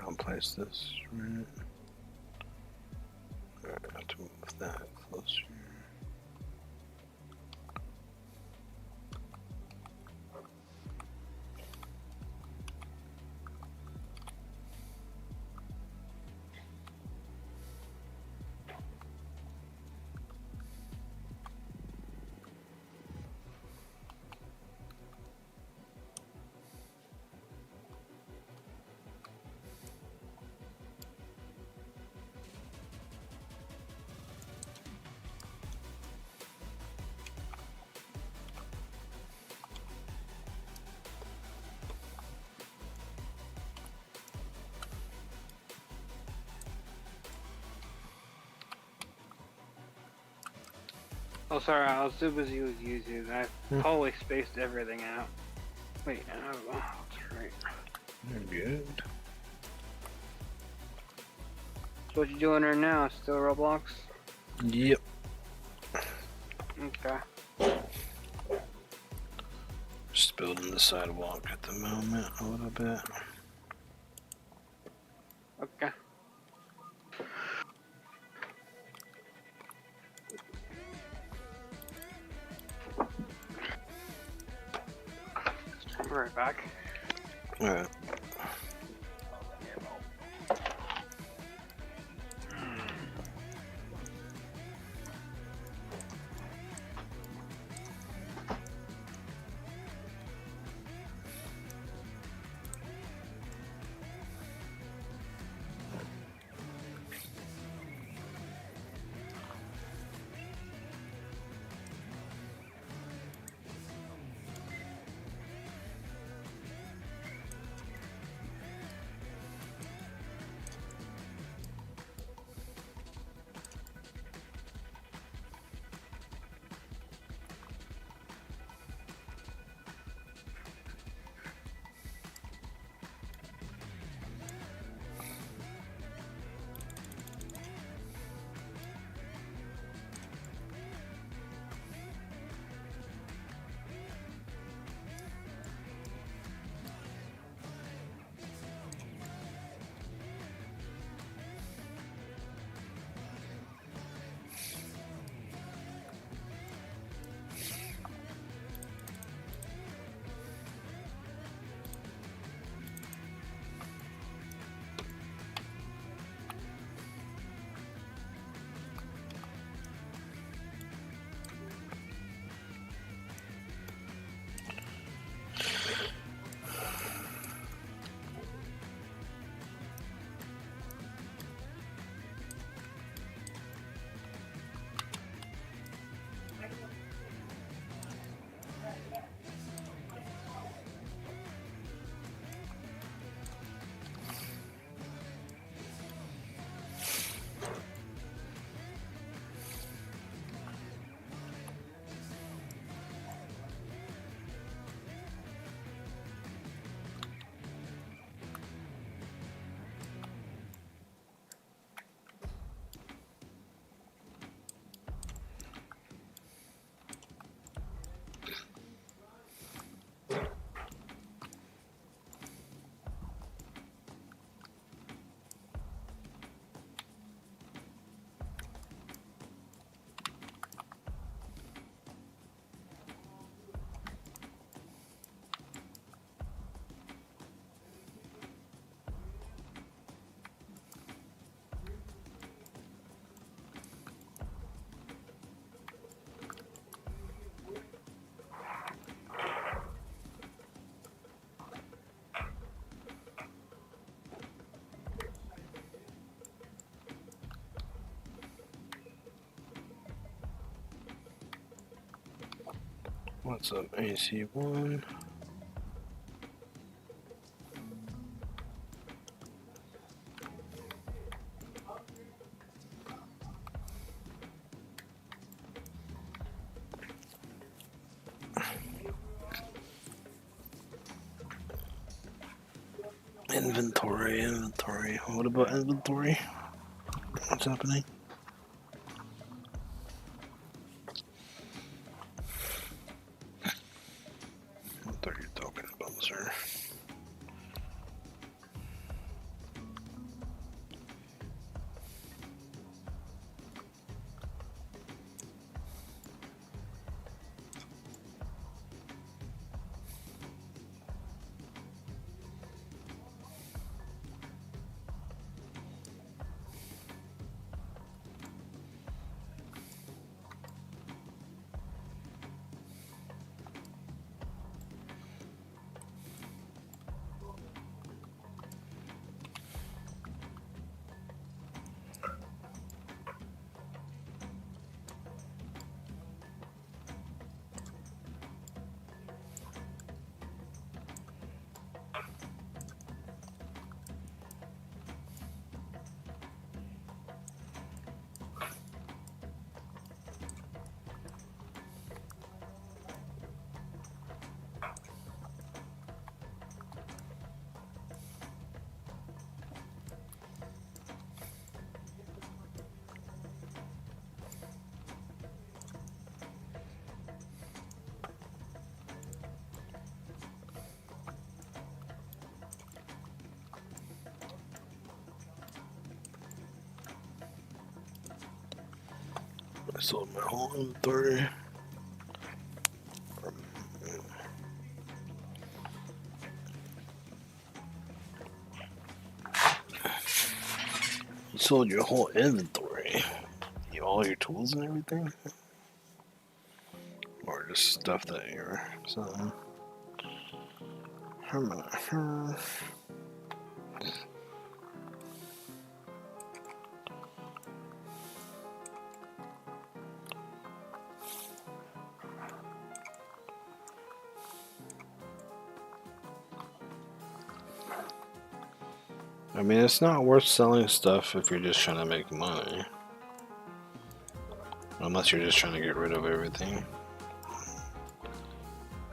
I'll place this right. Alright, I have to move that closer. Oh, sorry, I was too busy with YouTube. I totally spaced everything out. Wait, oh, that's right. You're good. So what you doing right now? Still Roblox? Yep. Okay. Just building the sidewalk at the moment a little bit. Okay. I'll be right back. Alright. What's up, AC1? Inventory. What about inventory? What's happening? What are you talking about, sir? sold my whole inventory. You sold your whole inventory. All your tools and everything? Or just stuff that you're selling? I mean, it's not worth selling stuff if you're just trying to make money. Unless you're just trying to get rid of everything.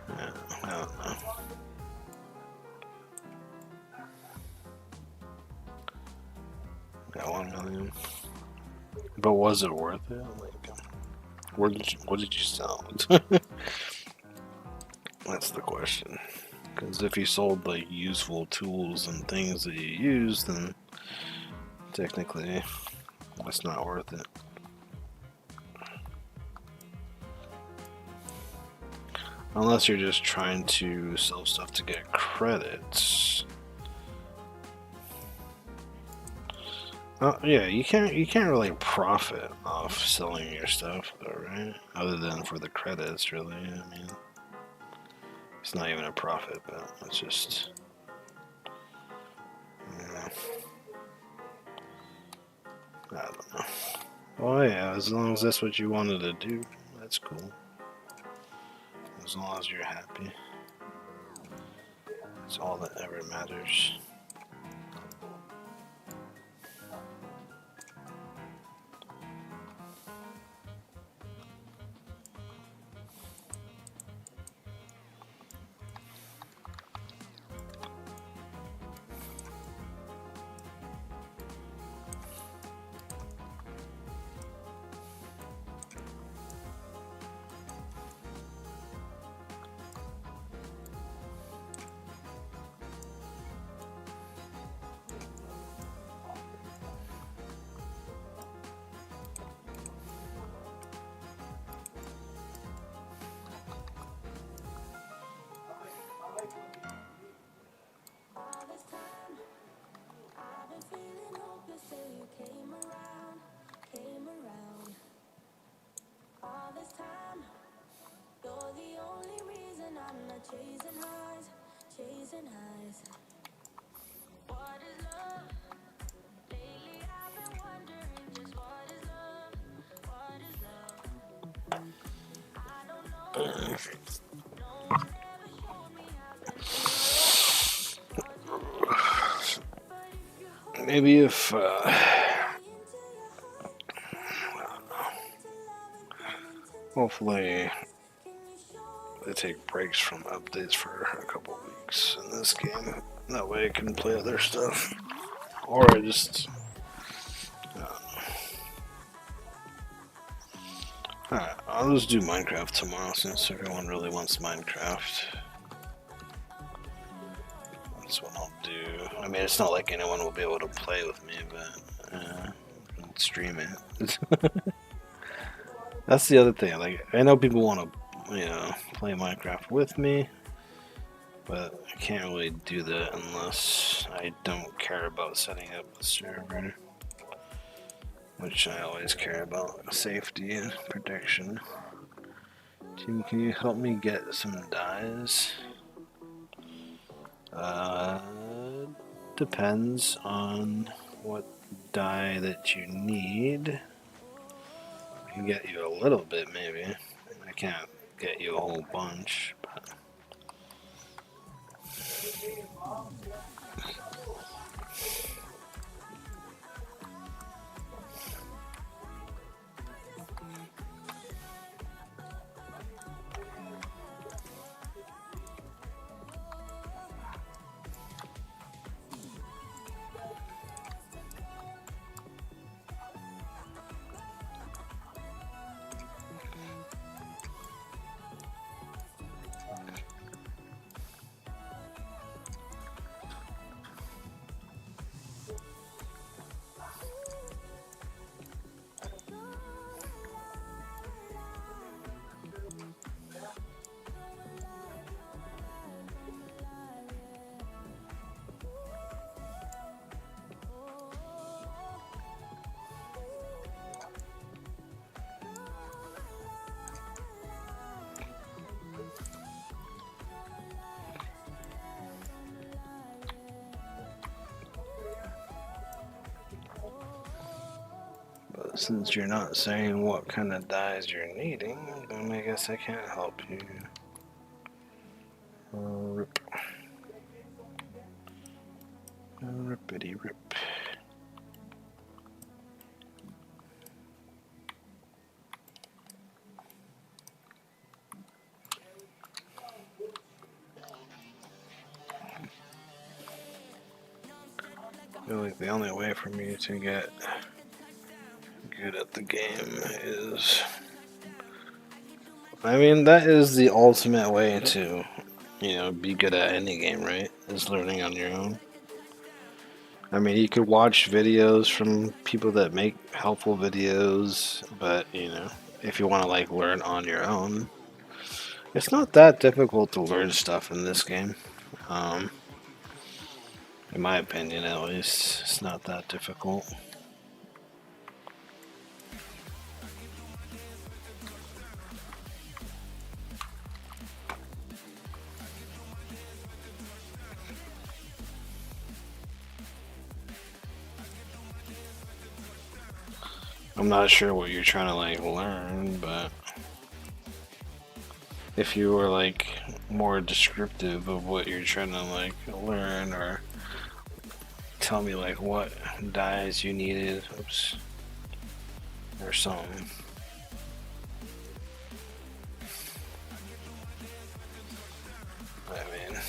Yeah, I don't know. Got 1 million. But was it worth it? Like, what did you sell? That's the question. Because if you sold like useful tools and things that you use, then technically it's not worth it. Unless you're just trying to sell stuff to get credits. Yeah, you can't really profit off selling your stuff, though, right? Other than for the credits, really. I mean, it's not even a profit, but it's just. Yeah. I don't know. Oh yeah, as long as that's what you wanted to do, that's cool. As long as you're happy, it's all that ever matters. Maybe if hopefully they take breaks from updates for a couple of weeks in this game. That way I can play other stuff. Or I just... Alright, I'll just do Minecraft tomorrow since everyone really wants Minecraft. That's what I'll do. I mean, it's not like anyone will be able to play with me, but I'll stream it. That's the other thing. Like, I know people want to, play Minecraft with me, but I can't really do that unless I don't care about setting up the server, which I always care about safety and protection. Team, can you help me get some dyes? Depends on what dye that you need. I can get you a little bit, maybe. I can't get you a whole bunch, but... Since you're not saying what kind of dyes you're needing, then I guess I can't help you. Rip. Rippity rip. I feel like the only way for me to get good at the game is... I mean, that is the ultimate way to, you know, be good at any game, right? Is learning on your own. I mean, you could watch videos from people that make helpful videos, but, you know, if you want to, like, learn on your own, it's not that difficult to learn stuff in this game. In my opinion, at least, it's not that difficult. I'm not sure what you're trying to, like, learn, but if you were, like, more descriptive of what you're trying to, like, learn, or tell me, like, what dyes you needed, oops, or something. I mean,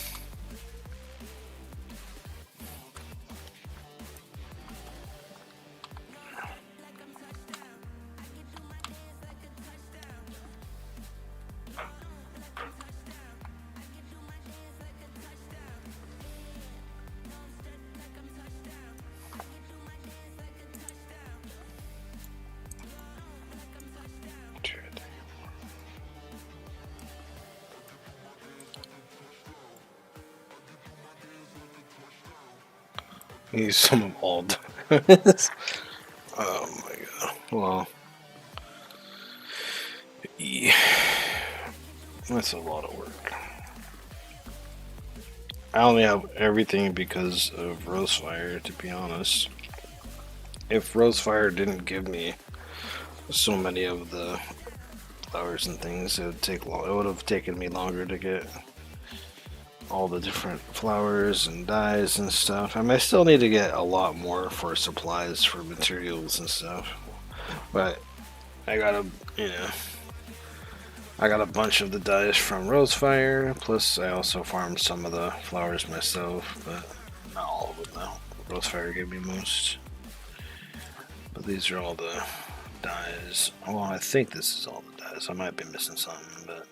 use some of all dyes. Oh my god. Well, yeah. That's a lot of work. I only have everything because of Rosefire, to be honest. If Rosefire didn't give me so many of the flowers and things, it would take long. It would have taken me longer to get all the different flowers and dyes and stuff. I mean, I still need to get a lot more for supplies for materials and stuff. But I got a, you know, I got a bunch of the dyes from Rosefire. Plus, I also farmed some of the flowers myself, but not all of them though. Rosefire gave me most. But these are all the dyes. Well, I think this is all the dyes. I might be missing something, but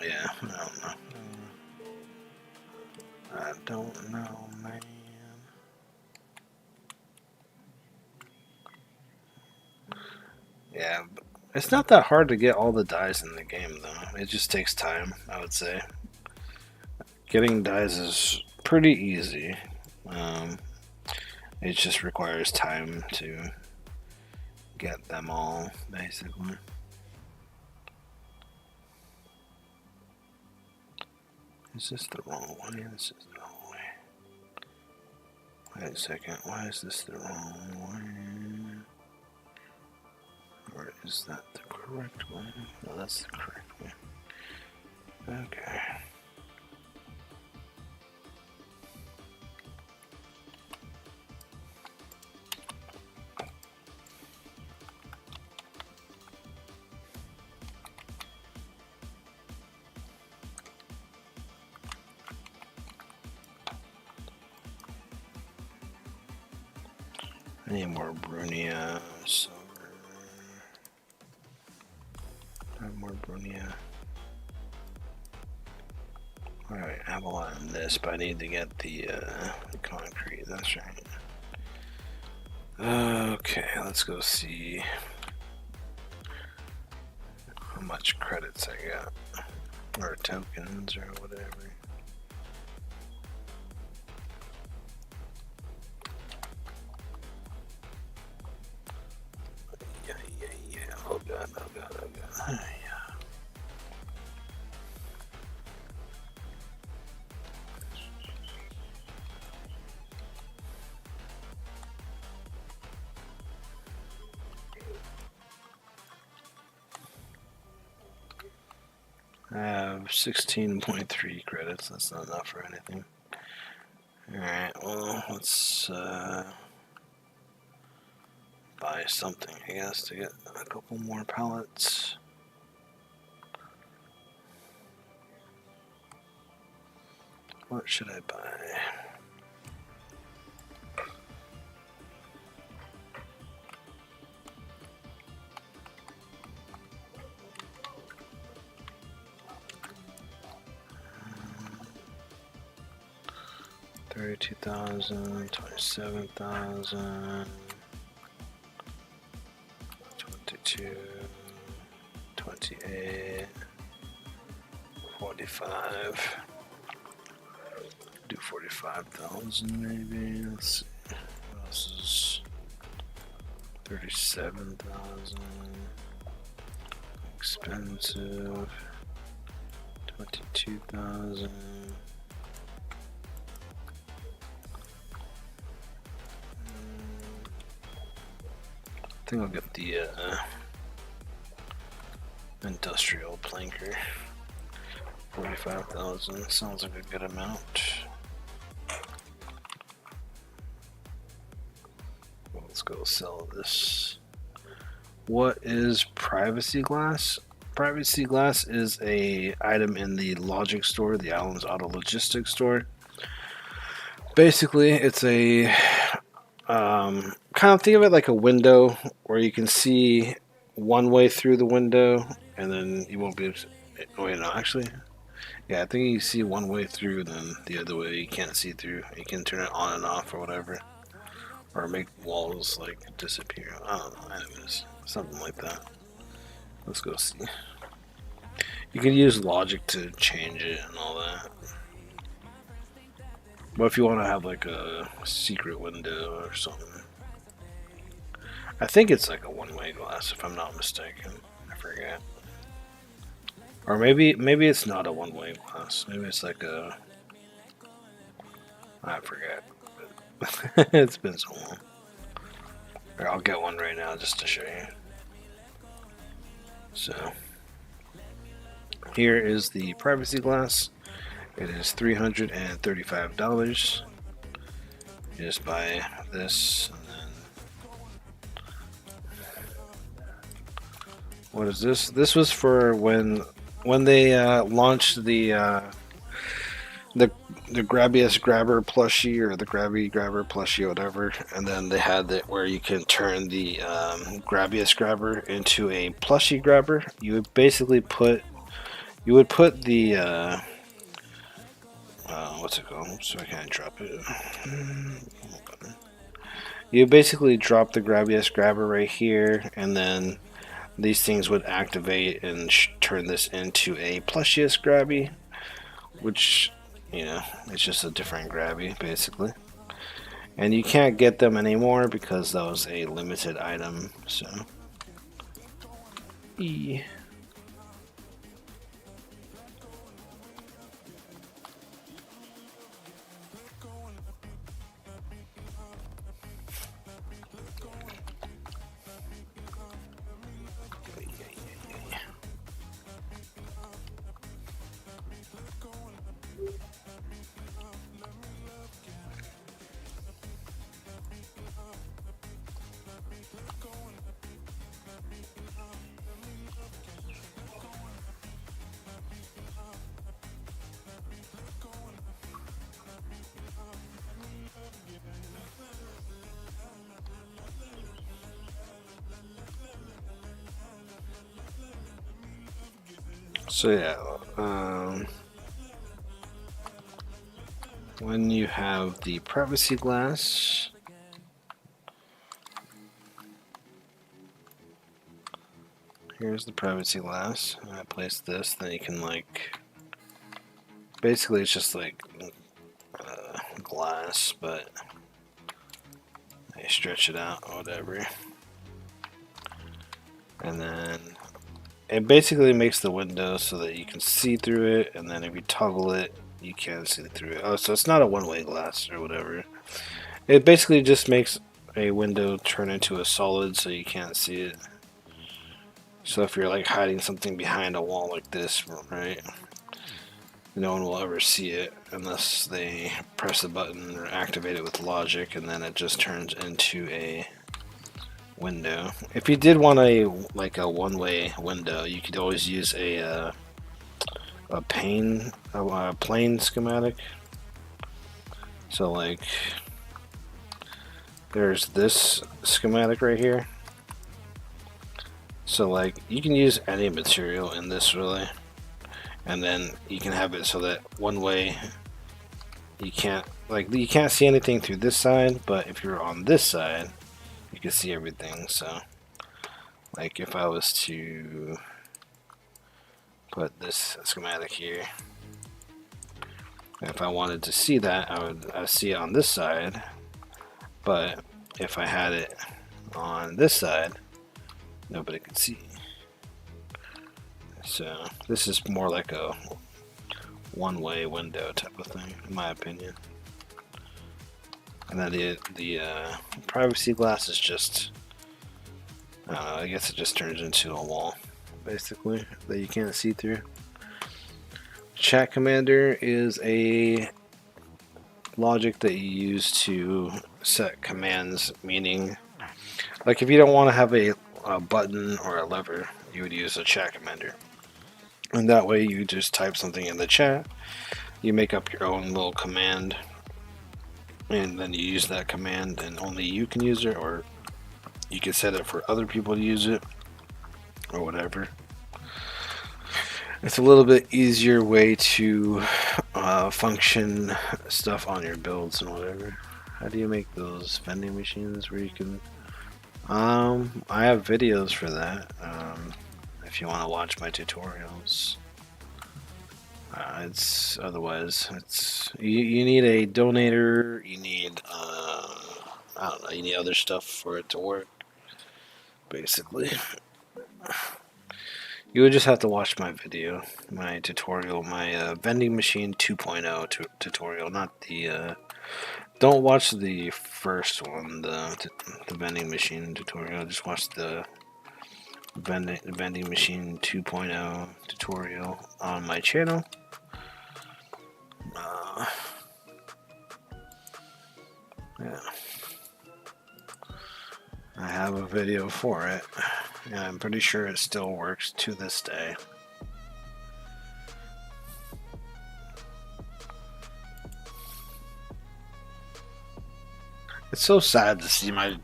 yeah, I don't know. I don't know, man. Yeah, it's not that hard to get all the dyes in the game, though. It just takes time, I would say. Getting dyes is pretty easy. It just requires time to get them all, basically. Is this the wrong way? This is the wrong way. Wait a second. Why is this the wrong way? Or is that the correct way? No, that's the correct way. Okay. I need more Brunia silver. I have more Brunia. Alright, I have a lot in this, but I need to get the concrete, that's right. Okay, let's go see how much credits I got. Or tokens, or whatever. Yeah. Oh god. Yeah. have 16.3 credits. That's not enough for anything. Alright, well, let's buy something, I guess, to get a couple more pallets. What should I buy? $32,000, $27,000, 22, 28, 45. Do 45,000 maybe. Let's see. What else is 37,000? Expensive. 22,000. I think I'll get the industrial planker. 45,000 sounds like a good amount. Let's go sell this. What is privacy glass? Privacy glass is a item in the Logic store, the Allen's Auto Logistics store. Basically, it's a kind of think of it like a window where you can see one way through the window, and then you won't be able to, wait, no, actually, yeah, I think you see one way through, then the other way you can't see through. You can turn it on and off or whatever, or make walls like disappear. I don't know, anyways, something like that. Let's go see. You can use Logic to change it and all that. But if you want to have like a secret window or something, I think it's like a one-way glass if I'm not mistaken. I forget. Or maybe it's not a one-way glass. Maybe it's like a, I forget. It's been so long. Here, I'll get one right now just to show you. So here is the privacy glass. It is $335. You just buy this, and then what is this? This was for when they launched the Grabbiest Grabber plushie, or the Grabby Grabber plushie, whatever, and then they had it where you can turn the Grabbiest Grabber into a plushie grabber. You would basically put the what's it called? So I can't drop it. You basically drop the Grabbiest Grabber right here, and then these things would activate and turn this into a Plushiest Grabby, which, you know, it's just a different Grabby basically. And you can't get them anymore because that was a limited item. So, So yeah, when you have the privacy glass, here's the privacy glass. I place this, then you can like, basically it's just like glass, but you stretch it out or whatever, and then it basically makes the window so that you can see through it, and then if you toggle it, you can see through it. Oh, so it's not a one-way glass or whatever. It basically just makes a window turn into a solid so you can't see it. So if you're like hiding something behind a wall like this, right, No one will ever see it unless they press a button or activate it with logic, and then it just turns into a window. If you did want a one-way window, you could always use a plane schematic. So like, there's this schematic right here. So like, you can use any material in this really, and then you can have it so that one way you can't see anything through this side, but if you're on this side, you can see everything. So like, if I was to put this schematic here, if I wanted to see that, I'd see it on this side, but if I had it on this side, nobody could see. So this is more like a one-way window type of thing, in my opinion. And then the privacy glass is just, I don't know, I guess it just turns into a wall, basically, that you can't see through. Chat commander is a logic that you use to set commands, meaning, like if you don't want to have a button or a lever, you would use a chat commander. And that way you just type something in the chat, you make up your own little command, and then you use that command and only you can use it, or you can set it for other people to use it, or whatever. It's a little bit easier way to function stuff on your builds and whatever. How do you make those vending machines where you can... I have videos for that. If you want to watch my tutorials. It's you need a donator. You need I don't know. You need other stuff for it to work. Basically, you would just have to watch my video, my tutorial, my vending machine 2.0 tutorial, not the. Don't watch the first one, the vending machine tutorial. Just watch the vending machine 2.0 tutorial on my channel. Yeah, I have a video for it, and I'm pretty sure it still works to this day. It's so sad to see my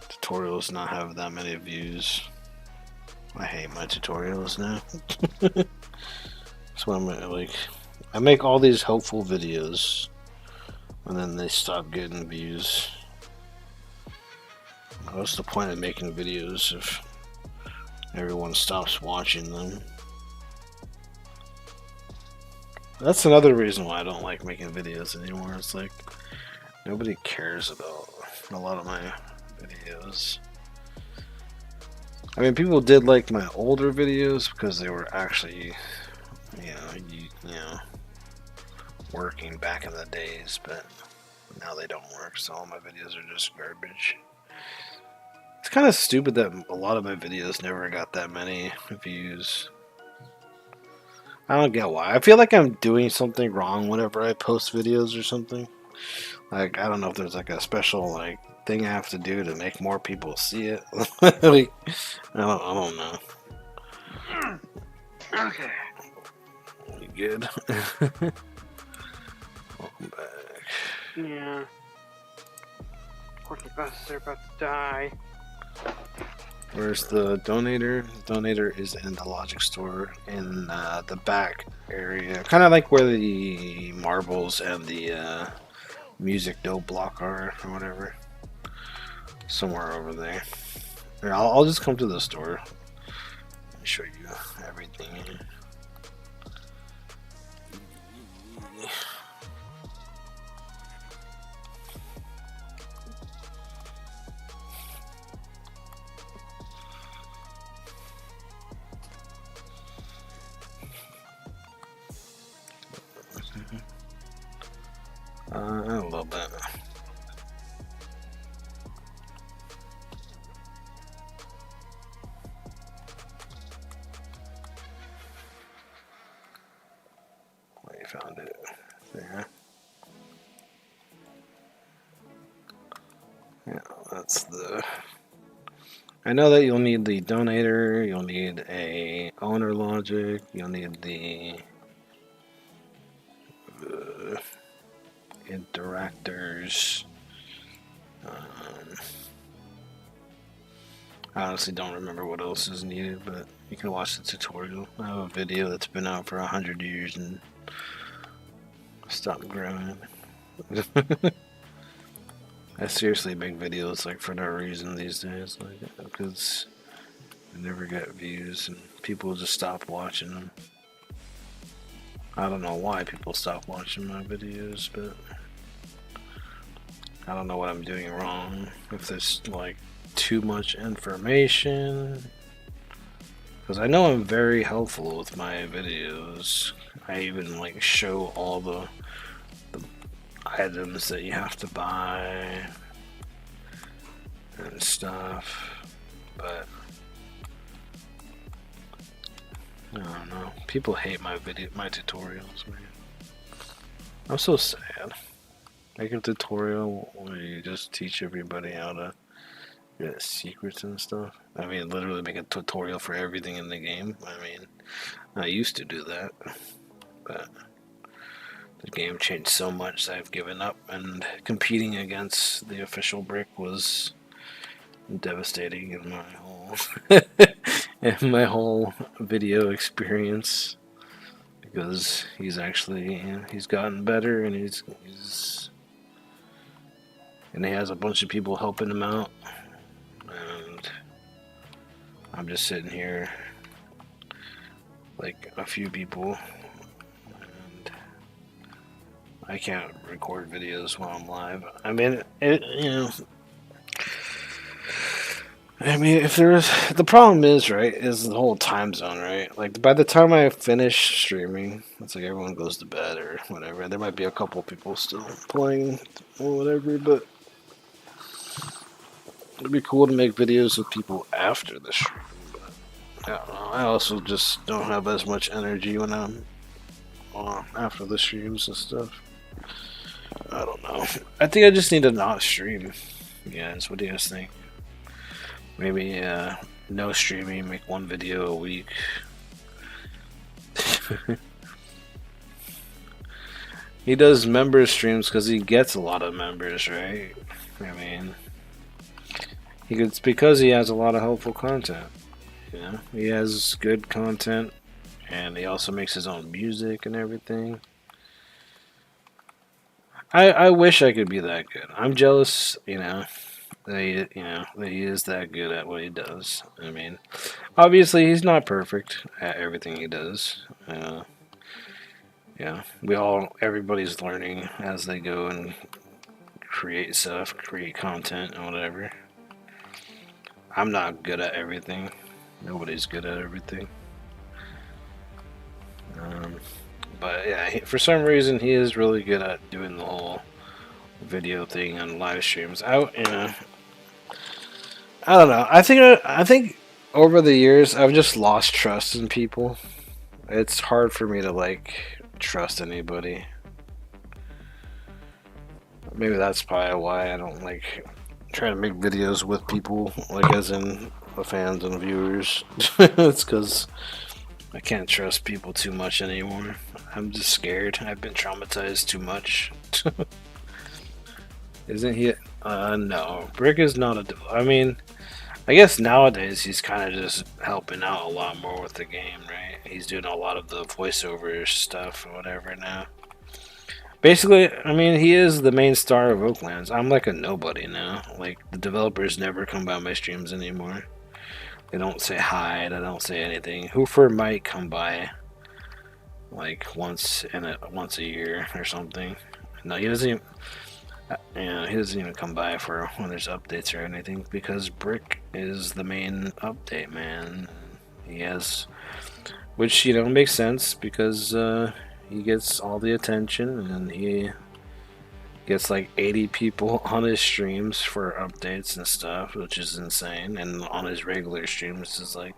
tutorials not have that many views. I hate my tutorials now. That's what I'm like. I make all these helpful videos, and then they stop getting views. What's the point of making videos if everyone stops watching them? That's another reason why I don't like making videos anymore. It's like, nobody cares about a lot of my videos. I mean, people did like my older videos because they were actually, you know, working back in the days, but now they don't work, so all my videos are just garbage. It's kind of stupid that a lot of my videos never got that many views. I don't get why. I feel like I'm doing something wrong whenever I post videos or something. Like, I don't know if there's like a special like thing I have to do to make more people see it. Like, I don't know. Okay. You good? Welcome back. Yeah. Of course, they're about to die. Where's the donator? The donator is in the logic store in the back area. Kind of like where the marbles and the music note block are, or whatever. Somewhere over there. Here, I'll just come to the store and show you everything. A little bit. That's the. I know that you'll need the donator, you'll need a owner logic, you'll need the interactors. I honestly don't remember what else is needed, but you can watch the tutorial. I have a video that's been out for 100 years and stopped growing. I seriously make videos like for no reason these days, like because I never get views and people just stop watching them. I don't know why people stop watching my videos, but I don't know what I'm doing wrong. If there's like too much information, because I know I'm very helpful with my videos. I even like show all the items that you have to buy and stuff, but I don't know. People hate my tutorials, man. I'm so sad. Make a tutorial where you just teach everybody how to get secrets and stuff. I mean, literally make a tutorial for everything in the game. I mean, I used to do that, but the game changed so much that I've given up, and competing against Theofficialbrick was devastating in my whole in my whole video experience, because he's actually, you know, he's gotten better, and he's and he has a bunch of people helping him out, and I'm just sitting here like a few people, and I can't record videos while I'm live. I mean, you know, I mean, if there's, the problem is, right, is the whole time zone, right? Like, by the time I finish streaming, it's like everyone goes to bed or whatever. There might be a couple people still playing or whatever, but it'd be cool to make videos with people after the stream. But I don't know. I also just don't have as much energy when I'm after the streams and stuff. I don't know. I think I just need to not stream. Guys, what do you guys think? Maybe no streaming, make one video a week. He does member streams because he gets a lot of members, right? I mean, it's because he has a lot of helpful content. You know, he has good content, and he also makes his own music and everything. I wish I could be that good. I'm jealous, you know, that he is that good at what he does. I mean, obviously he's not perfect at everything he does. Yeah, everybody's learning as they go and create stuff, create content, and whatever. I'm not good at everything. Nobody's good at everything. But yeah, for some reason he is really good at doing the whole video thing on live streams. I don't know. I think over the years I've just lost trust in people. It's hard for me to like trust anybody. Maybe that's probably why I don't like try to make videos with people, like as in the fans and viewers. It's because I can't trust people too much anymore. I'm just scared. I've been traumatized too much. Isn't he? No. Brick is not a. I mean, I guess nowadays he's kind of just helping out a lot more with the game, right? He's doing a lot of the voiceover stuff or whatever now. Basically, I mean, he is the main star of Oaklands. I'm like a nobody now. Like, the developers never come by my streams anymore. They don't say hi, they don't say anything. Hoofer might come by like once a year or something. No, he doesn't even, he doesn't even come by for when there's updates or anything, because Brick is the main update man. He has, which, you know, makes sense because he gets all the attention, and he gets like 80 people on his streams for updates and stuff, which is insane. And on his regular streams is like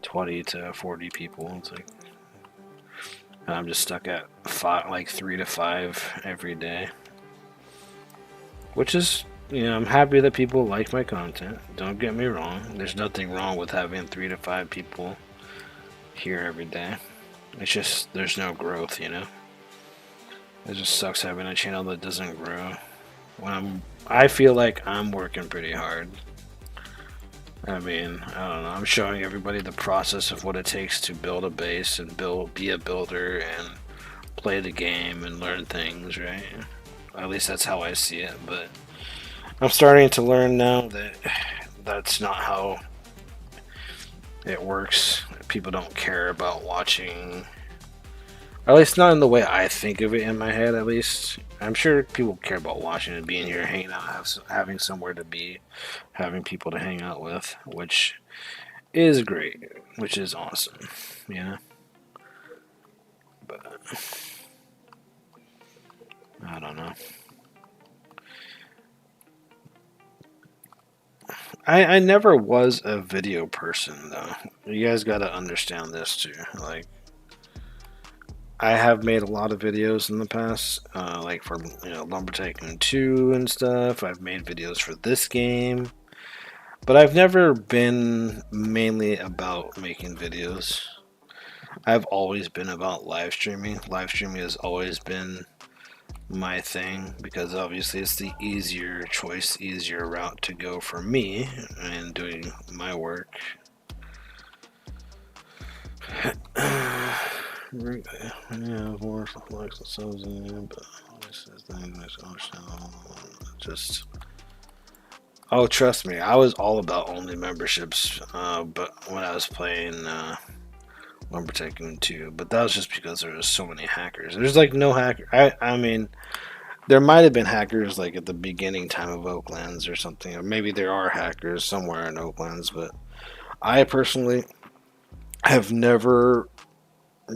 20 to 40 people. It's like, and I'm just stuck at 3 to 5 every day, which is I'm happy that people like my content. Don't get me wrong. There's nothing wrong with having 3 to 5 people here every day. It's just there's no growth, It just sucks having a channel that doesn't grow. I feel like I'm working pretty hard. I mean, I don't know. I'm showing everybody the process of what it takes to build a base and be a builder and play the game and learn things, right? At least that's how I see it. But I'm starting to learn now that that's not how it works. People don't care about watching. At least not in the way I think of it in my head, at least. I'm sure people care about watching and being here, hanging out, having somewhere to be, having people to hang out with, which is great, which is awesome, But I don't know. I never was a video person, though. You guys gotta understand this, too. Like, I have made a lot of videos in the past, like for Lumber Tycoon 2 and stuff. I've made videos for this game, but I've never been mainly about making videos. I've always been about live streaming. Live streaming has always been my thing because obviously it's the easier choice, easier route to go for me in doing my work. Just trust me, I was all about only memberships, but when I was playing Lumber Tycoon 2, but that was just because there was so many hackers. There's like no hacker. I mean, there might have been hackers like at the beginning time of Oaklands or something, or maybe there are hackers somewhere in Oaklands, but I personally have never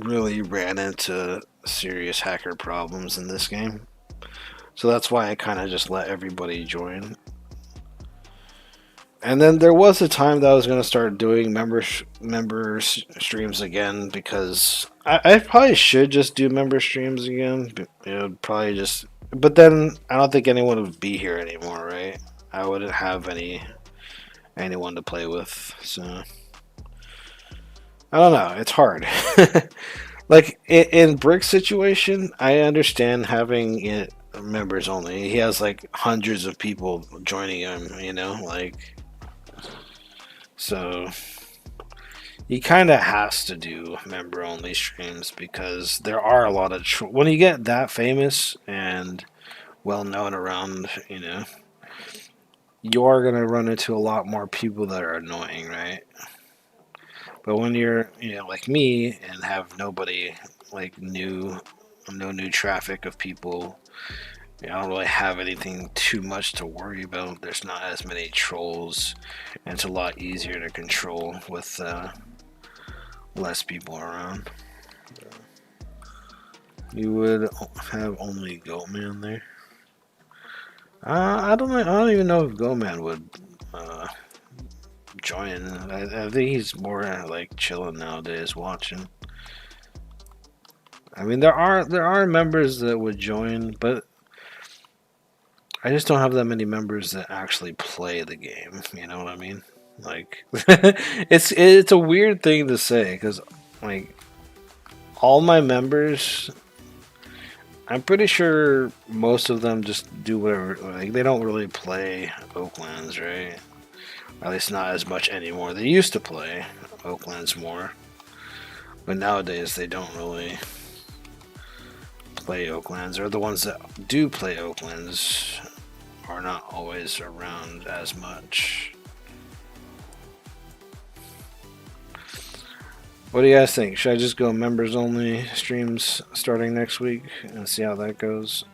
really ran into serious hacker problems in this game. So that's why I kind of just let everybody join. And then there was a time that I was going to start doing member streams again because I probably should just do member streams again. Probably just, but then I don't think anyone would be here anymore, right? I wouldn't have anyone to play with, so I don't know. It's hard. Like in Brick's situation, I understand having it members only. He has like hundreds of people joining him, like. So he kind of has to do member only streams because there are a lot of when you get that famous and well known around, you are going to run into a lot more people that are annoying, right? But when you're, like me and have nobody like no new traffic of people, I don't really have anything too much to worry about. There's not as many trolls, and it's a lot easier to control with less people around. You would have only Goatman there. I don't even know if Goatman would join. I think he's more like chilling nowadays, watching. I mean, there are members that would join, but I just don't have that many members that actually play the game. You know what I mean? Like, it's a weird thing to say because, like, all my members, I'm pretty sure most of them just do whatever. Like, they don't really play Oaklands, right? At least not as much anymore. They used to play Oaklands more, but nowadays they don't really play Oaklands, or the ones that do play Oaklands are not always around as much. What do you guys think? Should I just go members only streams starting next week and see how that goes?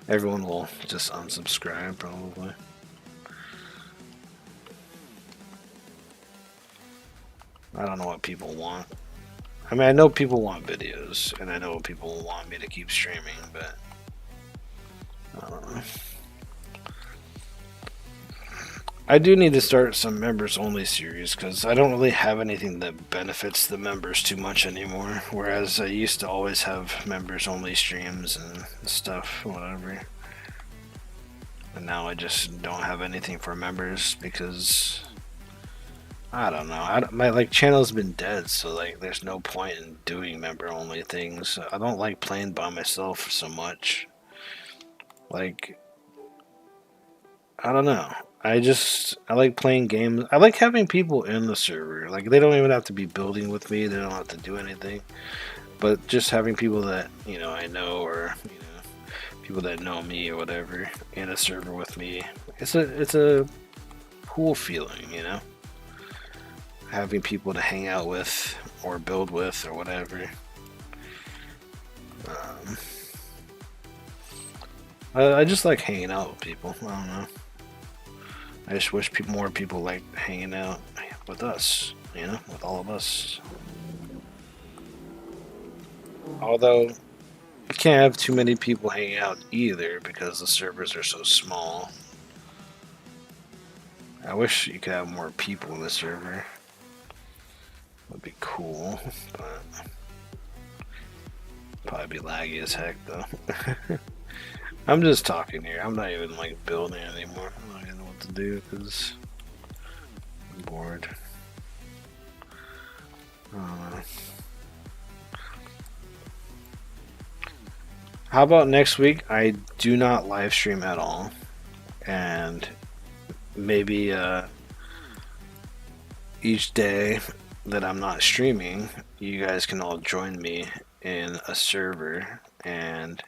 Everyone will just unsubscribe probably. I don't know what people want. I mean, I know people want videos, and I know people want me to keep streaming, but I don't know. I do need to start some members only series because I don't really have anything that benefits the members too much anymore. Whereas I used to always have members only streams and stuff, whatever. And now I just don't have anything for members because I don't know. My like channel's been dead, so like there's no point in doing member only things. I don't like playing by myself so much. Like I don't know. I like playing games. I like having people in the server. Like they don't even have to be building with me. They don't have to do anything. But just having people that I know, or people that know me or whatever in a server with me. It's a cool feeling, having people to hang out with or build with or whatever. Um, I just like hanging out with people. I don't know. I just wish more people like hanging out with us, with all of us. Although you can't have too many people hanging out either because the servers are so small. I wish you could have more people in the server. Would be cool, but probably be laggy as heck though. I'm just talking here. I'm not even like building anymore. I don't even know what to do because I'm bored. How about next week? I do not live stream at all, and maybe each day that I'm not streaming, you guys can all join me in a server and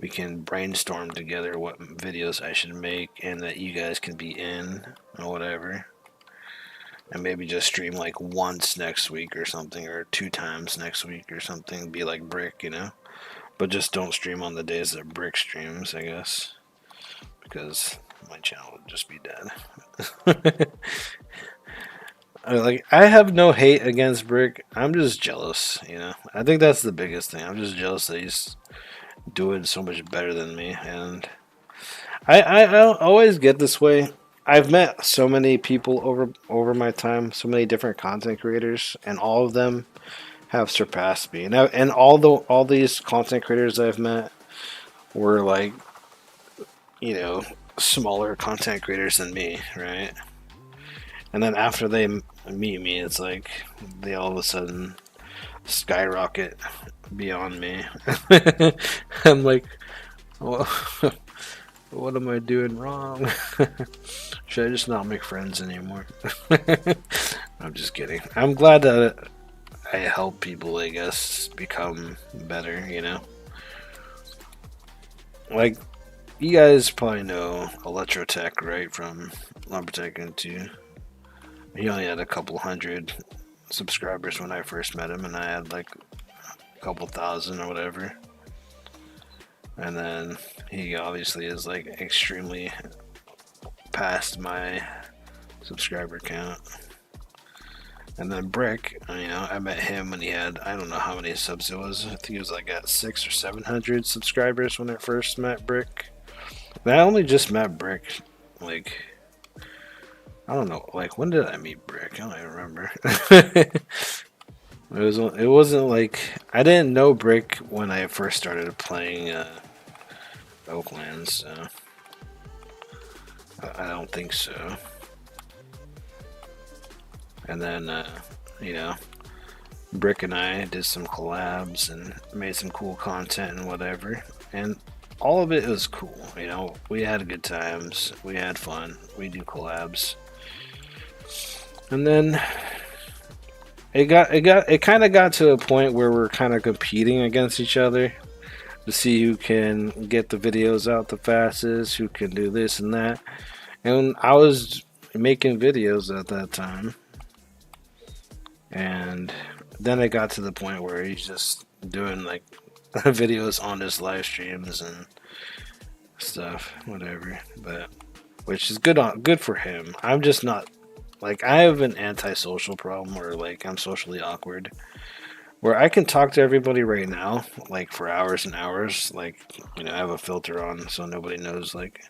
we can brainstorm together what videos I should make and that you guys can be in or whatever. And maybe just stream like once next week or something, or 2 times next week or something. Be like Brick, But just don't stream on the days that Brick streams, I guess. Because my channel would just be dead. I have no hate against Brick. I'm just jealous, I think that's the biggest thing. I'm just jealous that he's doing so much better than me, and I always get this way. I've met so many people over my time, so many different content creators, and all of them have surpassed me. And all these content creators I've met were like, smaller content creators than me, right? And then after they meet me, it's like they all of a sudden skyrocket beyond me. I'm like, well, what am I doing wrong? Should I just not make friends anymore? I'm just kidding. I'm glad that I help people, I guess, become better, Like, you guys probably know Electrotech, right? From Lumbertech 2. He only had a couple hundred subscribers when I first met him, and I had like a couple thousand or whatever. And then he obviously is like extremely past my subscriber count. And then Brick, I met him when he had, I don't know how many subs it was. I think he was like at 600 or 700 subscribers when I first met Brick. And I only just met Brick, like, I don't know, like, when did I meet Brick? I don't even remember. It wasn't like, I didn't know Brick when I first started playing Oaklands, so I don't think so. And then, Brick and I did some collabs and made some cool content and whatever. And all of it was cool, We had good times, we had fun, we do collabs. And then it kind of got to a point where we're kind of competing against each other to see who can get the videos out the fastest, who can do this and that. And I was making videos at that time. And then it got to the point where he's just doing like videos on his live streams and stuff, whatever. But which is good for him. I'm just not, like, I have an antisocial problem where like I'm socially awkward, where I can talk to everybody right now like for hours and hours. Like, I have a filter on so nobody knows like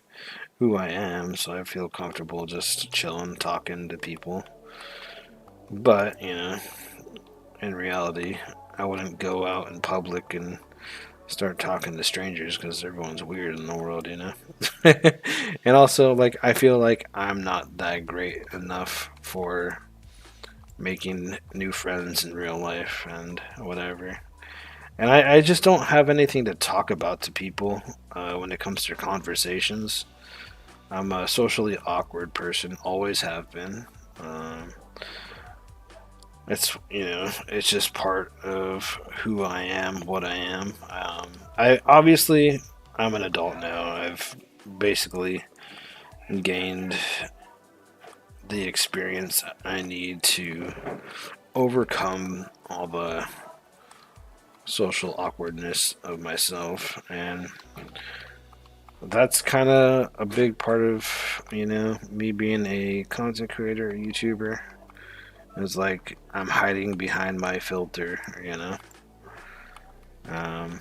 who I am, so I feel comfortable just chilling, talking to people. But in reality, I wouldn't go out in public and start talking to strangers because everyone's weird in the world, you know. And also, like, I feel like I'm not that great enough for making new friends in real life and whatever. And I just don't have anything to talk about to people when it comes to conversations. I'm a socially awkward person, always have been. Um, it's just part of who I am, what I am. I obviously I'm an adult now. I've basically gained the experience I need to overcome all the social awkwardness of myself, and that's kind of a big part of me being a content creator, a YouTuber. It's like I'm hiding behind my filter, you know. Um,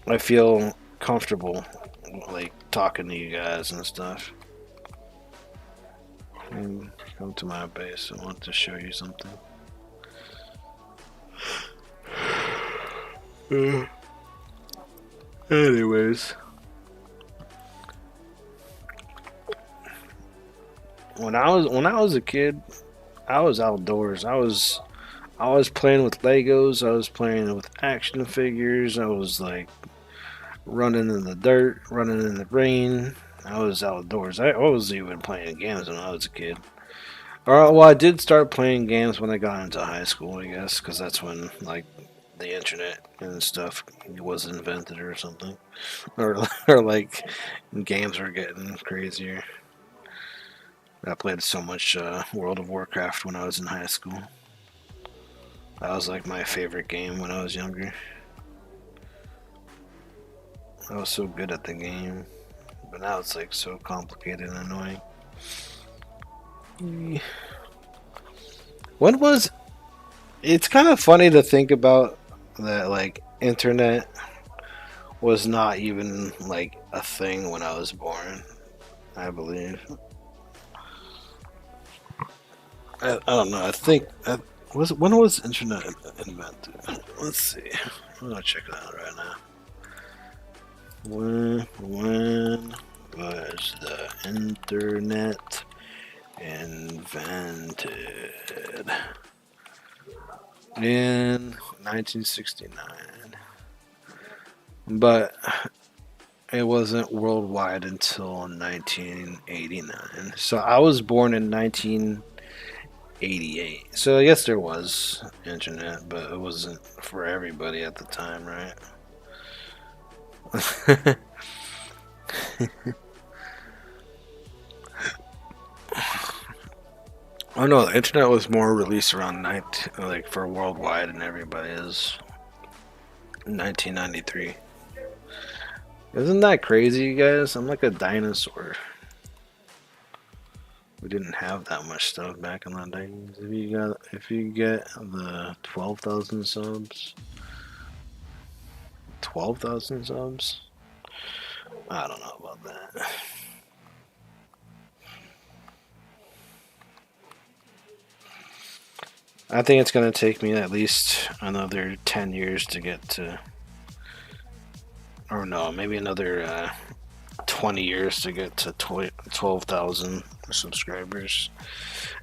I feel comfortable like talking to you guys and stuff. And come to my base. I want to show you something. Anyways, when I was a kid, I was outdoors. I was playing with Legos. I was playing with action figures. I was like running in the dirt, running in the rain. I was outdoors. I was even playing games when I was a kid. Or well, I did start playing games when I got into high school, I guess, because that's when like the internet and stuff was invented or something, or or like games were getting crazier. I played so much World of Warcraft when I was in high school. That was like my favorite game when I was younger. I was so good at the game, but now it's like so complicated and annoying. When was It's kind of funny to think about that like internet was not even like a thing when I was born, I believe. I don't know. I think when was internet invented? Let's see. I'm gonna check it out right now. When was the internet invented? In 1969. But it wasn't worldwide until 1989. So I was born in 1988. So I guess there was internet, but it wasn't for everybody at the time, right? Oh no, the internet was more released around like for worldwide and everybody is 1993. Isn't that crazy, you guys? I'm like a dinosaur. We didn't have that much stuff back in the days. If you get the 12,000 subs, 12,000 subs. I don't know about that. I think it's gonna take me at least another 10 years to get to, or no, maybe another 20 years to get to 12,000 subscribers.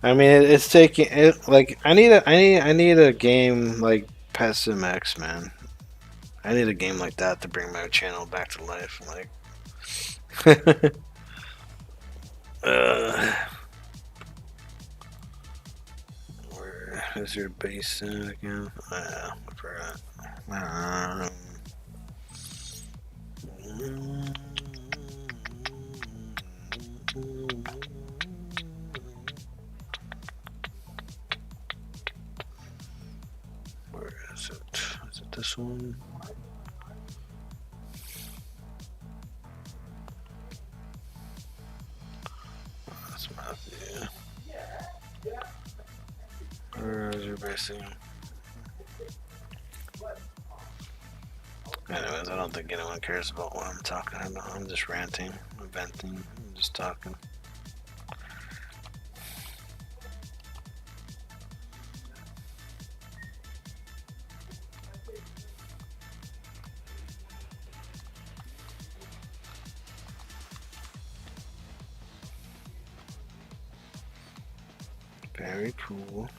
I mean, it's taking it. Like, I need a game like Pet X, man. I need a game like that to bring my channel back to life. Like, uh, where is your base at again? I forgot. Where is it? Is it this one? That's Matthew. Where is your basing? Anyways, I don't think anyone cares about what I'm talking about. I'm just ranting, I'm venting, I'm just talking. Very cool.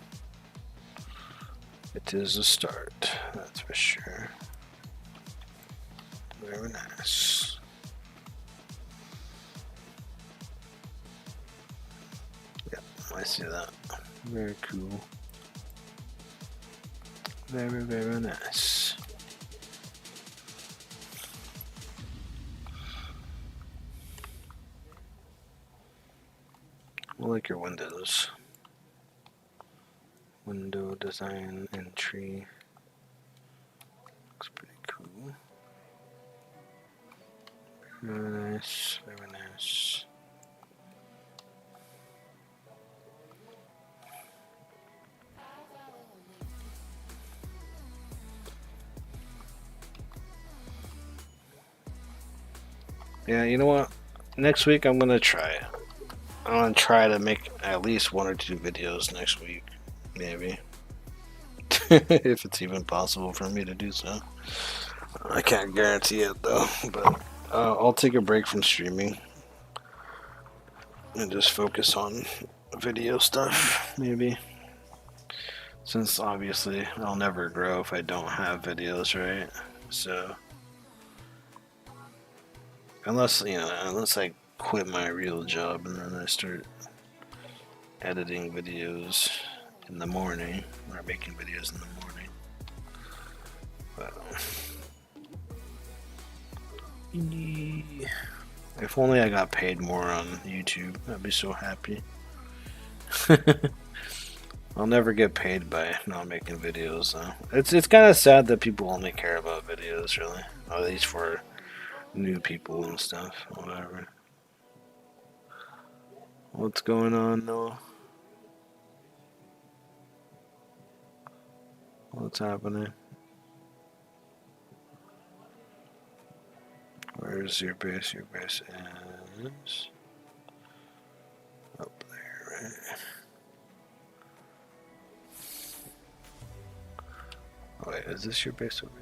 It is a start, that's for sure. Very nice. Yep, I see that. Very cool. Very, very nice. I like your windows. Window design entry. Looks pretty cool. Very nice, very nice. Yeah, you know what? Next week I'm gonna try it. I'm gonna try to make at least 1 or 2 videos next week, maybe. If it's even possible for me to do so. I can't guarantee it though, but I'll take a break from streaming and just focus on video stuff, maybe. Since obviously I'll never grow if I don't have videos, right? So, unless I quit my real job and then I start editing videos in the morning, or making videos in the morning. But if only I got paid more on YouTube, I'd be so happy. I'll never get paid by not making videos, though. It's kind of sad that people only care about videos, really. Or at least for new people and stuff, whatever. What's going on, Noah? What's happening? Where's your base? Your base is up there, right? Oh wait, is this your base over here?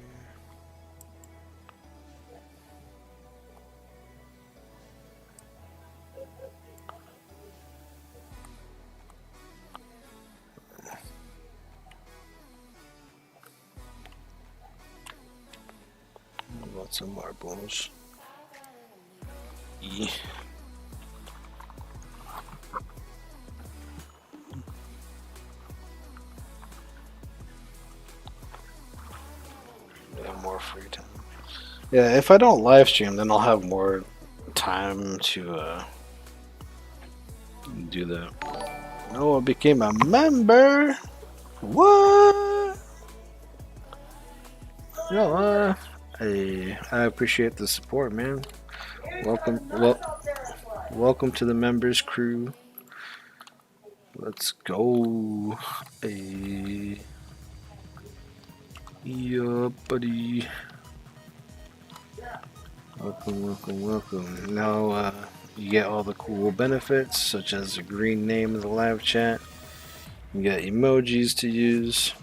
Lots of marbles. Yeah. More free time. Yeah, if I don't live stream, then I'll have more time to do that. No, I became a member. What? No, hey, I appreciate the support, man. Welcome to the members crew. Let's go. Hey. Yeah, buddy. Welcome. Now, you get all the cool benefits, such as the green name in the live chat. You get emojis to use.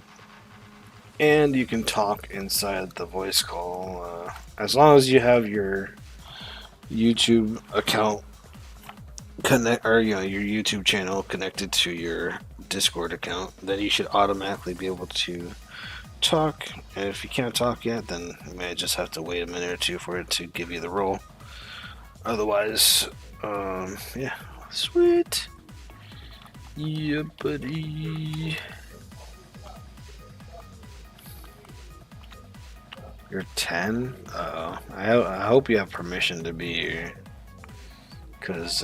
And you can talk inside the voice call. As long as you have your YouTube account your YouTube channel connected to your Discord account, then you should automatically be able to talk. And if you can't talk yet, then you may just have to wait a minute or two for it to give you the role. Otherwise, yeah, sweet. Yeah, buddy. You're 10? I hope you have permission to be here. Because,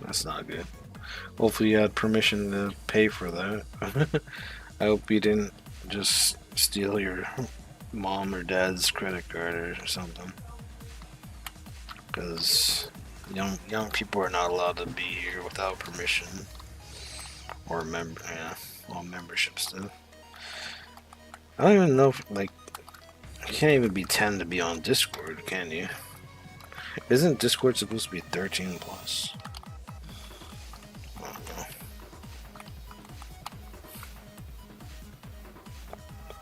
that's not good. Hopefully you had permission to pay for that. I hope you didn't just steal your mom or dad's credit card or something. Because young people are not allowed to be here without permission. Or membership stuff. I don't even know if, like, you can't even be 10 to be on Discord, can you? Isn't Discord supposed to be 13 plus? I don't know.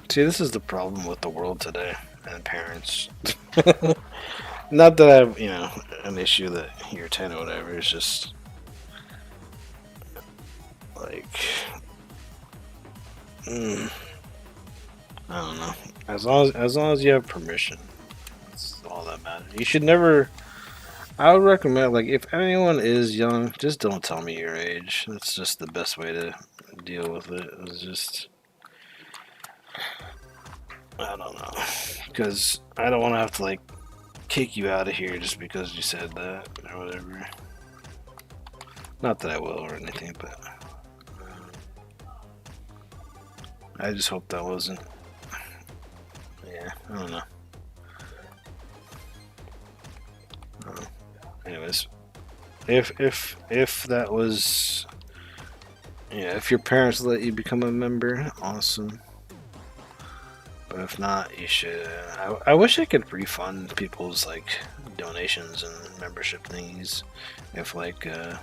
See, this is the problem with the world today and parents. Not that I have, an issue that you're 10 or whatever. It's just like, I don't know. As long as you have permission, that's all that matters. You should never. I would recommend, like, if anyone is young, just don't tell me your age. That's just the best way to deal with it. It's just, I don't know, because I don't want to have to like kick you out of here just because you said that or whatever. Not that I will or anything, but I just hope that wasn't. Yeah, I don't know. Anyways, if that was, yeah, if your parents let you become a member, awesome. But if not, you should. I wish I could refund people's like donations and membership thingies. If like, yeah,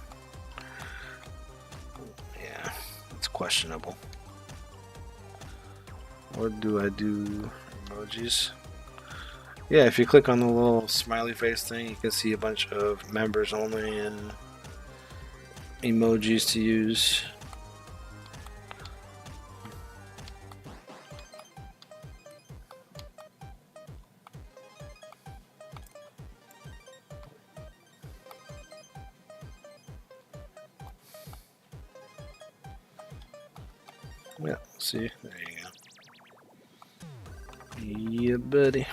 it's questionable. What do I do? Emojis. Yeah, if you click on the little smiley face thing, you can see a bunch of members only and emojis to use. Yeah, see? There you go. Yeah, buddy.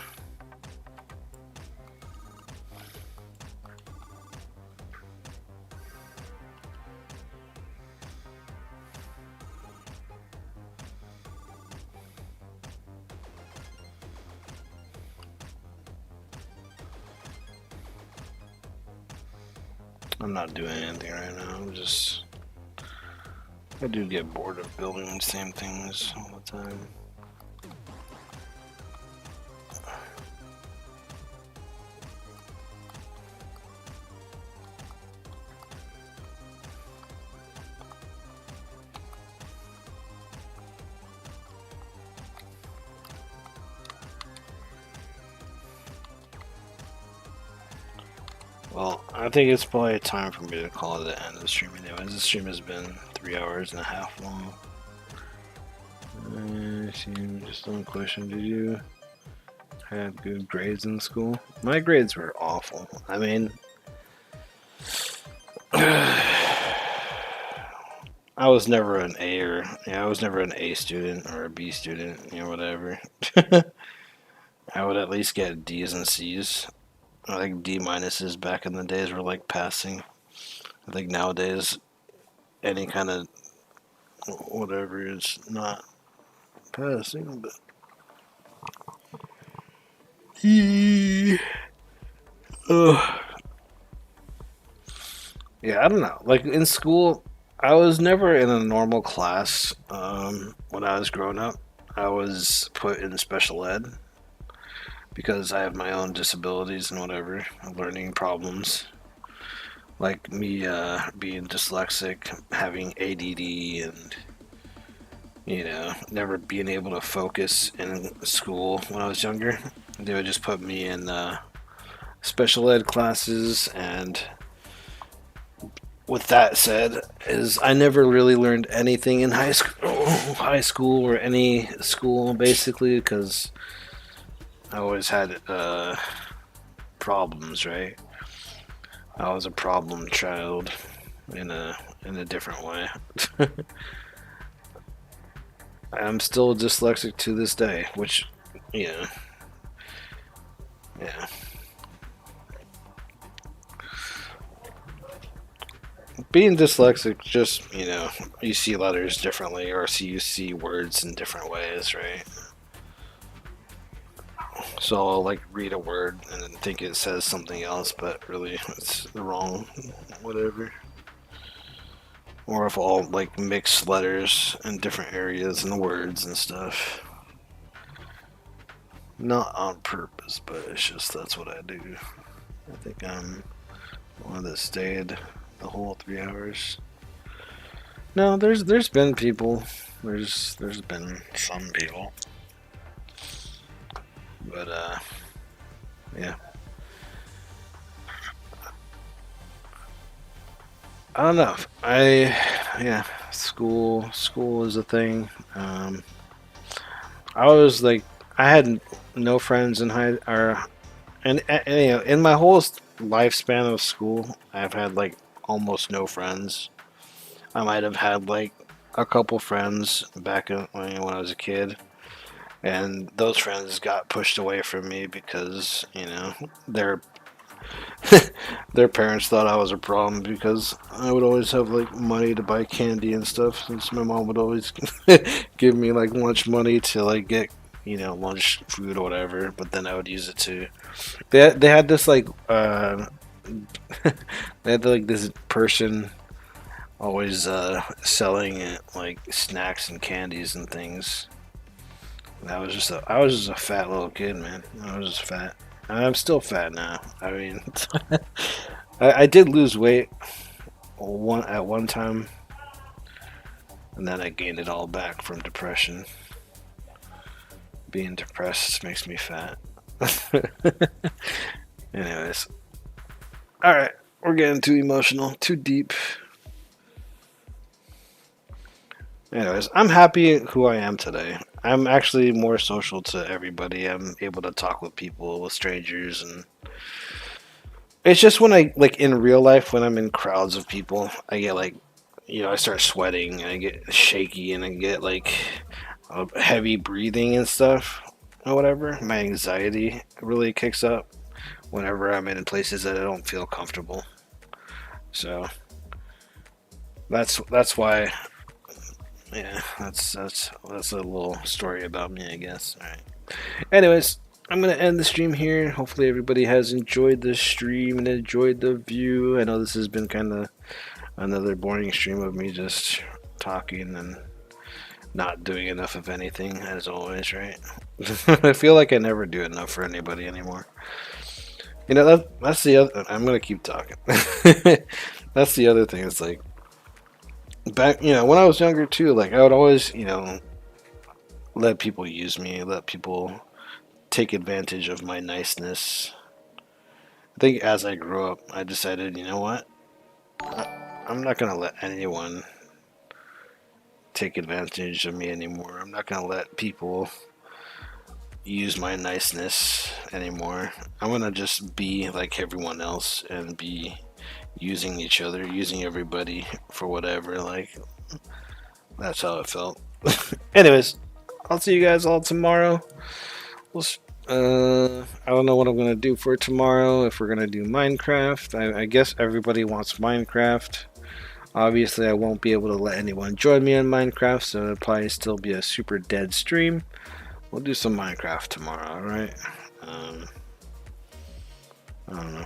I'm not doing anything right now. I do get bored of building the same things all the time. Well, I think it's probably time for me to call it the end of the stream anyways. The stream has been 3 hours and a half long. Just one question, did you have good grades in school? My grades were awful. I mean, I was never an A or, I was never an A student or a B student, whatever. I would at least get D's and C's. Like D minuses back in the days were like passing. I think nowadays any kind of whatever is not passing, but yeah, I don't know. Like in school, I was never in a normal class. When I was growing up, I was put in special ed because I have my own disabilities and whatever, learning problems. Like me being dyslexic, having ADD, and never being able to focus in school when I was younger. They would just put me in special ed classes, and with that said, is I never really learned anything in high school or any school basically because I always had problems, right? I was a problem child in a different way. I'm still dyslexic to this day, which, yeah. Being dyslexic, just, you see letters differently, or you see words in different ways, right? So I'll, like, read a word and then think it says something else, but really it's the wrong whatever. Or if I'll, like, mix letters in different areas and words and stuff. Not on purpose, but it's just that's what I do. I think I'm one that stayed the whole 3 hours. No, there's been people. There's been some people. But yeah. I don't know. Yeah. School is a thing. I was like, I had no friends in high or and you know, in my whole lifespan of school, I've had like almost no friends. I might have had like a couple friends back when I was a kid, and those friends got pushed away from me because their their parents thought I was a problem because I would always have like money to buy candy and stuff. Since my mom would always give me like lunch money to like get lunch food or whatever, but then I would use it to. They had this like they had like this person always selling like snacks and candies and things. And I was just a fat little kid, man. I was just fat. And I'm still fat now. I mean, I did lose weight at one time, and then I gained it all back from depression. Being depressed makes me fat. Anyways, all right, we're getting too emotional, too deep. Anyways, I'm happy who I am today. I'm actually more social to everybody. I'm able to talk with people, with strangers, and it's just when I like in real life when I'm in crowds of people, I get like, I start sweating and I get shaky and I get like heavy breathing and stuff or whatever. My anxiety really kicks up whenever I'm in places that I don't feel comfortable. So that's why. Yeah, that's a little story about me, I guess. All right. Anyways, I'm gonna end the stream here. Hopefully, everybody has enjoyed the stream and enjoyed the view. I know this has been kind of another boring stream of me just talking and not doing enough of anything, as always, right? I feel like I never do enough for anybody anymore. That's the other. I'm gonna keep talking. That's the other thing. It's like back, when I was younger too. Like I would always, let people use me, let people take advantage of my niceness. I think as I grew up, I decided, you know what? I'm not gonna let anyone take advantage of me anymore. I'm not gonna let people use my niceness anymore. I'm gonna just be like everyone else and be using each other, using everybody for whatever. Like, that's how it felt. Anyways, I'll see you guys all tomorrow. I don't know what I'm gonna do for tomorrow. If we're gonna do Minecraft, I guess everybody wants Minecraft. Obviously, I won't be able to let anyone join me in Minecraft, so it'll probably still be a super dead stream. We'll do some Minecraft tomorrow, alright? I don't know.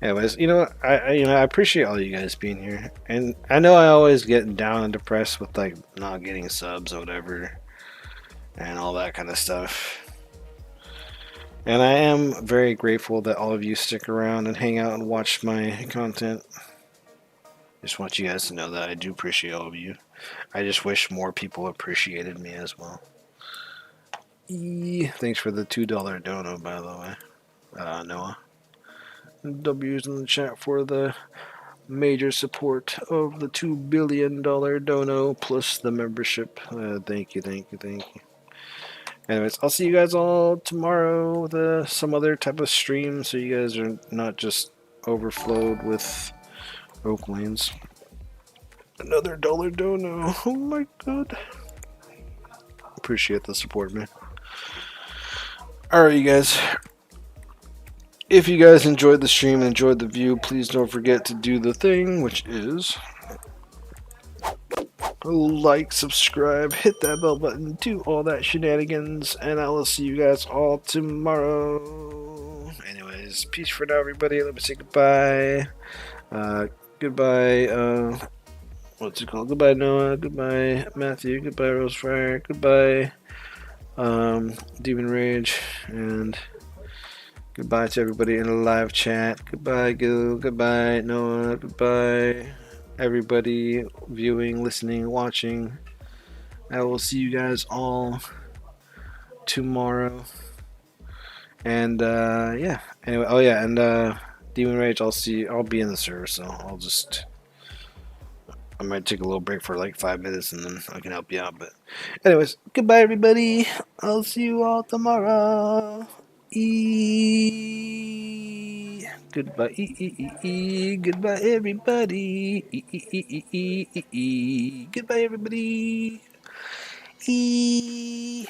Anyways, I appreciate all you guys being here, and I know I always get down and depressed with like not getting subs or whatever, and all that kind of stuff. And I am very grateful that all of you stick around and hang out and watch my content. Just want you guys to know that I do appreciate all of you. I just wish more people appreciated me as well. Thanks for the $2 dono, by the way, Noah. W's in the chat for the major support of the $2 billion dono plus the membership. Thank you. Anyways, I'll see you guys all tomorrow with some other type of stream so you guys are not just overflowed with Oaklands. Another dollar dono. Oh my god. Appreciate the support, man. Alright, you guys. If you guys enjoyed the stream and enjoyed the view, please don't forget to do the thing, which is like, subscribe, hit that bell button, do all that shenanigans, and I will see you guys all tomorrow. Anyways, peace for now, everybody. Let me say goodbye. Goodbye, what's it called? Goodbye, Noah. Goodbye, Matthew. Goodbye, Rosefire. Goodbye, Demon Rage. And goodbye to everybody in the live chat. Goodbye, Gil. Goodbye, Noah. Goodbye, everybody viewing, listening, watching. I will see you guys all tomorrow. And yeah. Anyway, oh yeah, and Demon Rage, I'll be in the server, so I'll just I might take a little break for like 5 minutes and then I can help you out. But, anyways, goodbye, everybody. I'll see you all tomorrow. Goodbye. Goodbye, everybody. Goodbye, everybody. E.